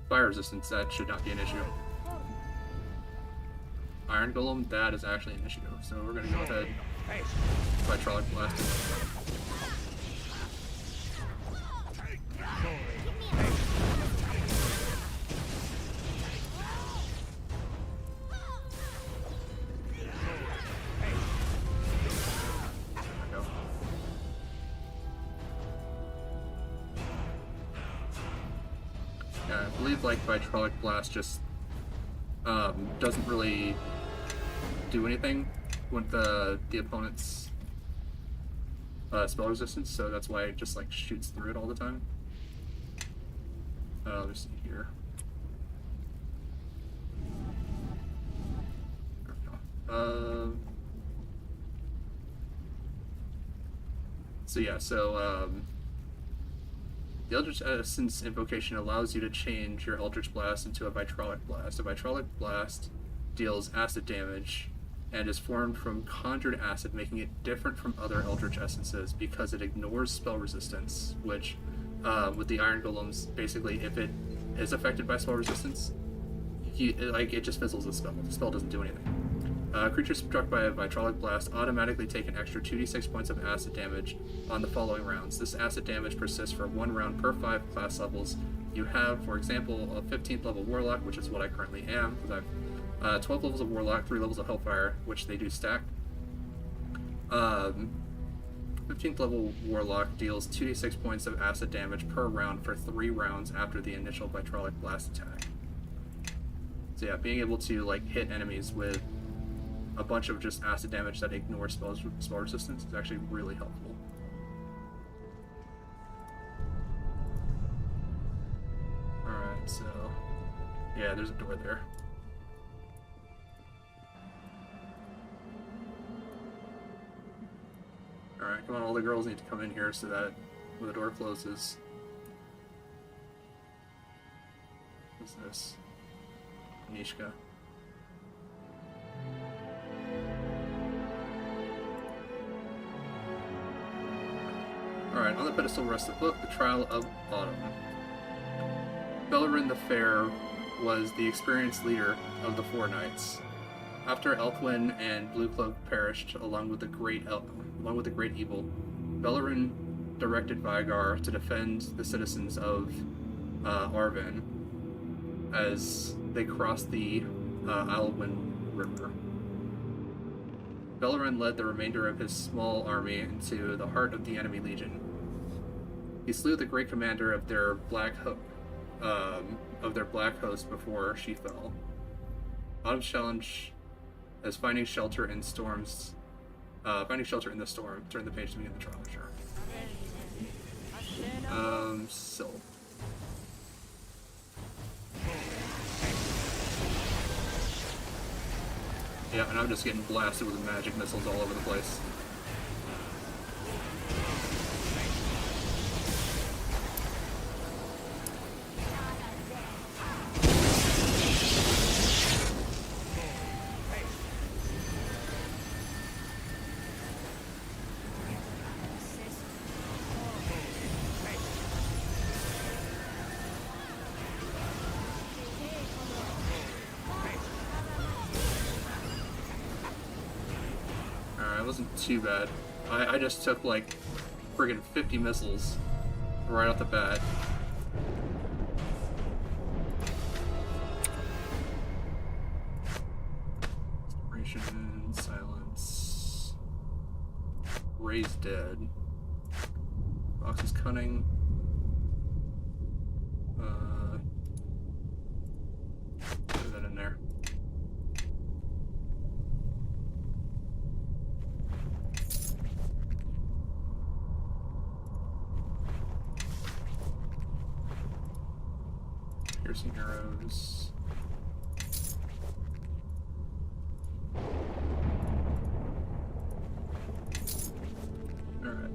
fire resistance, that should not be an issue. Iron Golem, that is actually an issue, so we're gonna go ahead by Hydraulic Blast. Yeah, I believe like Hydraulic Blast just doesn't really do anything with the opponent's spell resistance, so that's why it just like shoots through it all the time. Let's see here. The Eldritch Essence invocation allows you to change your Eldritch Blast into a Vitrolic Blast. A Vitrolic Blast deals acid damage and is formed from conjured acid, making it different from other Eldritch Essences because it ignores spell resistance, which, with the Iron Golems, basically, if it is affected by spell resistance, it just fizzles the spell. The spell doesn't do anything. Creatures struck by a Vitrolic Blast automatically take an extra 2d6 points of acid damage on the following rounds. This acid damage persists for 1 round per 5 class levels. You have, for example, a 15th level Warlock, which is what I currently am, because I've 12 levels of Warlock, 3 levels of Hellfire, which they do stack. 15th level Warlock deals 2d6 points of acid damage per round for 3 rounds after the initial Vitrolic Blast attack. So yeah, being able to like hit enemies with a bunch of just acid damage that ignores spell resistance is actually really helpful. Alright, so yeah, there's a door there. Alright, come on, all the girls need to come in here so that when the door closes. What's this? Nishka. Alright, on the pedestal rests the book, The Trial of Autumn. Bellerin the Fair was the experienced leader of the Four Knights. After Elthwyn and Bluecloak perished along with the great evil, Bellerin directed Vigar to defend the citizens of Arven as they crossed the Alwyn River. Bellerin led the remainder of his small army into the heart of the enemy legion. He slew the great commander of their black host before she fell. Autumn's challenge as finding shelter in the storm. Turn the page to begin the trial. Sure. Yeah, and I'm just getting blasted with magic missiles all over the place. It wasn't too bad. I just took like friggin' 50 missiles right off the bat. Inspiration, silence. Ray's dead. Fox is cunning. Put that in there. Piercing arrows. Alright.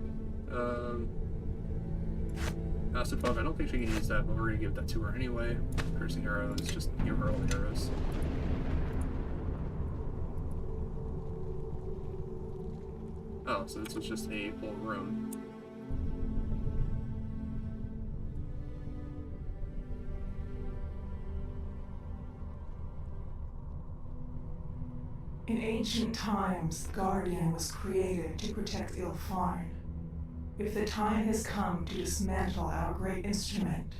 Acid Fog, I don't think she can use that, but we're gonna give that to her anyway. Piercing arrows, just give her all the arrows. Oh, so this was just a full room. In ancient times, Guardian was created to protect Ilfarn. If the time has come to dismantle our great instrument,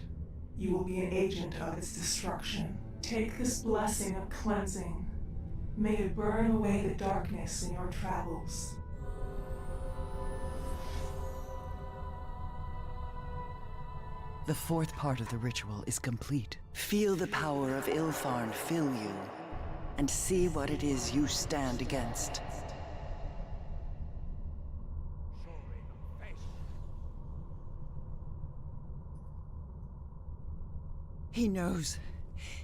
you will be an agent of its destruction. Take this blessing of cleansing. May it burn away the darkness in your travels. The fourth part of the ritual is complete. Feel the power of Ilfarn fill you, and see what it is you stand against. He knows.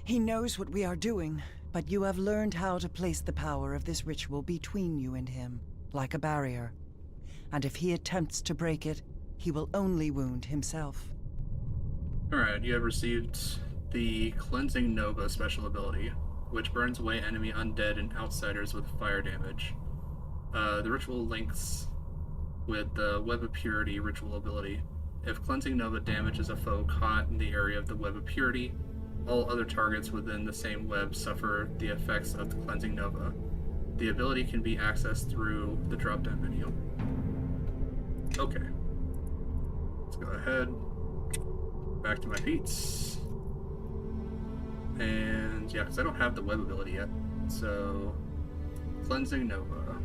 He knows what we are doing, but you have learned how to place the power of this ritual between you and him, like a barrier. And if he attempts to break it, he will only wound himself. Alright, you have received the Cleansing Nova special ability, which burns away enemy undead and outsiders with fire damage. The ritual links with the Web of Purity ritual ability. If Cleansing Nova damages a foe caught in the area of the Web of Purity, all other targets within the same web suffer the effects of the Cleansing Nova. The ability can be accessed through the drop-down menu. Okay. Let's go ahead. Back to my feats. And yeah, because I don't have the web ability yet. So, Cleansing Nova.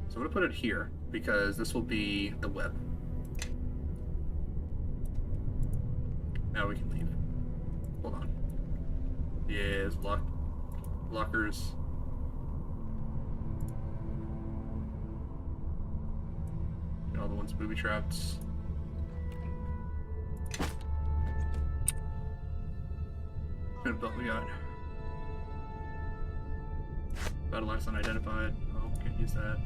So I'm going to put it here, because this will be the web. Now we can leave. Hold on. Yes, blockers. And all the ones booby trapped. What belt we got? Battle axe unidentified. Oh, can't use that.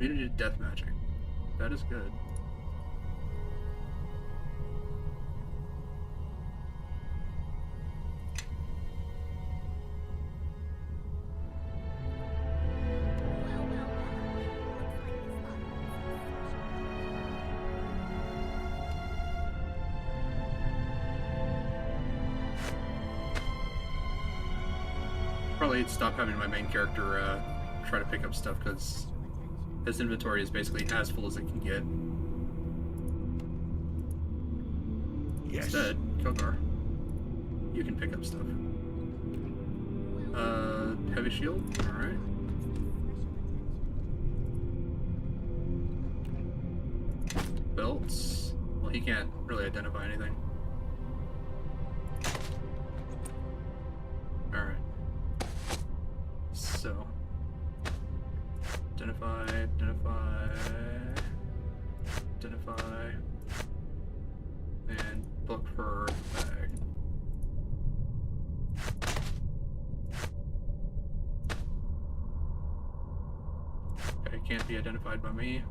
Immunity to death magic. That is good. Probably stop having my main character try to pick up stuff, because his inventory is basically as full as it can get. Yes. Instead, Kogar, you can pick up stuff. Heavy shield, alright. Belts, well, he can't really identify anything. Alright. So, identify, and look for the bag. can't be identified by me.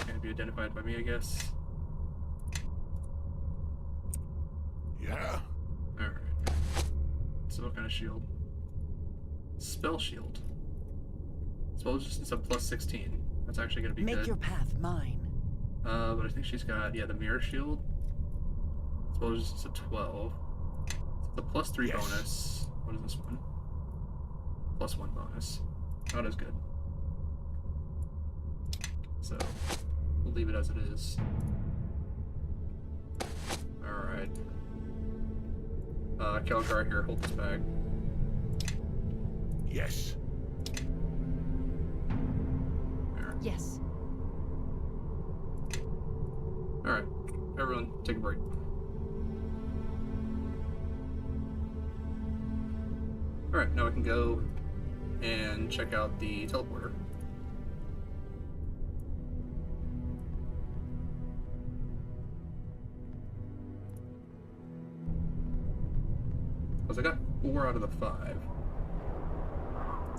Can't be identified by me, I guess. Yeah? Alright. So what kind of shield? Spell shield. Spell resistance of plus 16. That's actually going to be good. Make your path mine. But I think she's got, yeah, the mirror shield. Spell resistance of 12. The plus 3 Yes. bonus. What is this one? Plus 1 bonus. Not as good. So, we'll leave it as it is. Alright. Kelgar here, hold this bag. Yes. There. Yes. Alright. Everyone, take a break. Alright, now we can go and check out the teleporter. Because I got 4 out of the 5.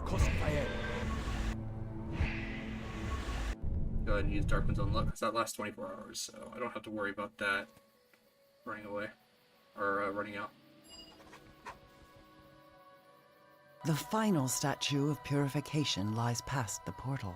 Crossfire. Go ahead and use Darkman's Own Luck, because that lasts 24 hours, so I don't have to worry about that running away. Or running out. The final statue of purification lies past the portal.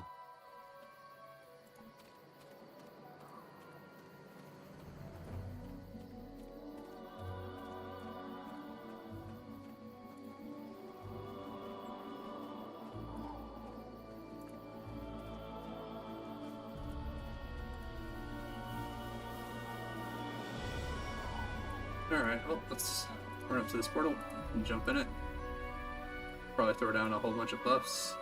Alright, well, let's run up to this portal and jump in it. Probably throw down a whole bunch of buffs.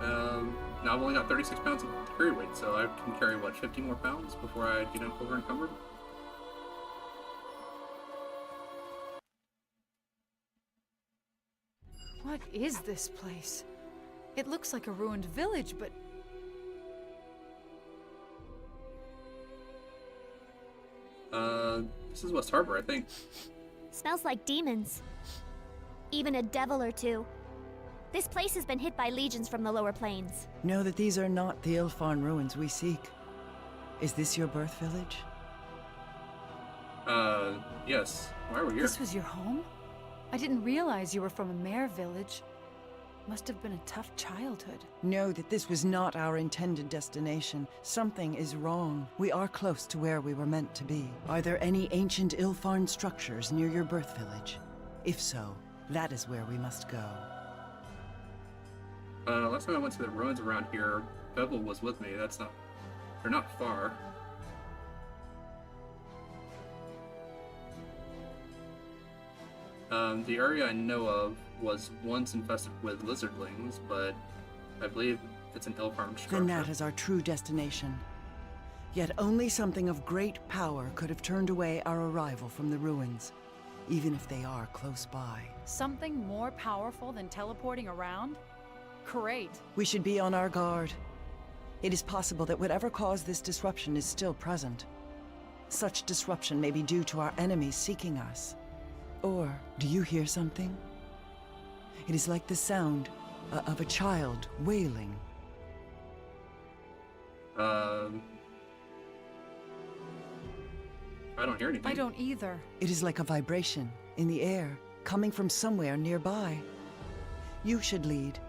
Now I've only got 36 pounds of carry weight, so I can carry, what, 50 more pounds before I get over encumbered? What is this place? It looks like a ruined village, but This is West Harbor, I think. Smells like demons. Even a devil or two. This place has been hit by legions from the lower plains. Know that these are not the Ilfarn ruins we seek. Is this your birth village? Yes. Why are we here? this was your home? I didn't realize you were from a mare village. Must have been a tough childhood. Know that this was not our intended destination. Something is wrong. We are close to where we were meant to be. Are there any ancient Ilfarn structures near your birth village? If so, that is where we must go. Last time I went to the ruins around here, Bevel was with me. They're not far. The area I know of was once infested with lizardlings, but I believe it's an Ilfarm structure. Then that is our true destination. Yet only something of great power could have turned away our arrival from the ruins, even if they are close by. Something more powerful than teleporting around? Great. We should be on our guard. It is possible that whatever caused this disruption is still present. Such disruption may be due to our enemies seeking us. Or, do you hear something? It is like the sound of a child wailing. I don't hear anything. I don't either. It is like a vibration in the air, coming from somewhere nearby. You should lead.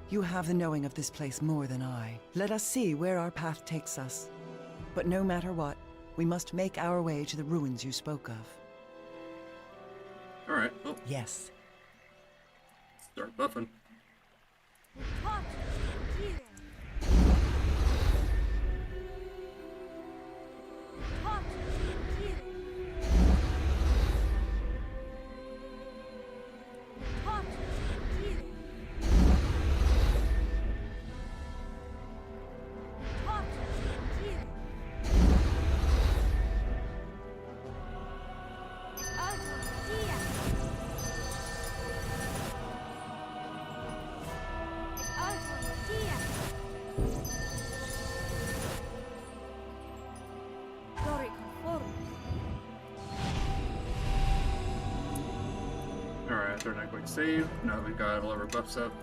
You have the knowing of this place more than I. Let us see where our path takes us. But no matter what, we must make our way to the ruins you spoke of. Alright, well, Yes. start buffing. throw in a quick save. Now that we've got all of our buffs up.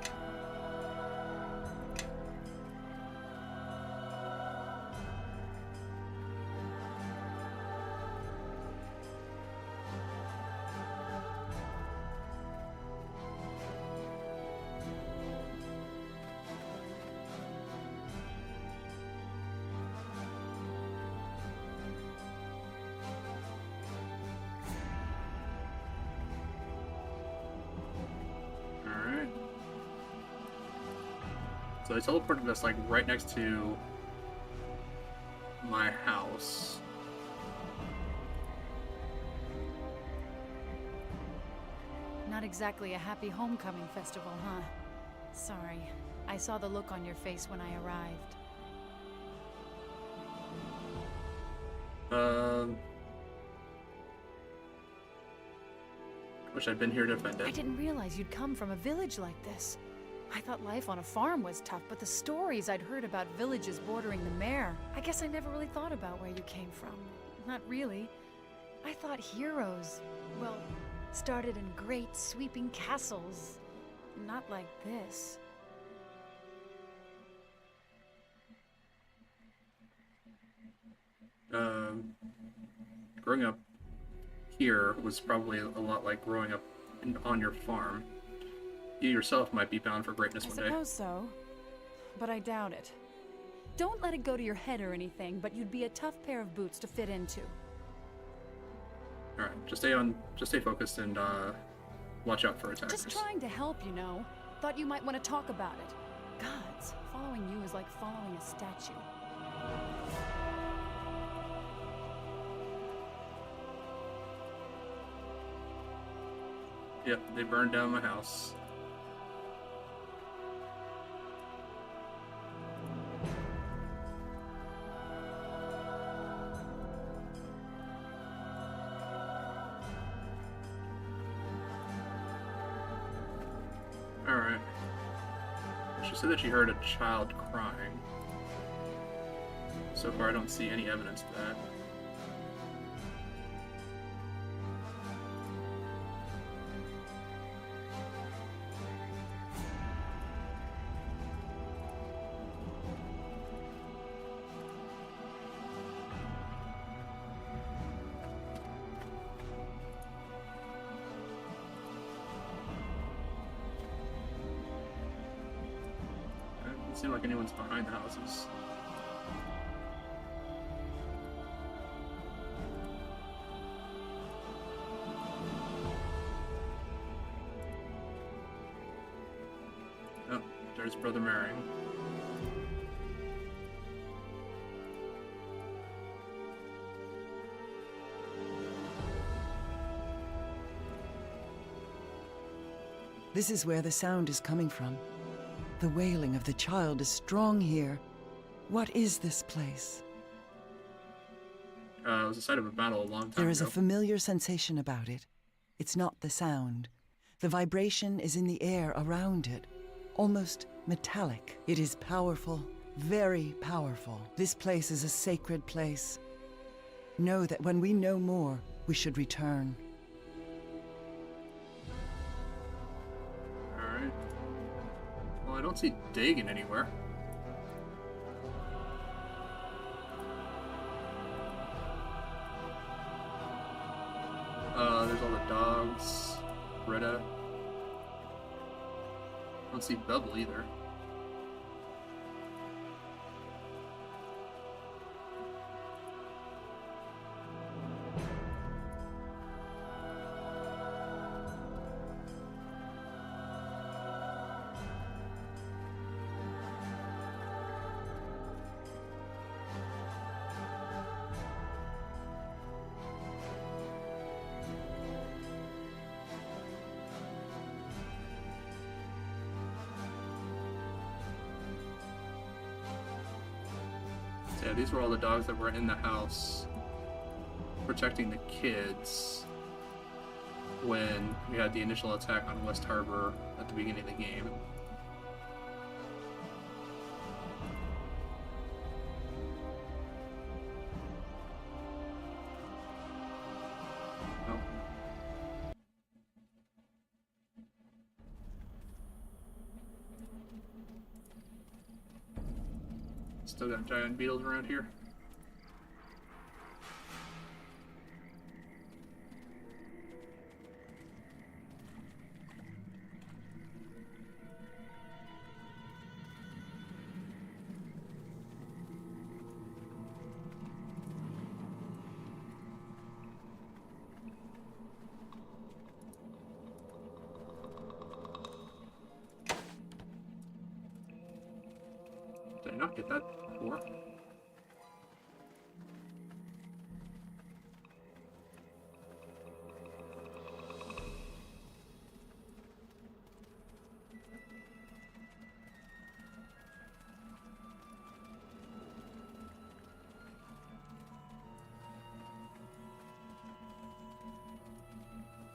So they teleported us like right next to my house. Not exactly a happy homecoming festival, huh? Sorry. I saw the look on your face when I arrived. Wish I'd been here to defend it. I didn't realize you'd come from a village like this. I thought life on a farm was tough, but the stories I'd heard about villages bordering the mare, I guess I never really thought about where you came from. Not really. I thought heroes, well, started in great sweeping castles. Not like this. Growing up here was probably a lot like growing up on your farm. You yourself might be bound for greatness one day. I suppose so, but I doubt it. Don't let it go to your head or anything, but you'd be a tough pair of boots to fit into. Alright, just stay focused and watch out for attackers. Just trying to help, you know. Thought you might want to talk about it. Gods, following you is like following a statue. Yep, they burned down my house. Alright. She said that she heard a child crying. So far I don't see any evidence of that. Doesn't seem like anyone's behind the houses. Oh, there's Brother Marion. This is where the sound is coming from. The wailing of the child is strong here. What is this place? It was the site of a battle a long time ago. There is a familiar sensation about it. It's not the sound. The vibration is in the air around it, almost metallic. It is powerful, very powerful. This place is a sacred place. Know that when we know more, we should return. Alright. Well, I don't see Dagon anywhere. There's all the dogs. Britta. I don't see Bubble either. So yeah, these were all the dogs that were in the house protecting the kids when we had the initial attack on West Harbor at the beginning of the game. Still got giant beetles around here. Did I not get that before?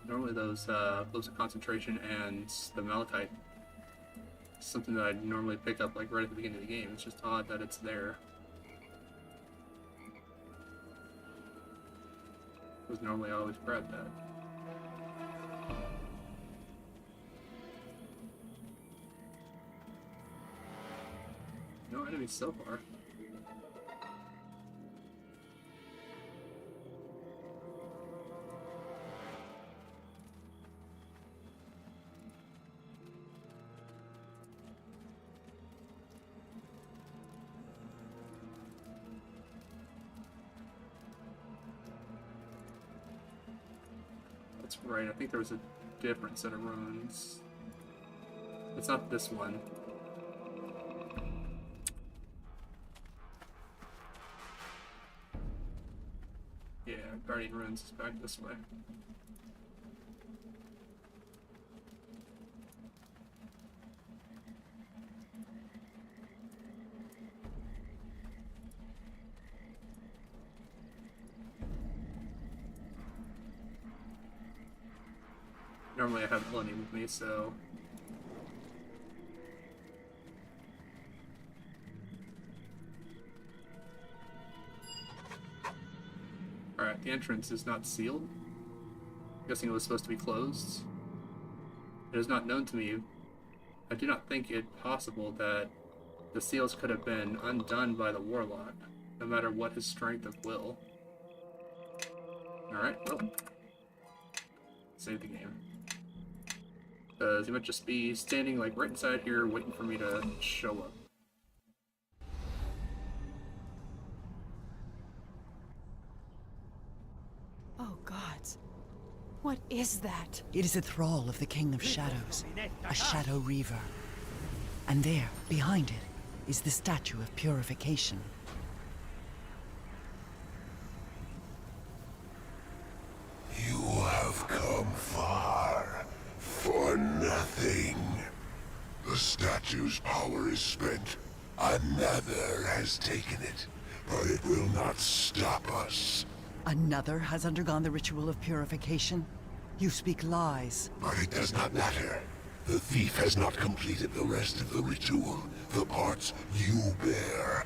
Normally those blows of concentration and the malachite, something that I'd normally pick up like right at the beginning of the game. It's just odd that it's there. Because normally I always grab that. No enemies so far. That's right, I think there was a different set of runes. It's not this one. Yeah, Guardian Runes is back this way. Normally I have Melanie with me, so... Alright, the entrance is not sealed. I'm guessing it was supposed to be closed. It is not known to me. I do not think it possible that the seals could have been undone by the Warlock, no matter what his strength of will. Alright, well. Save the game. He might just be standing like right inside here waiting for me to show up. Oh gods. What is that? It is a thrall of the King of Shadows, a Shadow Reaver. And there, behind it, is the statue of purification. You have come far for nothing. The statue's power is spent. Another has taken it, but it will not stop us. Another has undergone the ritual of purification? You speak lies. But it does not matter. The thief has not completed the rest of the ritual, the parts you bear.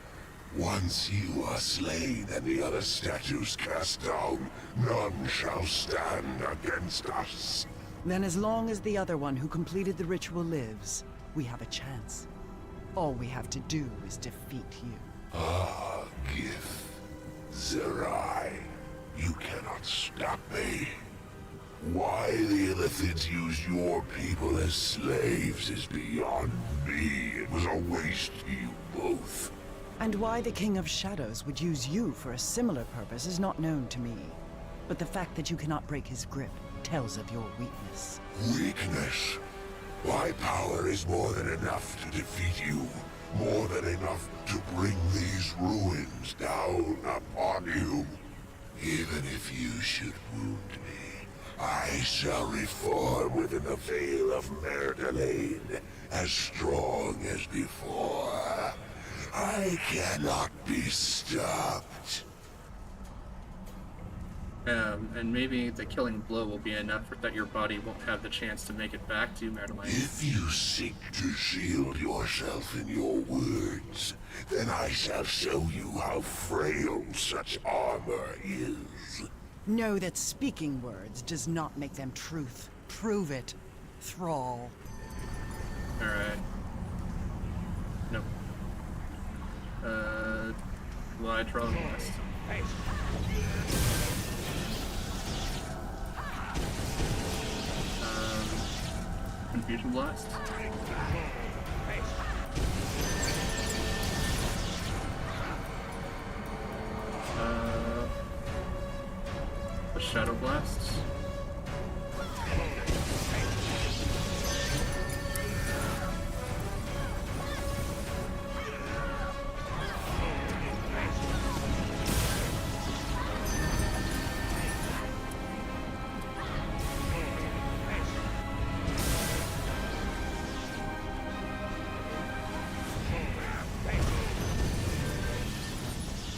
Once you are slain and the other statues cast down, none shall stand against us. Then as long as the other one who completed the ritual lives, we have a chance. All we have to do is defeat you. Ah, Gith. Zerai. You cannot stop me. Why the Illithids use your people as slaves is beyond me. It was a waste to you both. And why the King of Shadows would use you for a similar purpose is not known to me. But the fact that you cannot break his grip tells of your weakness. Weakness? My power is more than enough to defeat you. More than enough to bring these ruins down upon you. Even if you should wound me, I shall reform within the veil of Merdelaine, as strong as before. I cannot be stopped. And maybe the killing blow will be enough that your body won't have the chance to make it back to Merdelaine. If you seek to shield yourself in your words, then I shall show you how frail such armor is. Know that speaking words does not make them truth. Prove it, thrall. Alright. Nope. Will I draw the blast? Hey. Confusion blast. Hey. A shadow blast.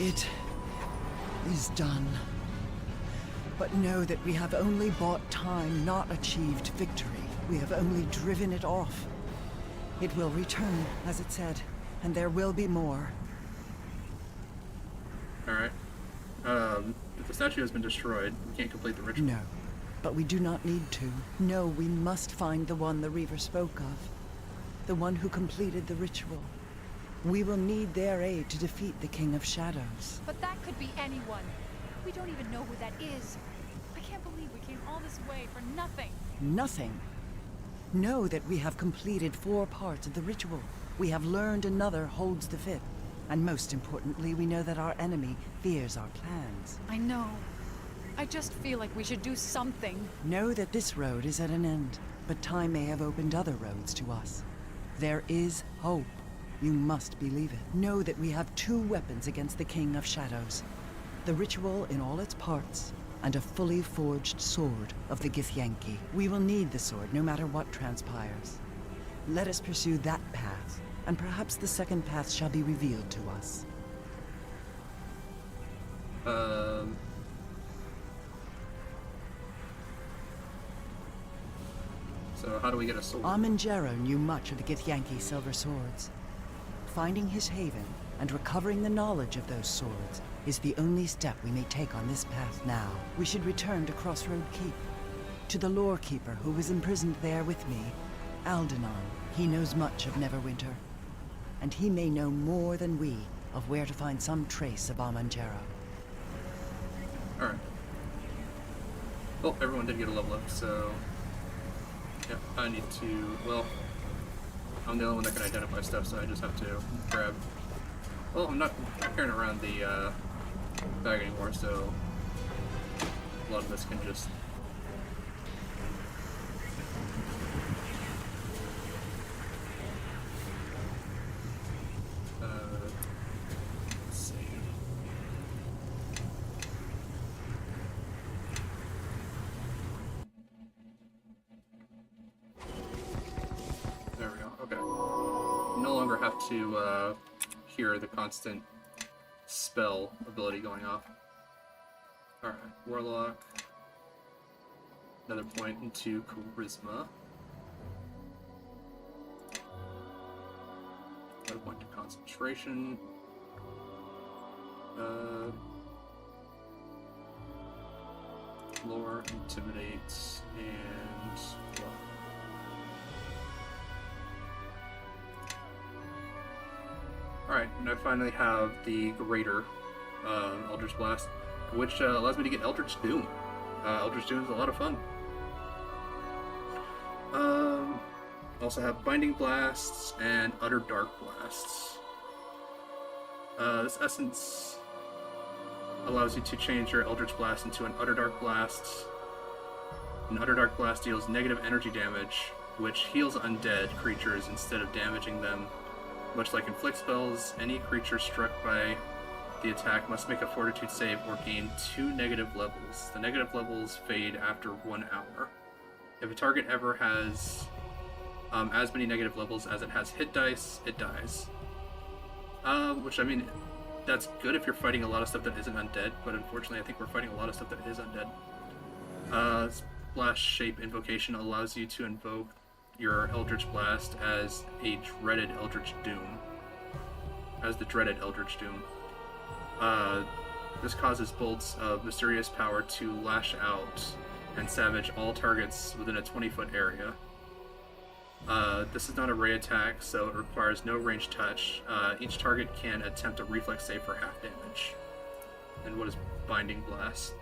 It is done. But know that we have only bought time, not achieved victory. We have only driven it off. It will return, as it said, and there will be more. Alright. If the statue has been destroyed, we can't complete the ritual. No, but we do not need to. No, we must find the one the Reaver spoke of. The one who completed the ritual. We will need their aid to defeat the King of Shadows. But that could be anyone. We don't even know who that is. I can't believe we came all this way for nothing. Nothing. Know that we have completed 4 parts of the ritual. We have learned another holds the 5th. And most importantly, we know that our enemy fears our plans. I know. I just feel like we should do something. Know that this road is at an end, but time may have opened other roads to us. There is hope. You must believe it. Know that we have 2 weapons against the King of Shadows. The ritual in all its parts, and a fully forged sword of the Githyanki. We will need the sword no matter what transpires. Let us pursue that path, and perhaps the second path shall be revealed to us. So how do we get a sword? Amanjero knew much of the Githyanki silver swords. Finding his haven and recovering the knowledge of those swords is the only step we may take on this path now. We should return to Crossroad Keep, to the lore keeper who was imprisoned there with me, Aldenon. He knows much of Neverwinter, and he may know more than we of where to find some trace of Amanjero. Alright. Well, everyone did get a level up, so... yeah, I need to... well... I'm the only one that can identify stuff, so I just have to grab... well, I'm not carrying around the bag anymore, so... a lot of this can just... let's see... there we go, okay. No longer have to hear the constant spell ability going off. Alright, Warlock. Another point into Charisma. Another point to Concentration. Lore, Intimidate, and... well, alright, and I finally have the Greater Eldritch Blast, which allows me to get Eldritch Doom. Eldritch Doom is a lot of fun. Also have Binding Blasts and Utter Dark Blasts. This essence allows you to change your Eldritch Blast into an Utter Dark Blast. An Utter Dark Blast deals negative energy damage, which heals undead creatures instead of damaging them. Much like inflict spells, any creature struck by the attack must make a fortitude save or gain 2 negative levels. The negative levels fade after 1 hour. If a target ever has as many negative levels as it has hit dice, it dies. Which, I mean, that's good if you're fighting a lot of stuff that isn't undead, but unfortunately I think we're fighting a lot of stuff that is undead. Splash Shape Invocation allows you to invoke your Eldritch Blast as a dreaded Eldritch Doom. As the dreaded Eldritch Doom. This causes bolts of mysterious power to lash out and savage all targets within a 20-foot area. This is not a ray attack, so it requires no range touch. Each target can attempt a reflex save for half damage. And what is Binding Blast?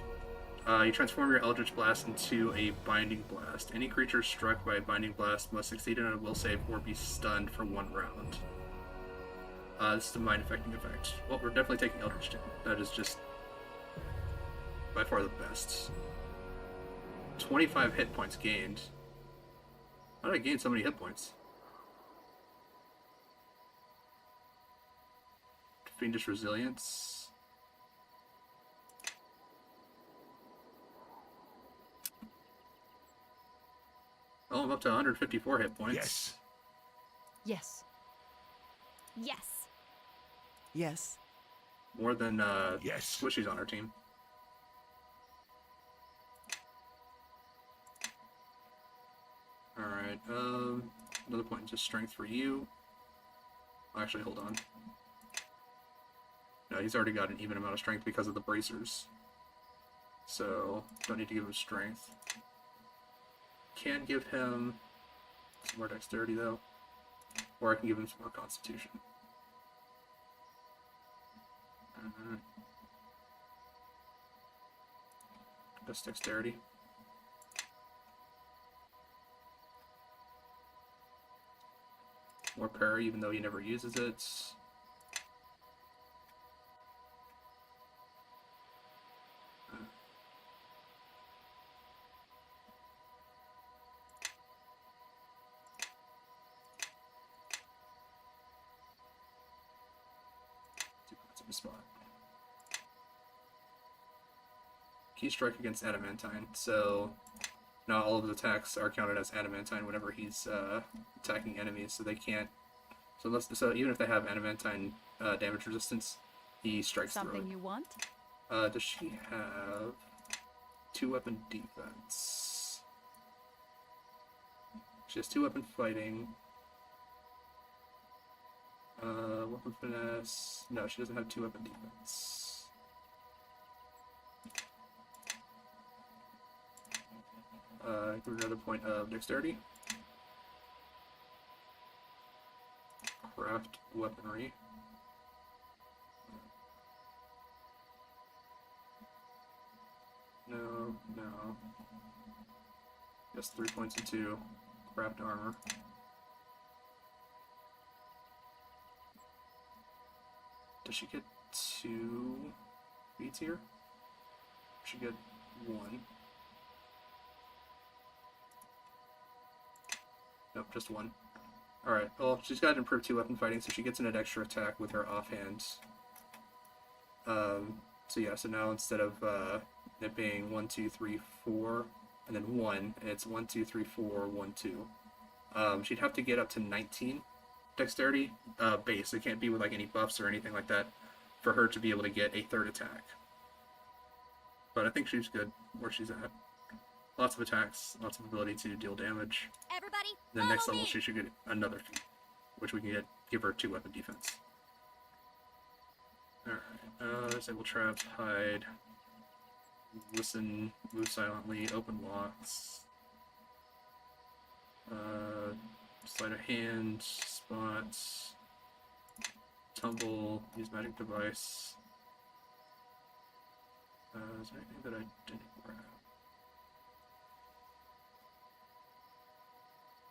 You transform your Eldritch Blast into a Binding Blast. Any creature struck by a Binding Blast must succeed on a will save or be stunned for 1 round. This is a mind-affecting effect. Well, we're definitely taking Eldritch Damage. That is just by far the best. 25 hit points gained. How did I gain so many hit points? Fiendish Resilience. Oh, I'm up to 154 hit points. Yes. Yes. Yes. Yes. More than Yes. Squishy's on our team. Alright, another point in just strength for you. Actually, hold on. No, he's already got an even amount of strength because of the bracers. So, don't need to give him strength. Can give him some more dexterity, though. Or I can give him some more constitution. That's dexterity. More parry, even though he never uses it. A spot. Key strike against adamantine. So now all of his attacks are counted as adamantine whenever he's attacking enemies. So they can't. So even if they have adamantine damage resistance, he strikes through Something it. you want? Does she have 2-weapon defense? She has 2-weapon fighting. Weapon finesse. No, she doesn't have 2-weapon defense. Give her another point of dexterity. Craft weaponry. No. Just 3 points into craft armor. Does she get 2 beats here? She get 1. Nope, just 1. Alright, well, she's got improved 2-weapon fighting, so she gets an extra attack with her offhand. So yeah, so now instead of it being 1, 2, 3, 4, and then 1, it's 1, 2, 3, 4, 1, 2. She'd have to get up to 19 dexterity base. It can't be with like any buffs or anything like that for her to be able to get a 3rd attack. But I think she's good where she's at. Lots of attacks, lots of ability to deal damage. Everybody, Then next follow level me. she should get another feat, which we can give her 2-weapon defense. Alright, disable traps, hide, listen, move silently, open locks, sleight of hand, spots, tumble, use magic device. Is there anything that I didn't grab?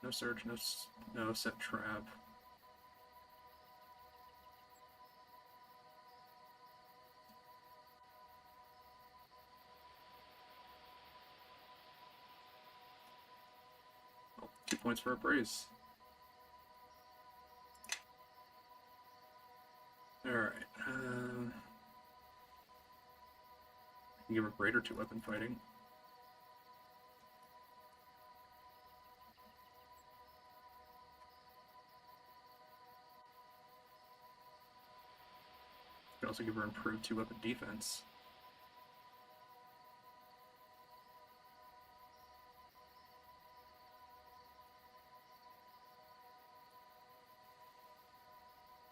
No search, no set trap. Oh, 2 points for appraise. Alright, give her greater 2-weapon fighting. Could also give her improved 2-weapon defense.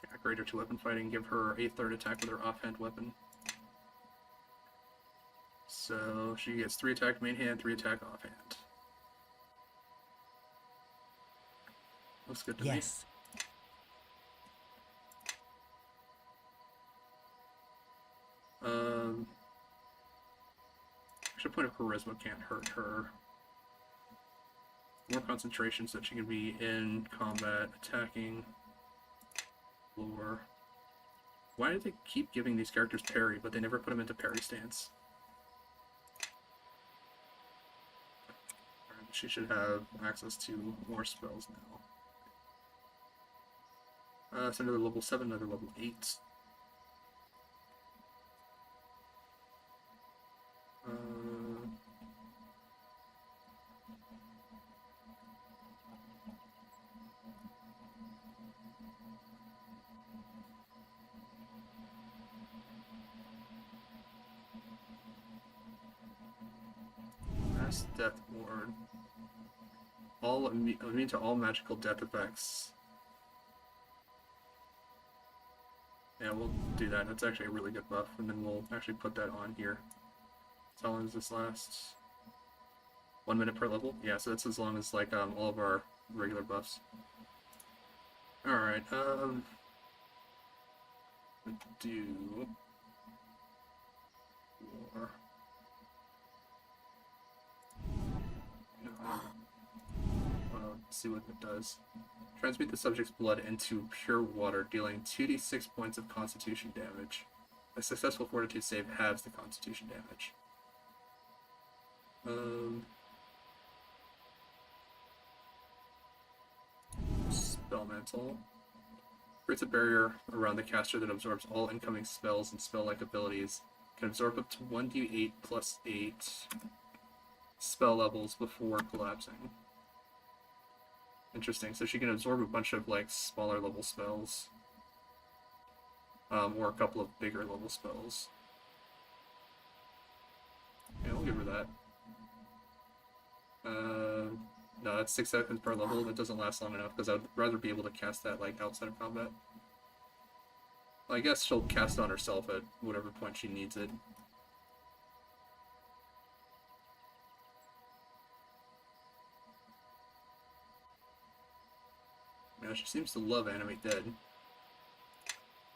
Yeah, greater 2-weapon fighting, give her a 3rd attack with her offhand weapon. So she gets 3 attack main hand, 3 attack offhand. Looks good to Yes. me. Extra point of charisma can't hurt her. More concentration so that she can be in combat, attacking, lore. Why did they keep giving these characters parry, but they never put them into parry stance? Alright, she should have access to more spells now. It's another level 7, another level 8. Mass Death Ward. All immune to all magical death effects. Yeah, we'll do that. That's actually a really good buff, and then we'll actually put that on here. So how long does this last? 1 minute per level? Yeah, so that's as long as like all of our regular buffs. Alright, do war. Let's see what it does. Transmute the subject's blood into pure water, dealing 2d6 points of constitution damage. A successful fortitude save halves the constitution damage. Spellmantle. Creates a barrier around the caster that absorbs all incoming spells and spell-like abilities. Can absorb up to 1d8 plus 8 spell levels before collapsing. Interesting. So she can absorb a bunch of like smaller level spells, or a couple of bigger level spells. Yeah, we'll give her that. No, that's 6 seconds per level. That doesn't last long enough because I'd rather be able to cast that like outside of combat. Well, I guess she'll cast it on herself at whatever point she needs it. Yeah, she seems to love Animate Dead.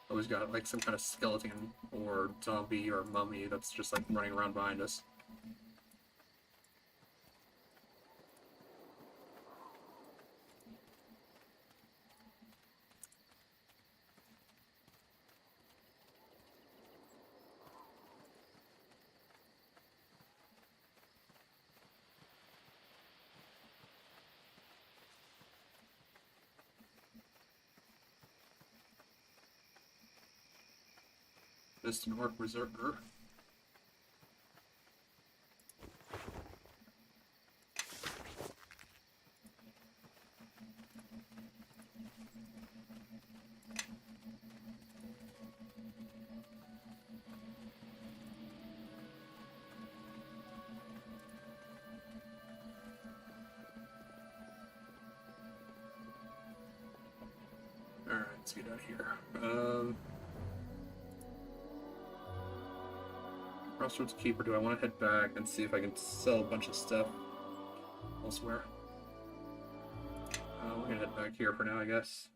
Always got like some kind of skeleton or zombie or mummy that's just like running around behind us. Distant Orc Berserker. Alright, let's get out of here. Crossroads Keeper, do I want to head back and see if I can sell a bunch of stuff elsewhere? We're gonna head back here for now, I guess.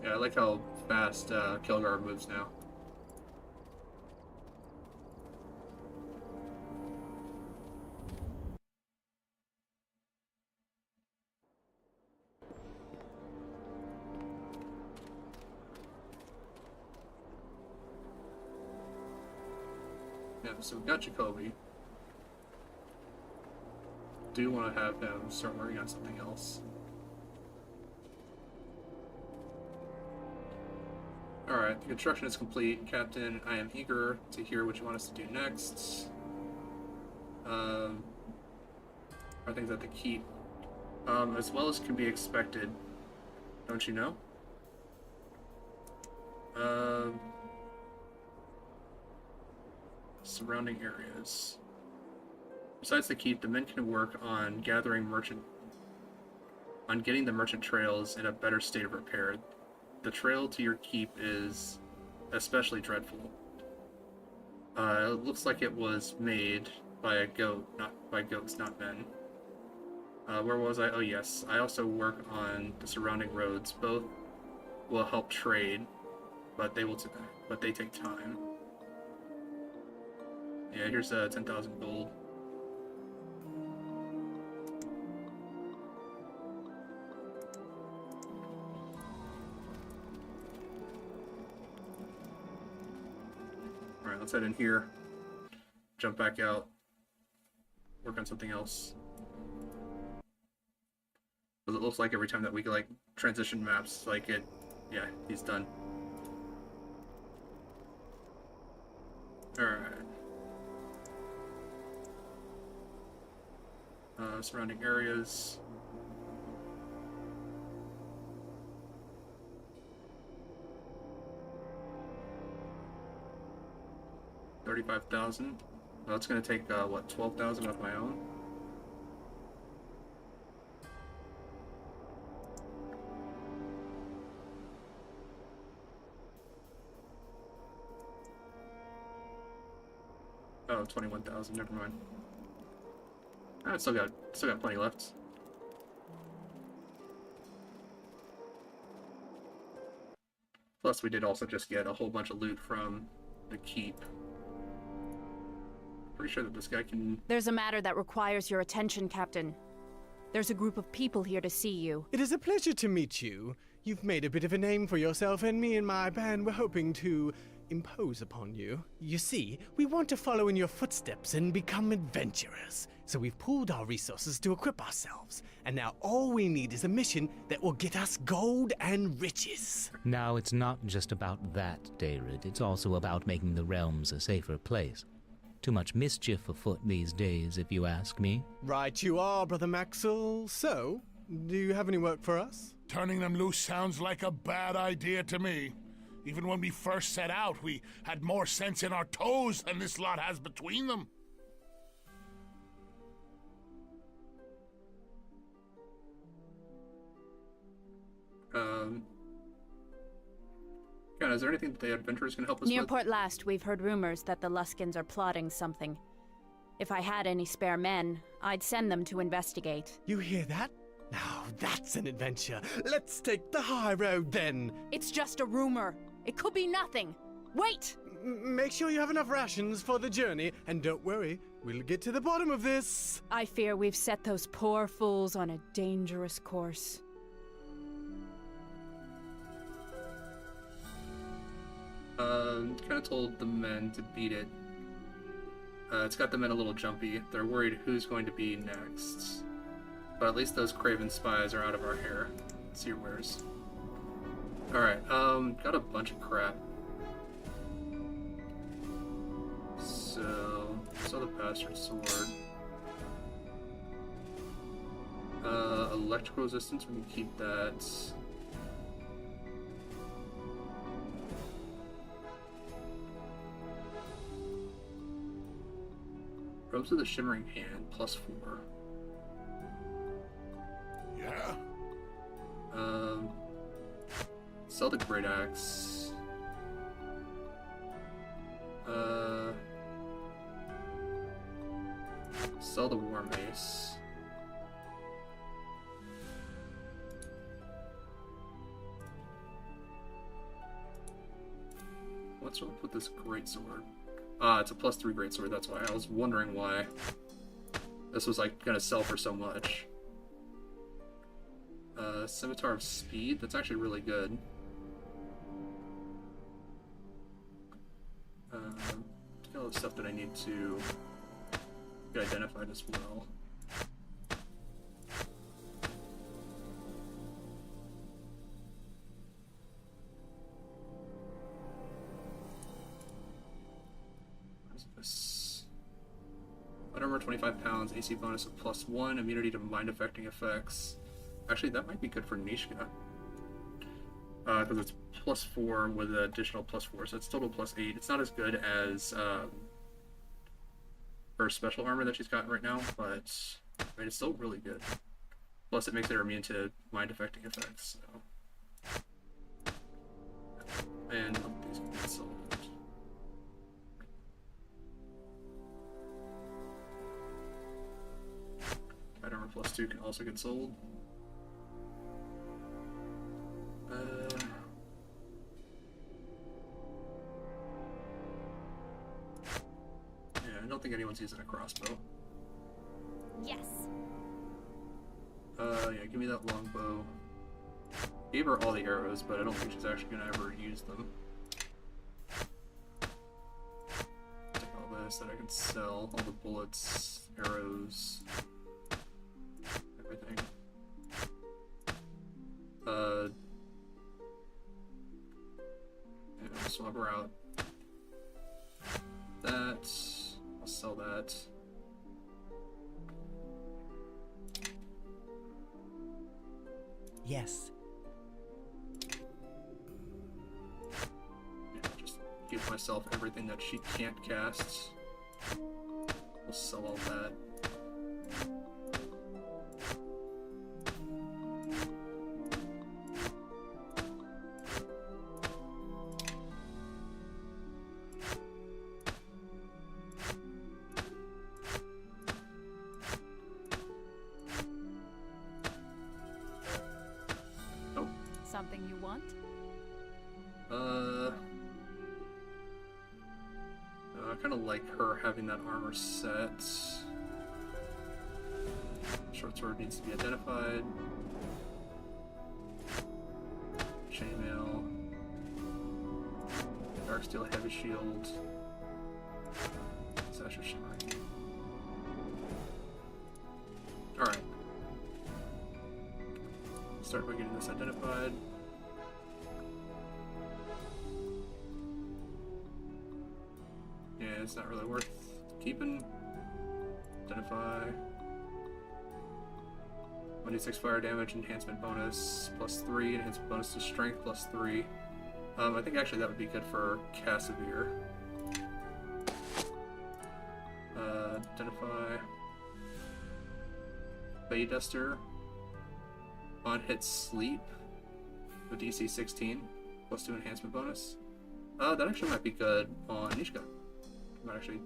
Yeah, I like how fast Kilgar moves now. Yeah, so we got Jacoby. Do want to have him start working on something else. Alright, the construction is complete. Captain, I am eager to hear what you want us to do next. Are things at the keep. As well as can be expected. Don't you know? Surrounding areas. Besides the keep, the men can work on getting the merchant trails in a better state of repair. The trail to your keep is especially dreadful. It looks like it was made by a goat, not by goats, not men. Where was I? Oh yes, I also work on the surrounding roads. Both will help trade, but they take time. Yeah, here's 10,000 gold. Alright, let's head in here. Jump back out. Work on something else. Because it looks like every time that we like transition maps, like it, yeah, he's done. Alright. Surrounding areas. $35,000. Well, it's gonna take what, 12,000 of my own. Oh, 21,000. Never mind. I still got plenty left. Plus, we did also just get a whole bunch of loot from the keep. Pretty sure that this guy can... There's a matter that requires your attention, Captain. There's a group of people here to see you. It is a pleasure to meet you. You've made a bit of a name for yourself, and me and my band were hoping to impose upon you. You see, we want to follow in your footsteps and become adventurers. So we've pooled our resources to equip ourselves. And now all we need is a mission that will get us gold and riches. Now, it's not just about that, David. It's also about making the realms a safer place. Too much mischief afoot these days, if you ask me. Right you are, Brother Maxwell. So, do you have any work for us? Turning them loose sounds like a bad idea to me. Even when we first set out, we had more sense in our toes than this lot has between them. Yeah, is there anything that the adventurers can help us Near with? Port Last, we've heard rumors that the Luskins are plotting something. If I had any spare men, I'd send them to investigate. You hear that? Now that's an adventure. Let's take the high road then. It's just a rumor. It could be nothing. Wait! Make sure you have enough rations for the journey, and don't worry, we'll get to the bottom of this. I fear we've set those poor fools on a dangerous course. Kind of told the men to beat it. It's got the men a little jumpy. They're worried who's going to be next. But at least those craven spies are out of our hair. Let's see your wares. Alright, got a bunch of crap. So, saw the bastard sword. Electrical resistance, we can keep that. Robes of the Shimmering Hand, +4. Yeah? Sell the Great Axe. Sell the War Mace. What's up with this great sword? It's a +3 greatsword, that's why. I was wondering why this was like gonna sell for so much. Scimitar of Speed, that's actually really good. Got all the stuff that I need to get identified as well. Armor 25 pounds, AC bonus of +1, immunity to mind affecting effects. Actually, that might be good for Nishka. Because it's +4 with an additional +4, so it's total +8. It's not as good as her special armor that she's got right now, but I mean, it's still really good. Plus, it makes her immune to mind affecting effects. So. And these can get sold. Light armor +2 can also get sold. I don't think anyone's using a crossbow. Yes. Yeah, give me that longbow. Gave her all the arrows, but I don't think she's actually gonna ever use them. Take all this that I can sell, all the bullets, arrows, everything. Yeah, I'll swap her out. That. I'll sell that. Yes. Yeah, just give myself everything that she can't cast. We'll sell all that. Something you want? I kind of like her having that armor set. Short sword needs to be identified. Chainmail. Dark steel heavy shield. Sash of shimmering. Alright. Start by getting this identified. Yeah, it's not really worth keeping. Identify. 1d6 fire damage enhancement bonus +3, enhancement bonus to strength +3. I think actually that would be good for Casimir. Identify. Bay Duster. On hit sleep with DC 16 +2 enhancement bonus. That actually might be good on Nishka. Might actually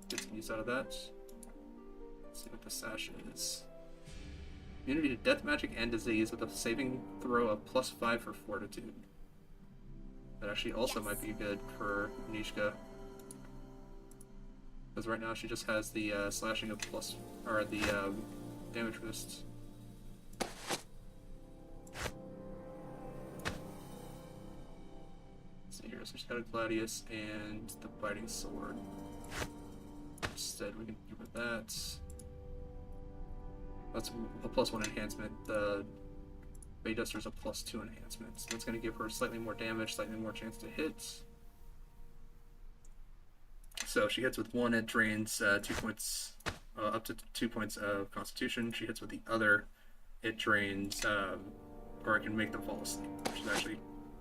get some use out of that. Let's see what the sash is. Immunity to death, magic, and disease with a saving throw of +5 for fortitude. That actually also might be good for Nishka. Because right now she just has the slashing of the damage resist. So she's got a Gladius and the Biting Sword. Instead, we can give her that. That's a +1 enhancement. The Bay Duster's a +2 enhancement. So that's going to give her slightly more damage, slightly more chance to hit. So if she hits with one, it drains 2 points, up to 2 points of Constitution. She hits with the other, it drains, or it can make them fall asleep, which is actually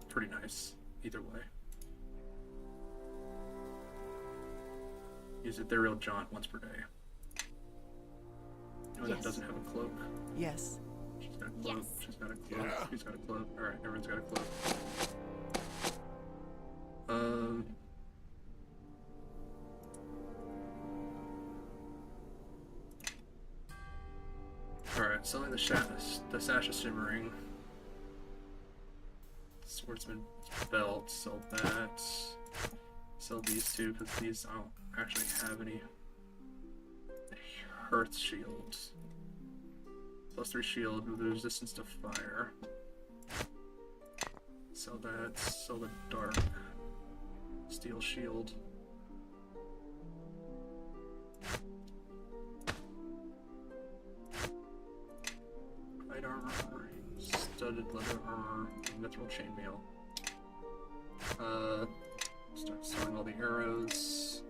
pretty nice either way. Use Ethereal Jaunt once per day. No, that doesn't have a cloak. Yes. She's got a cloak. Yes. She's got a cloak. Yeah. She's got a cloak. Alright, everyone's got a cloak. Alright, selling the Sash of Shimmering. Swordsman belt, sell that. Sell these two, because these I don't actually have any. Hearth Shield. +3 shield with resistance to fire. Sell that. Sell the dark. Steel shield. Light armor. Studded leather armor. Mithril chainmail. Start selling all the arrows.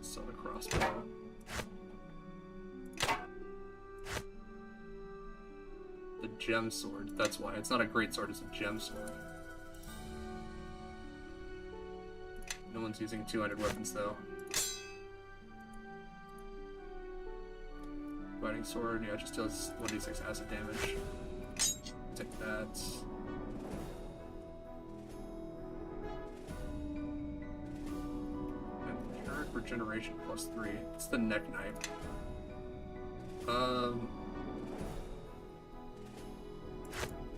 Sell the crossbow. The gem sword. That's why. It's not a great sword, it's a gem sword. No one's using 200 weapons, though. Fighting sword, yeah, it just deals 1d6 acid damage. Take that. And Cure Regeneration +3. It's the neck knife.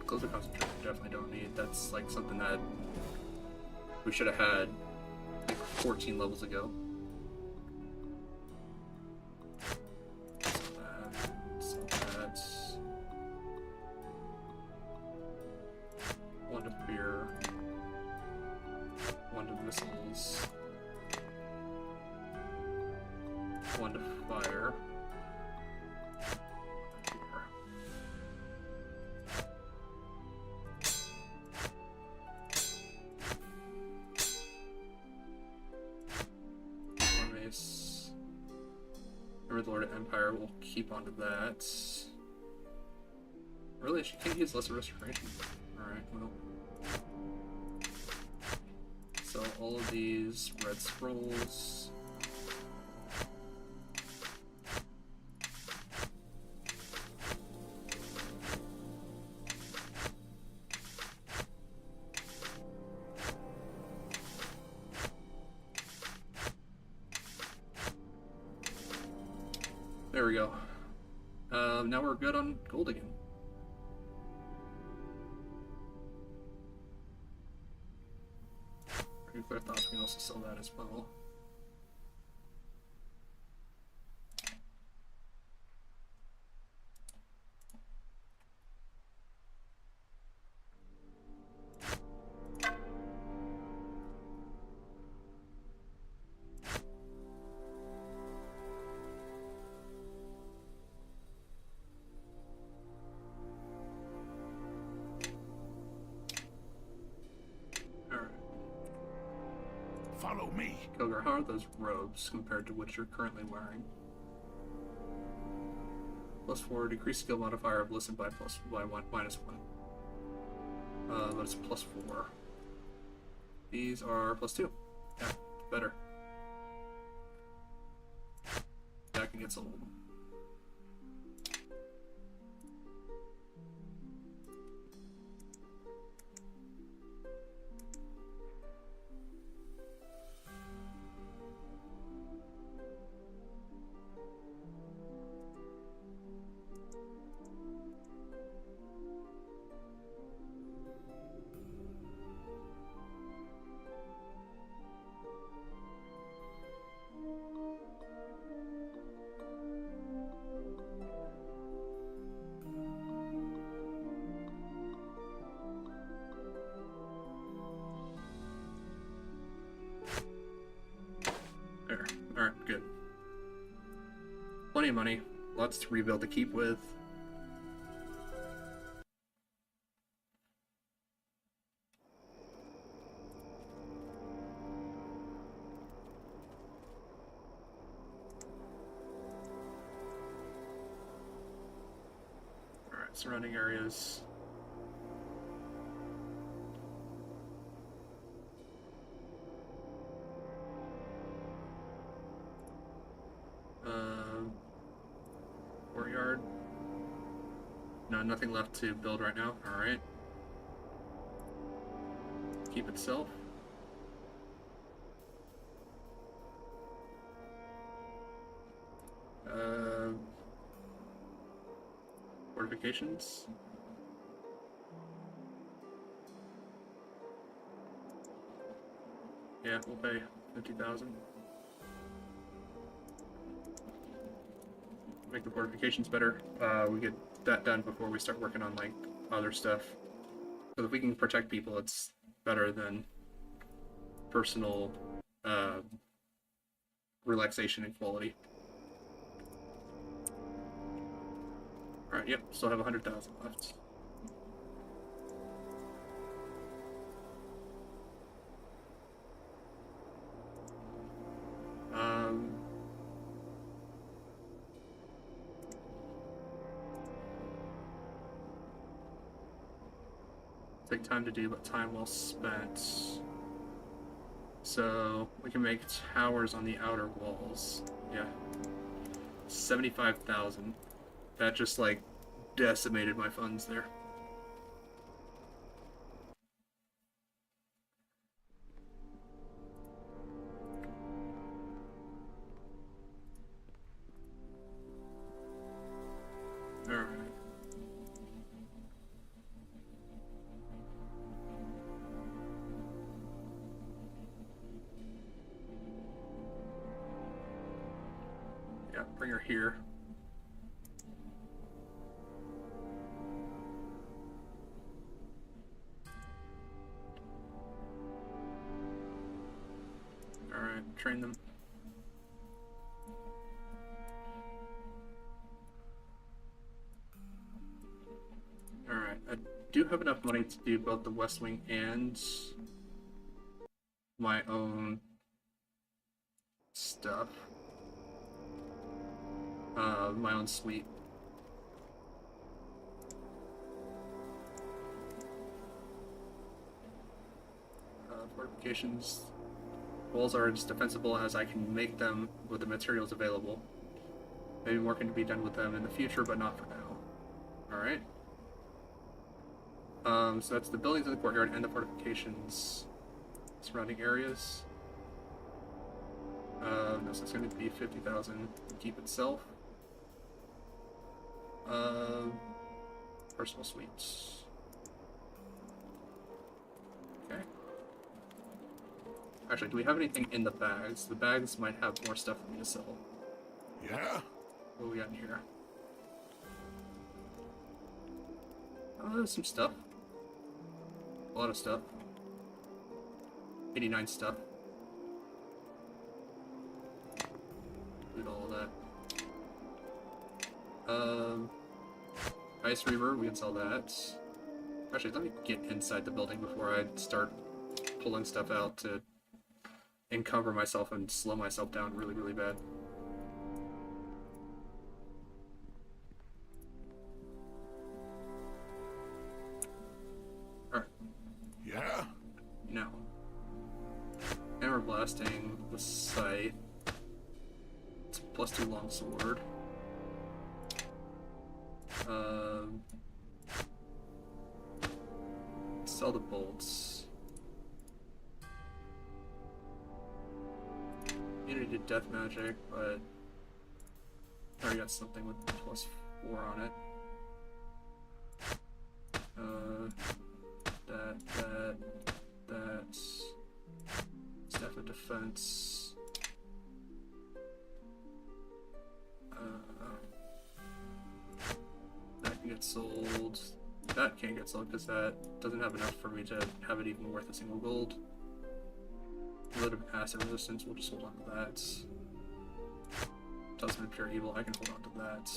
Closer concentration definitely don't need. That's like something that we should have had like 14 levels ago. So that. One to fear. One to missiles. One to fire. Remember the Lord of Empire, we'll keep onto that. Really, she can't use Lesser Restoration. Alright, well. So all of these red scrolls. There we go. Now we're good on gold again. Nuclear thoughts, we can also sell that as well. Follow me. Kilgar, how are those robes compared to what you're currently wearing? +4, decrease skill modifier of listen by -1. But it's +4. These are +2. Yeah, better. That can get sold. There. Alright, good. Plenty of money. Lots to rebuild the keep with. Alright, surrounding areas. Courtyard. No, nothing left to build right now. Alright. Keep itself. Fortifications. Yeah, we'll pay 50,000. Make the fortifications better. We get that done before we start working on like other stuff. So if we can protect people, it's better than personal relaxation and quality. All right. Yep. Still have 100,000 left. take time to do, but time well spent. So we can make towers on the outer walls. Yeah. 75,000. That just like decimated my funds there. Alright. Yeah, bring her here. Alright, train them. Alright, I do have enough money to do both the West Wing and my own stuff. My own suite. Fortifications. Walls are as defensible as I can make them with the materials available. Maybe more can be done with them in the future, but not for now. Alright. So that's the buildings in the courtyard and the fortifications surrounding areas. No, so it's going to be 50,000 to keep itself. Personal suites. Okay. Actually, do we have anything in the bags? The bags might have more stuff for me to sell. Yeah? What do we got in here? Oh, there's some stuff. A lot of stuff. 89 stuff. Loot all of that. Ice Reaver, we can sell that. Actually, let me get inside the building before I start pulling stuff out to encumber myself and slow myself down really, really bad. Alright. Yeah? Now. Hammer blasting the scythe. It's a +2 longsword. Sell the bolts. Unity to death magic, but I already got something with +4 on it. That. Staff of defense. That can get sold. That can't get sold because that doesn't have enough for me to have it even worth a single gold. Relative acid resistance, we'll just hold on to that. Talisman of Pure Evil, I can hold on to that.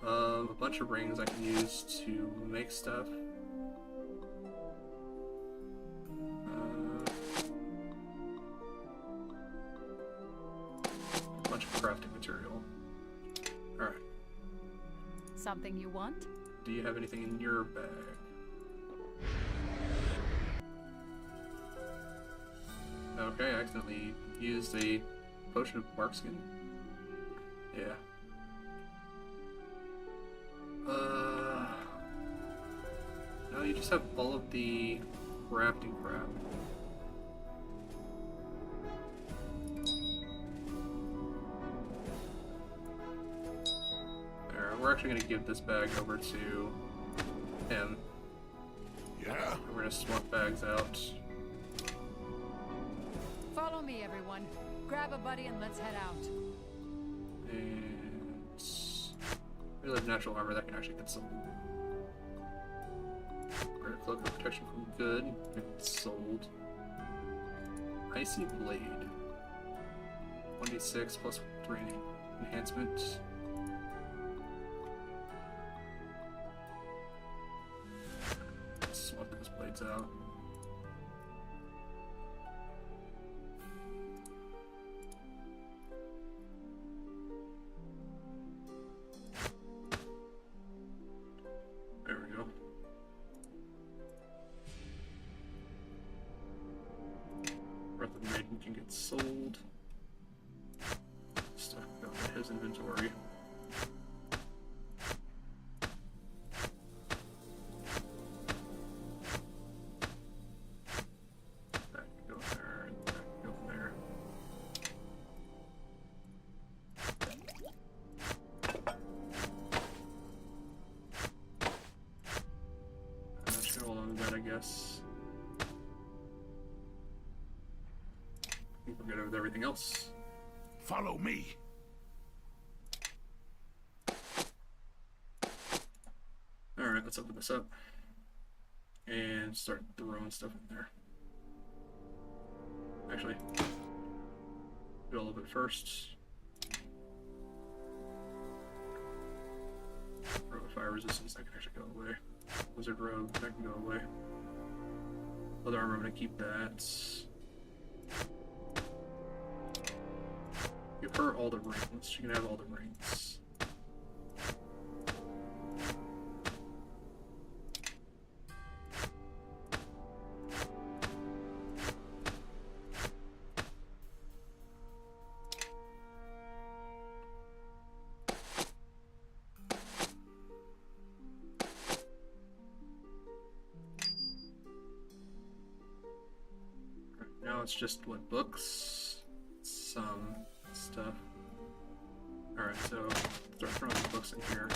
A bunch of rings I can use to make stuff. A bunch of crafting material. Alright. Something you want? Do you have anything in your bag? Okay, I accidentally used a potion of barkskin. Yeah. No, you just have all of the crafting crap. There, we're actually going to give this bag over to him. Yeah? We're going to swap bags out. Follow me, everyone. Grab a buddy and let's head out. And we have natural armor that can actually get sold. Greater cloak of protection from good, it's sold. Icy blade. 1d6 plus 3 enhancement. Let's swap those blades out. There we go. Breath of the Maiden can get sold. Stuff go to his inventory. That can go there, and that can go there. That should go along with that, I guess. I think we're good with everything else. Follow me. Alright, let's open this up and start throwing stuff in there. Actually, do a little bit first. Throw fire resistance, that can actually go away. Wizard robe, that can go away. Other armor, I'm gonna keep that. Give her all the rings. She can have all the rings. Now it's just what books, some stuff. Alright, so start throwing the books in here.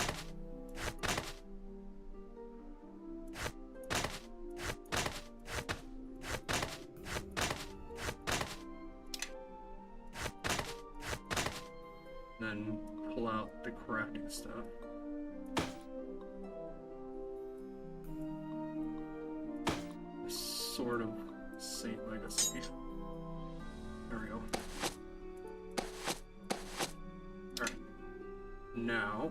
Then pull out the crafting stuff. Sort of Saint Legacy. There we go. Alright. Now,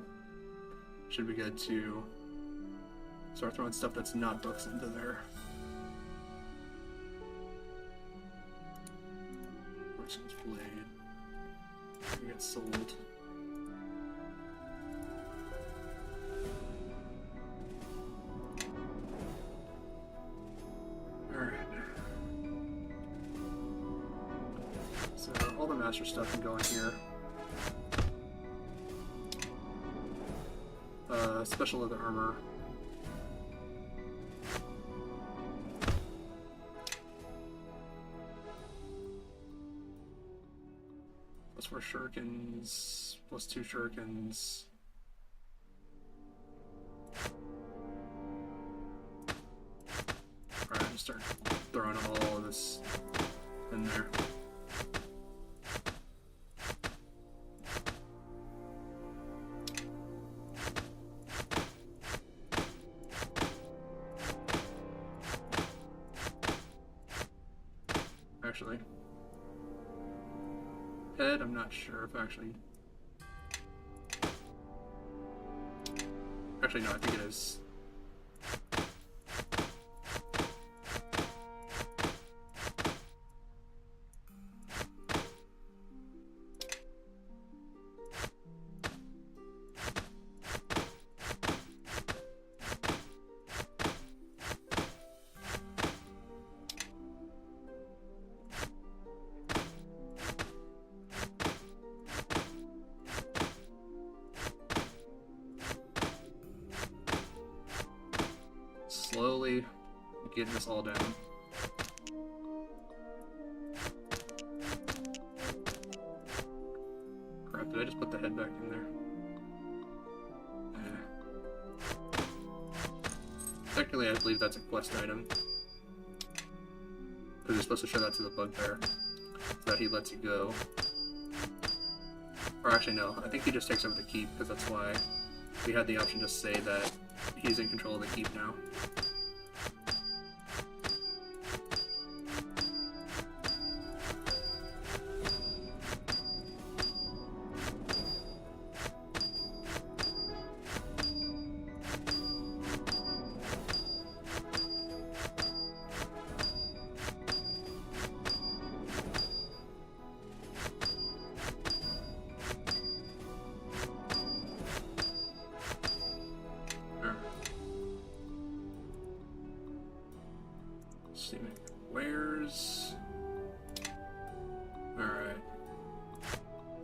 should be good to start throwing stuff that's not books into there. Person's Blade. It gets sold. So all the master stuff can go in here. Special leather armor. +4 shurikens, +2 shurikens. Alright, just start throwing all of this in there. Actually, head, I'm not sure if actually no, I think it is. Slowly getting this all down. Crap, did I just put the head back in there? Technically, I believe that's a quest item. Because you're supposed to show that to the bugbear, so that he lets you go. Or actually, no, I think he just takes over the keep, because that's why we had the option to say that he's in control of the keep now.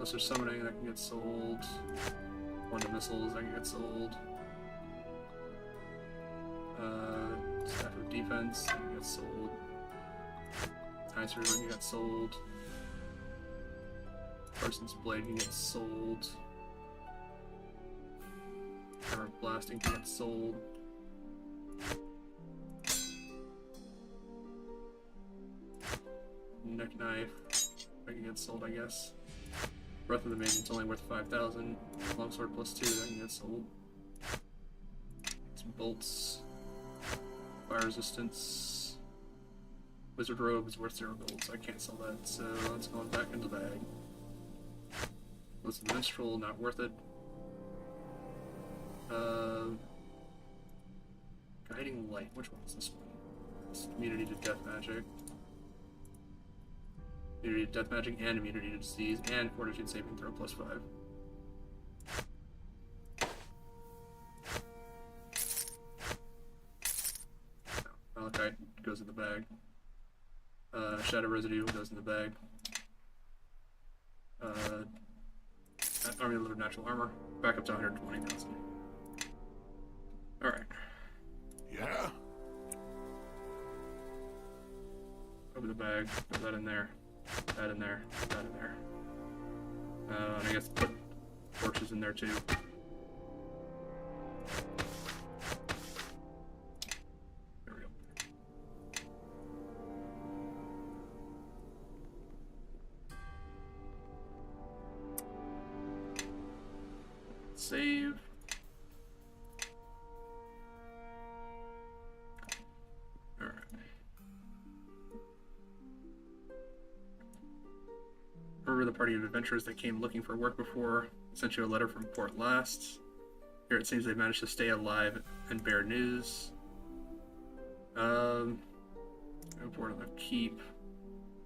Lesser summoning that can get sold. One of the missiles that can get sold. Staff of defense that can get sold. Ice river can get sold. Person's blade can get sold. Hammer of blasting can get sold. Neck knife that can get sold, I guess. Breath of the Maiden's only worth 5,000. Longsword plus 2 that can get sold. Some bolts. Fire resistance. Wizard robe is worth 0 gold, so I can't sell that, so that's going back into the bag. Listen, minstrel, not worth it. Guiding light, which one is this one? It's immunity to death magic. Immunity to death magic and immunity to disease and fortitude saving throw plus 5. Malachite goes in the bag. Shadow residue goes in the bag. Army of natural armor, back up to 120,000. Alright. Yeah? Open the bag, put that in there, that in there, that in there. And I guess put torches in there too. There we go. Save. Alright. Remember the party of adventurers that came looking for work before? Sent you a letter from port last. Here it seems they've managed to stay alive and bear news. Report on the keep.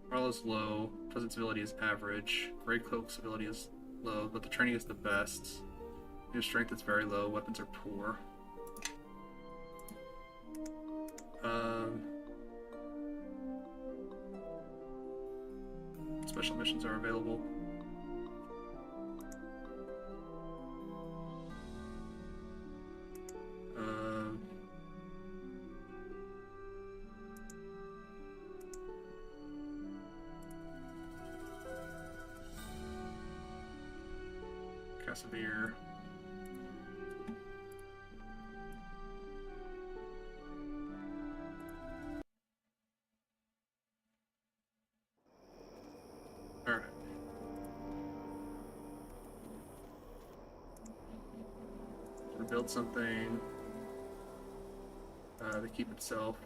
Morale is low. Pleasant civility is average. Grey cloak civility is low, but the training is the best. Your strength is very low. Weapons are poor. Special missions are available. Casimir. Alright. Build something. The keep itself.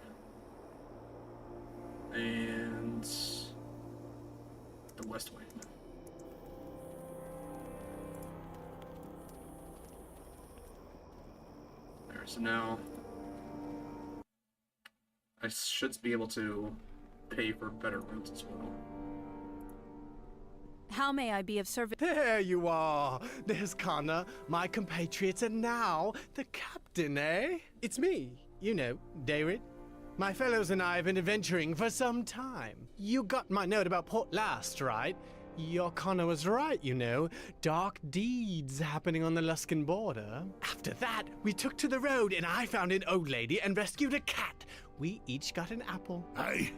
And the West Wing. There, so now I should be able to pay for better roads as well. How may I be of service? There you are! There's Connor, my compatriot, and now the captain, eh? It's me, you know, David. My fellows and I have been adventuring for some time. You got my note about Port last, right? Your Connor was right, you know. Dark deeds happening on the Luskan border. After that, we took to the road and I found an old lady and rescued a cat. We each got an apple. I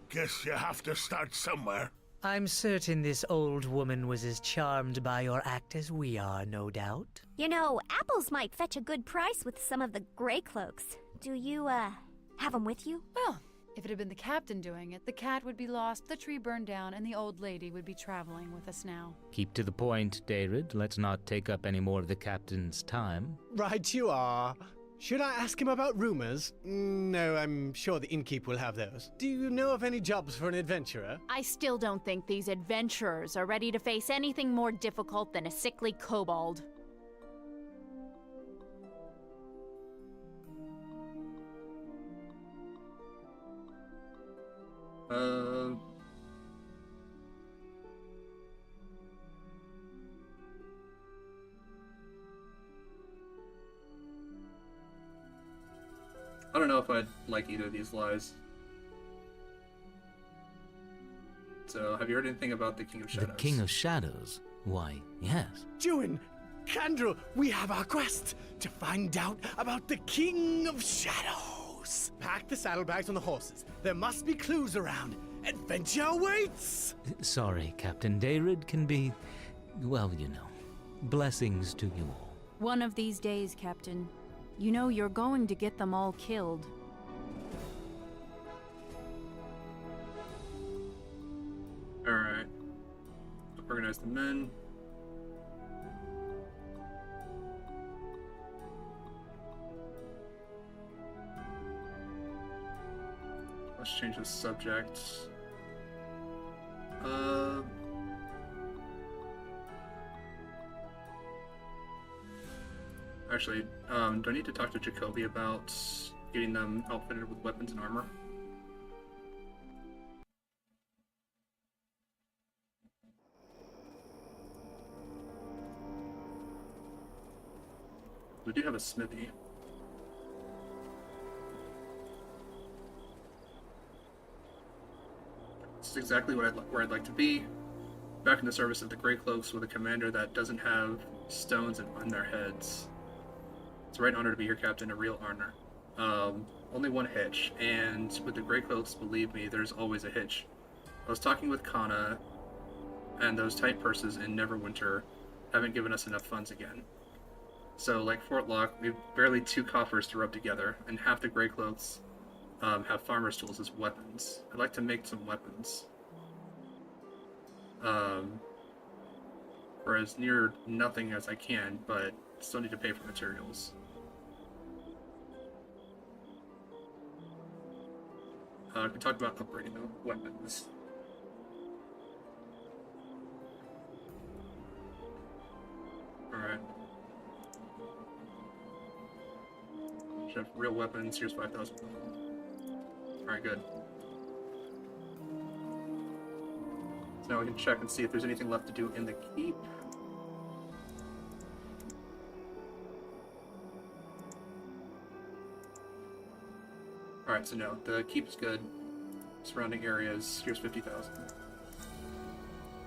guess you have to start somewhere. I'm certain this old woman was as charmed by your act as we are, no doubt. You know, apples might fetch a good price with some of the gray cloaks. Do you, have them with you? Well, if it had been the captain doing it, the cat would be lost, the tree burned down, and the old lady would be traveling with us now. Keep to the point, David. Let's not take up any more of the captain's time. Right you are. Should I ask him about rumors? No, I'm sure the innkeep will have those. Do you know of any jobs for an adventurer? I still don't think these adventurers are ready to face anything more difficult than a sickly kobold. I don't know if I'd like either of these lies. So, have you heard anything about the King of Shadows? The King of Shadows? Why, yes. Juin, Kandrel, we have our quest to find out about the King of Shadows. Pack the saddlebags on the horses. There must be clues around. Adventure awaits! Sorry, Captain. Dayrid can be, well, you know. Blessings to you all. One of these days, Captain. You know you're going to get them all killed. Alright. Organize the men. Let's change the subject. Actually, do I need to talk to Jacoby about getting them outfitted with weapons and armor? We do have a smithy. This is exactly where I'd like to be. Back in the service of the Grey Cloaks with a commander that doesn't have stones on their heads. It's a right honor to be your captain, a real honor. Only one hitch, and with the Grey Cloaks, believe me, there's always a hitch. I was talking with Kana, and those tight purses in Neverwinter haven't given us enough funds again. So, like Fort Locke, we have barely 2 coffers to rub together, and half the Grey Cloaks have farmer's tools as weapons. I'd like to make some weapons. For as near nothing as I can, but still need to pay for materials. We talked about upgrading the weapons. Alright. Should have real weapons. Here's 5,000. Alright, good. So now we can check and see if there's anything left to do in the keep. Alright, so no, the keep is good. Surrounding areas, here's 50,000.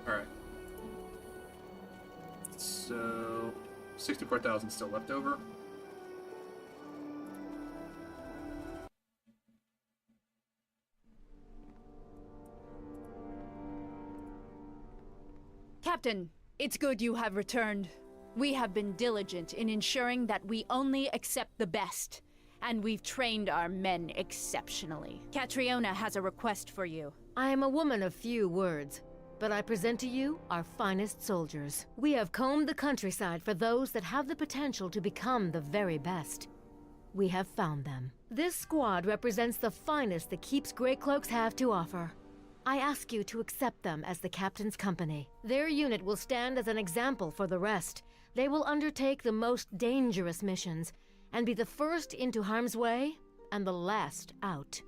Alright. So, 64,000 still left over. Captain, it's good you have returned. We have been diligent in ensuring that we only accept the best, and we've trained our men exceptionally. Catriona has a request for you. I am a woman of few words, but I present to you our finest soldiers. We have combed the countryside for those that have the potential to become the very best. We have found them. This squad represents the finest the Keep's Grey Cloaks have to offer. I ask you to accept them as the captain's company. Their unit will stand as an example for the rest. They will undertake the most dangerous missions, and be the first into harm's way, and the last out.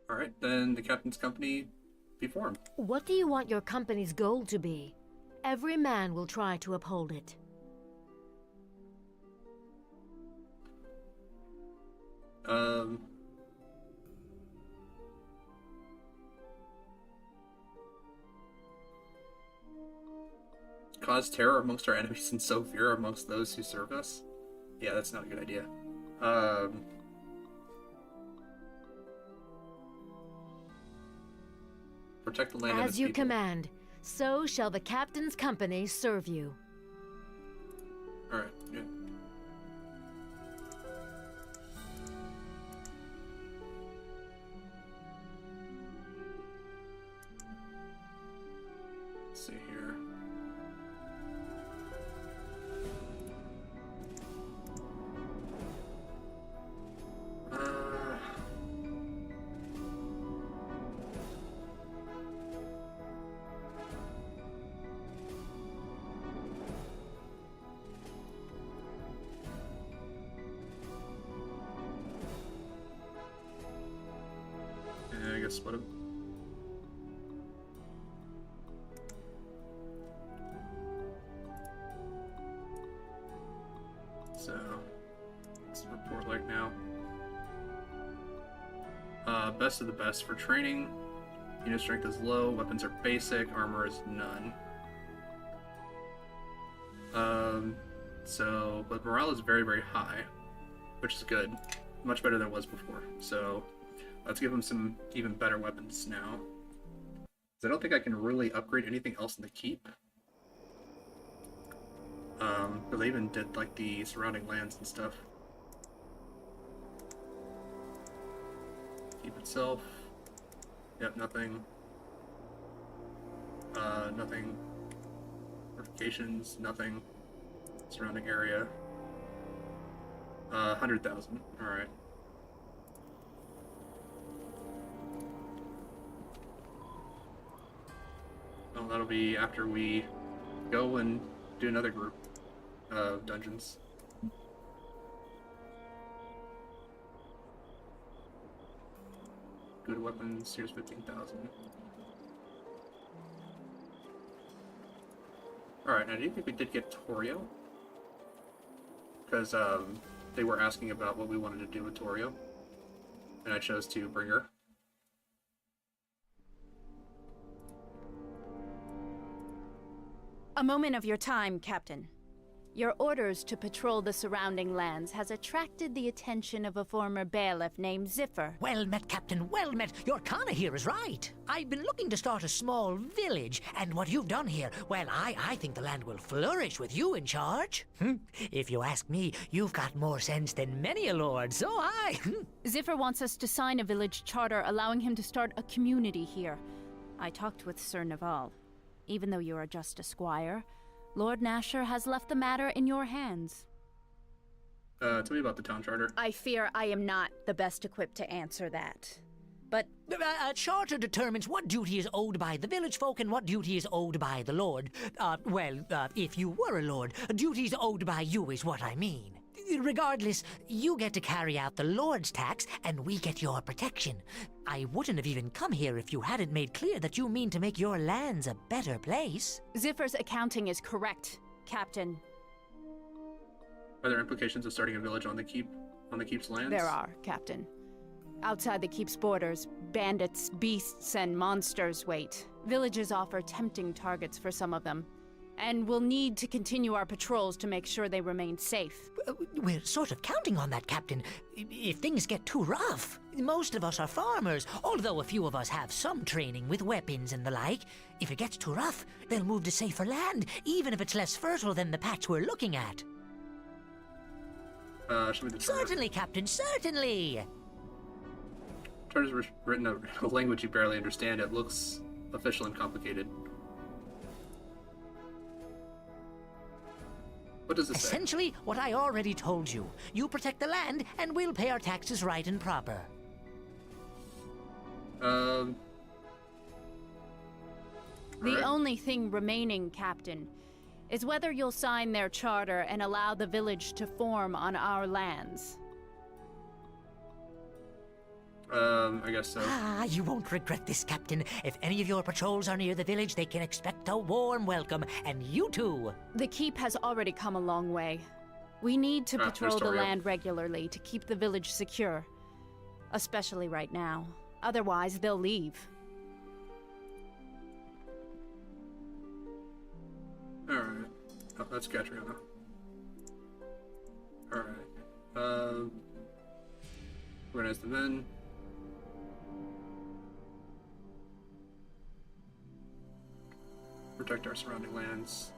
Alright, then the captain's company be formed. What do you want your company's goal to be? Every man will try to uphold it. Cause terror amongst our enemies and sow fear amongst those who serve us? Yeah, that's not a good idea. Protect the land and its As you people. command, so shall the captain's company serve you. Alright, good. Let's see here. I guess split them. So, what's the report like now? best of the best for training. Unit strength is low, weapons are basic, armor is none. But morale is very, very high, which is good. Much better than it was before. So let's give him some even better weapons now. I don't think I can really upgrade anything else in the keep. Because I even did like the surrounding lands and stuff. Keep itself. Yep, nothing. Nothing. Fortifications, nothing. Surrounding area. 100,000. Alright. Well, that'll be after we go and do another group of dungeons. Good weapons, here's 15,000. Alright, now do you think we did get Torio? Because they were asking about what we wanted to do with Torio, and I chose to bring her. A moment of your time, Captain. Your orders to patrol the surrounding lands has attracted the attention of a former bailiff named Ziffer. Well met, Captain, well met. Your Kana here is right. I've been looking to start a small village, and what you've done here, well, I think the land will flourish with you in charge. If you ask me, you've got more sense than many a lord, so I... Ziffer wants us to sign a village charter allowing him to start a community here. I talked with Sir Naval. Even though you are just a squire, Lord Nasher has left the matter in your hands. Tell me about the town charter. I fear I am not the best equipped to answer that. But... A charter determines what duty is owed by the village folk and what duty is owed by the lord. If you were a lord, duties owed by you is what I mean. Regardless, you get to carry out the lord's tax, and we get your protection. I wouldn't have even come here if you hadn't made clear that you mean to make your lands a better place. Ziffer's accounting is correct, Captain. Are there implications of starting a village on the keep's lands? There are, Captain. Outside the keep's borders, bandits, beasts, and monsters wait. Villages offer tempting targets for some of them, and we'll need to continue our patrols to make sure they remain safe. We're sort of counting on that, Captain. If things get too rough. Most of us are farmers, although a few of us have some training with weapons and the like. If it gets too rough, they'll move to safer land, even if it's less fertile than the patch we're looking at. Show me the charter. Certainly, Captain, certainly! Charter's written a language you barely understand. It looks official and complicated. What does this say? Essentially, what I already told you. You protect the land, and we'll pay our taxes right and proper. The right. only thing remaining, Captain, is whether you'll sign their charter and allow the village to form on our lands. I guess so. You won't regret this, Captain. If any of your patrols are near the village, they can expect a warm welcome, and you too. The keep has already come a long way. We need to patrol the land regularly to keep the village secure. Especially right now. Otherwise, they'll leave. Alright. Oh, that's Catriona. Alright. Organize the men. Protect our surrounding lands.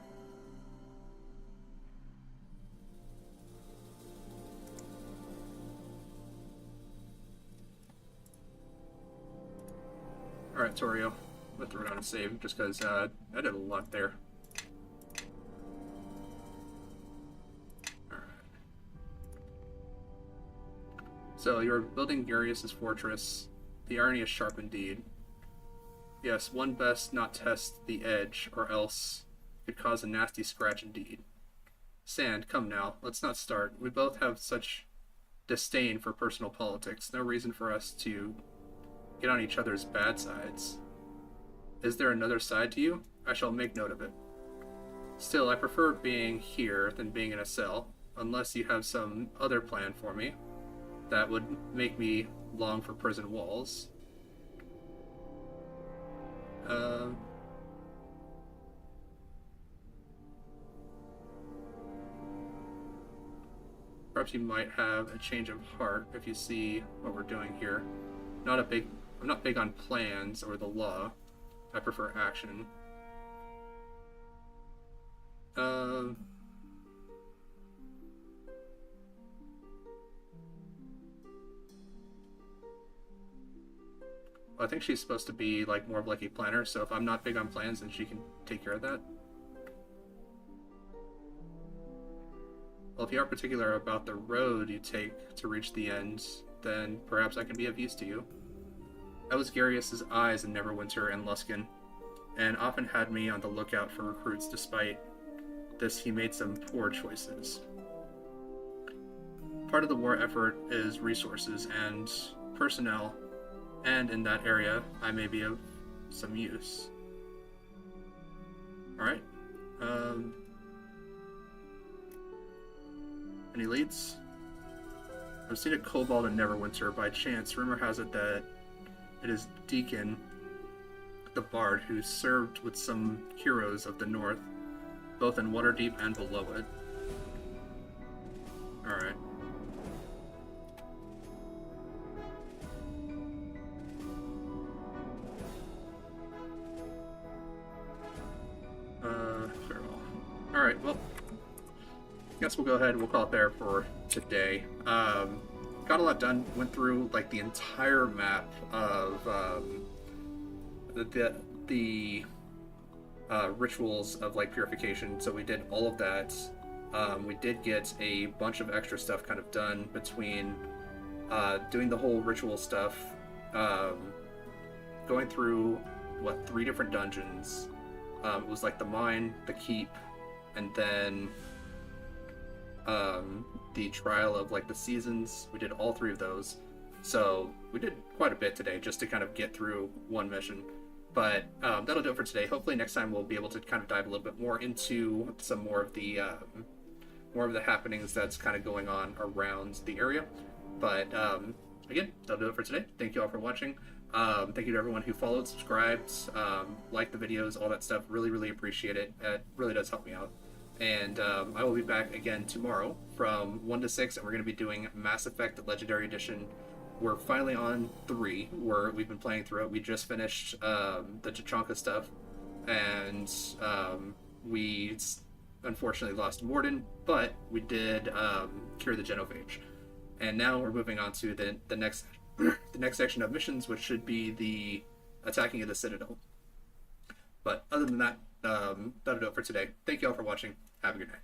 Alright, Torio. I'm gonna throw down and save just because I did a lot there. Alright. So you're building Garius' fortress. The irony is sharp indeed. Yes, one best not test the edge, or else could cause a nasty scratch indeed. Sand, come now, let's not start. We both have such disdain for personal politics. No reason for us to get on each other's bad sides. Is there another side to you? I shall make note of it. Still, I prefer being here than being in a cell, unless you have some other plan for me that would make me long for prison walls. Perhaps you might have a change of heart if you see what we're doing here. I'm not big on plans or the law. I prefer action. I think she's supposed to be like more of like a planner, so if I'm not big on plans, then she can take care of that. Well, if you are particular about the road you take to reach the end, then perhaps I can be of use to you. I was Garius's eyes in Neverwinter and Luskan, and often had me on the lookout for recruits. Despite this, he made some poor choices. Part of the war effort is resources and personnel, and in that area, I may be of some use. Alright. Any leads? I've seen a kobold in Neverwinter by chance. Rumor has it that it is Deacon, the bard, who served with some heroes of the north, both in Waterdeep and below it. Alright. Farewell. Alright, well, guess we'll go ahead and we'll call it there for today. Got a lot done. Went through like the entire map of the rituals of like purification. So we did all of that. We did get a bunch of extra stuff kind of done between doing the whole ritual stuff, going through 3 different dungeons. It was like the mine, the keep, and then the trial of like the seasons. We did all 3 of those, so we did quite a bit today just to kind of get through one mission. But that'll do it for today. Hopefully next time we'll be able to kind of dive a little bit more into some more of the happenings that's kind of going on around the area. But again, that'll do it for today. Thank you all for watching. Thank you to everyone who followed, subscribed, liked the videos, all that stuff. Really appreciate it. It really does help me out. And I will be back again tomorrow from 1 to 6, and we're going to be doing Mass Effect Legendary Edition. We're finally on 3, where we've been playing through it. We just finished the Tachanka stuff, and we unfortunately lost Morden, but we did cure the Genophage. And now we're moving on to the next the next section of missions, which should be the attacking of the Citadel. But other than that, that'll do it for today. Thank you all for watching. Have a good night.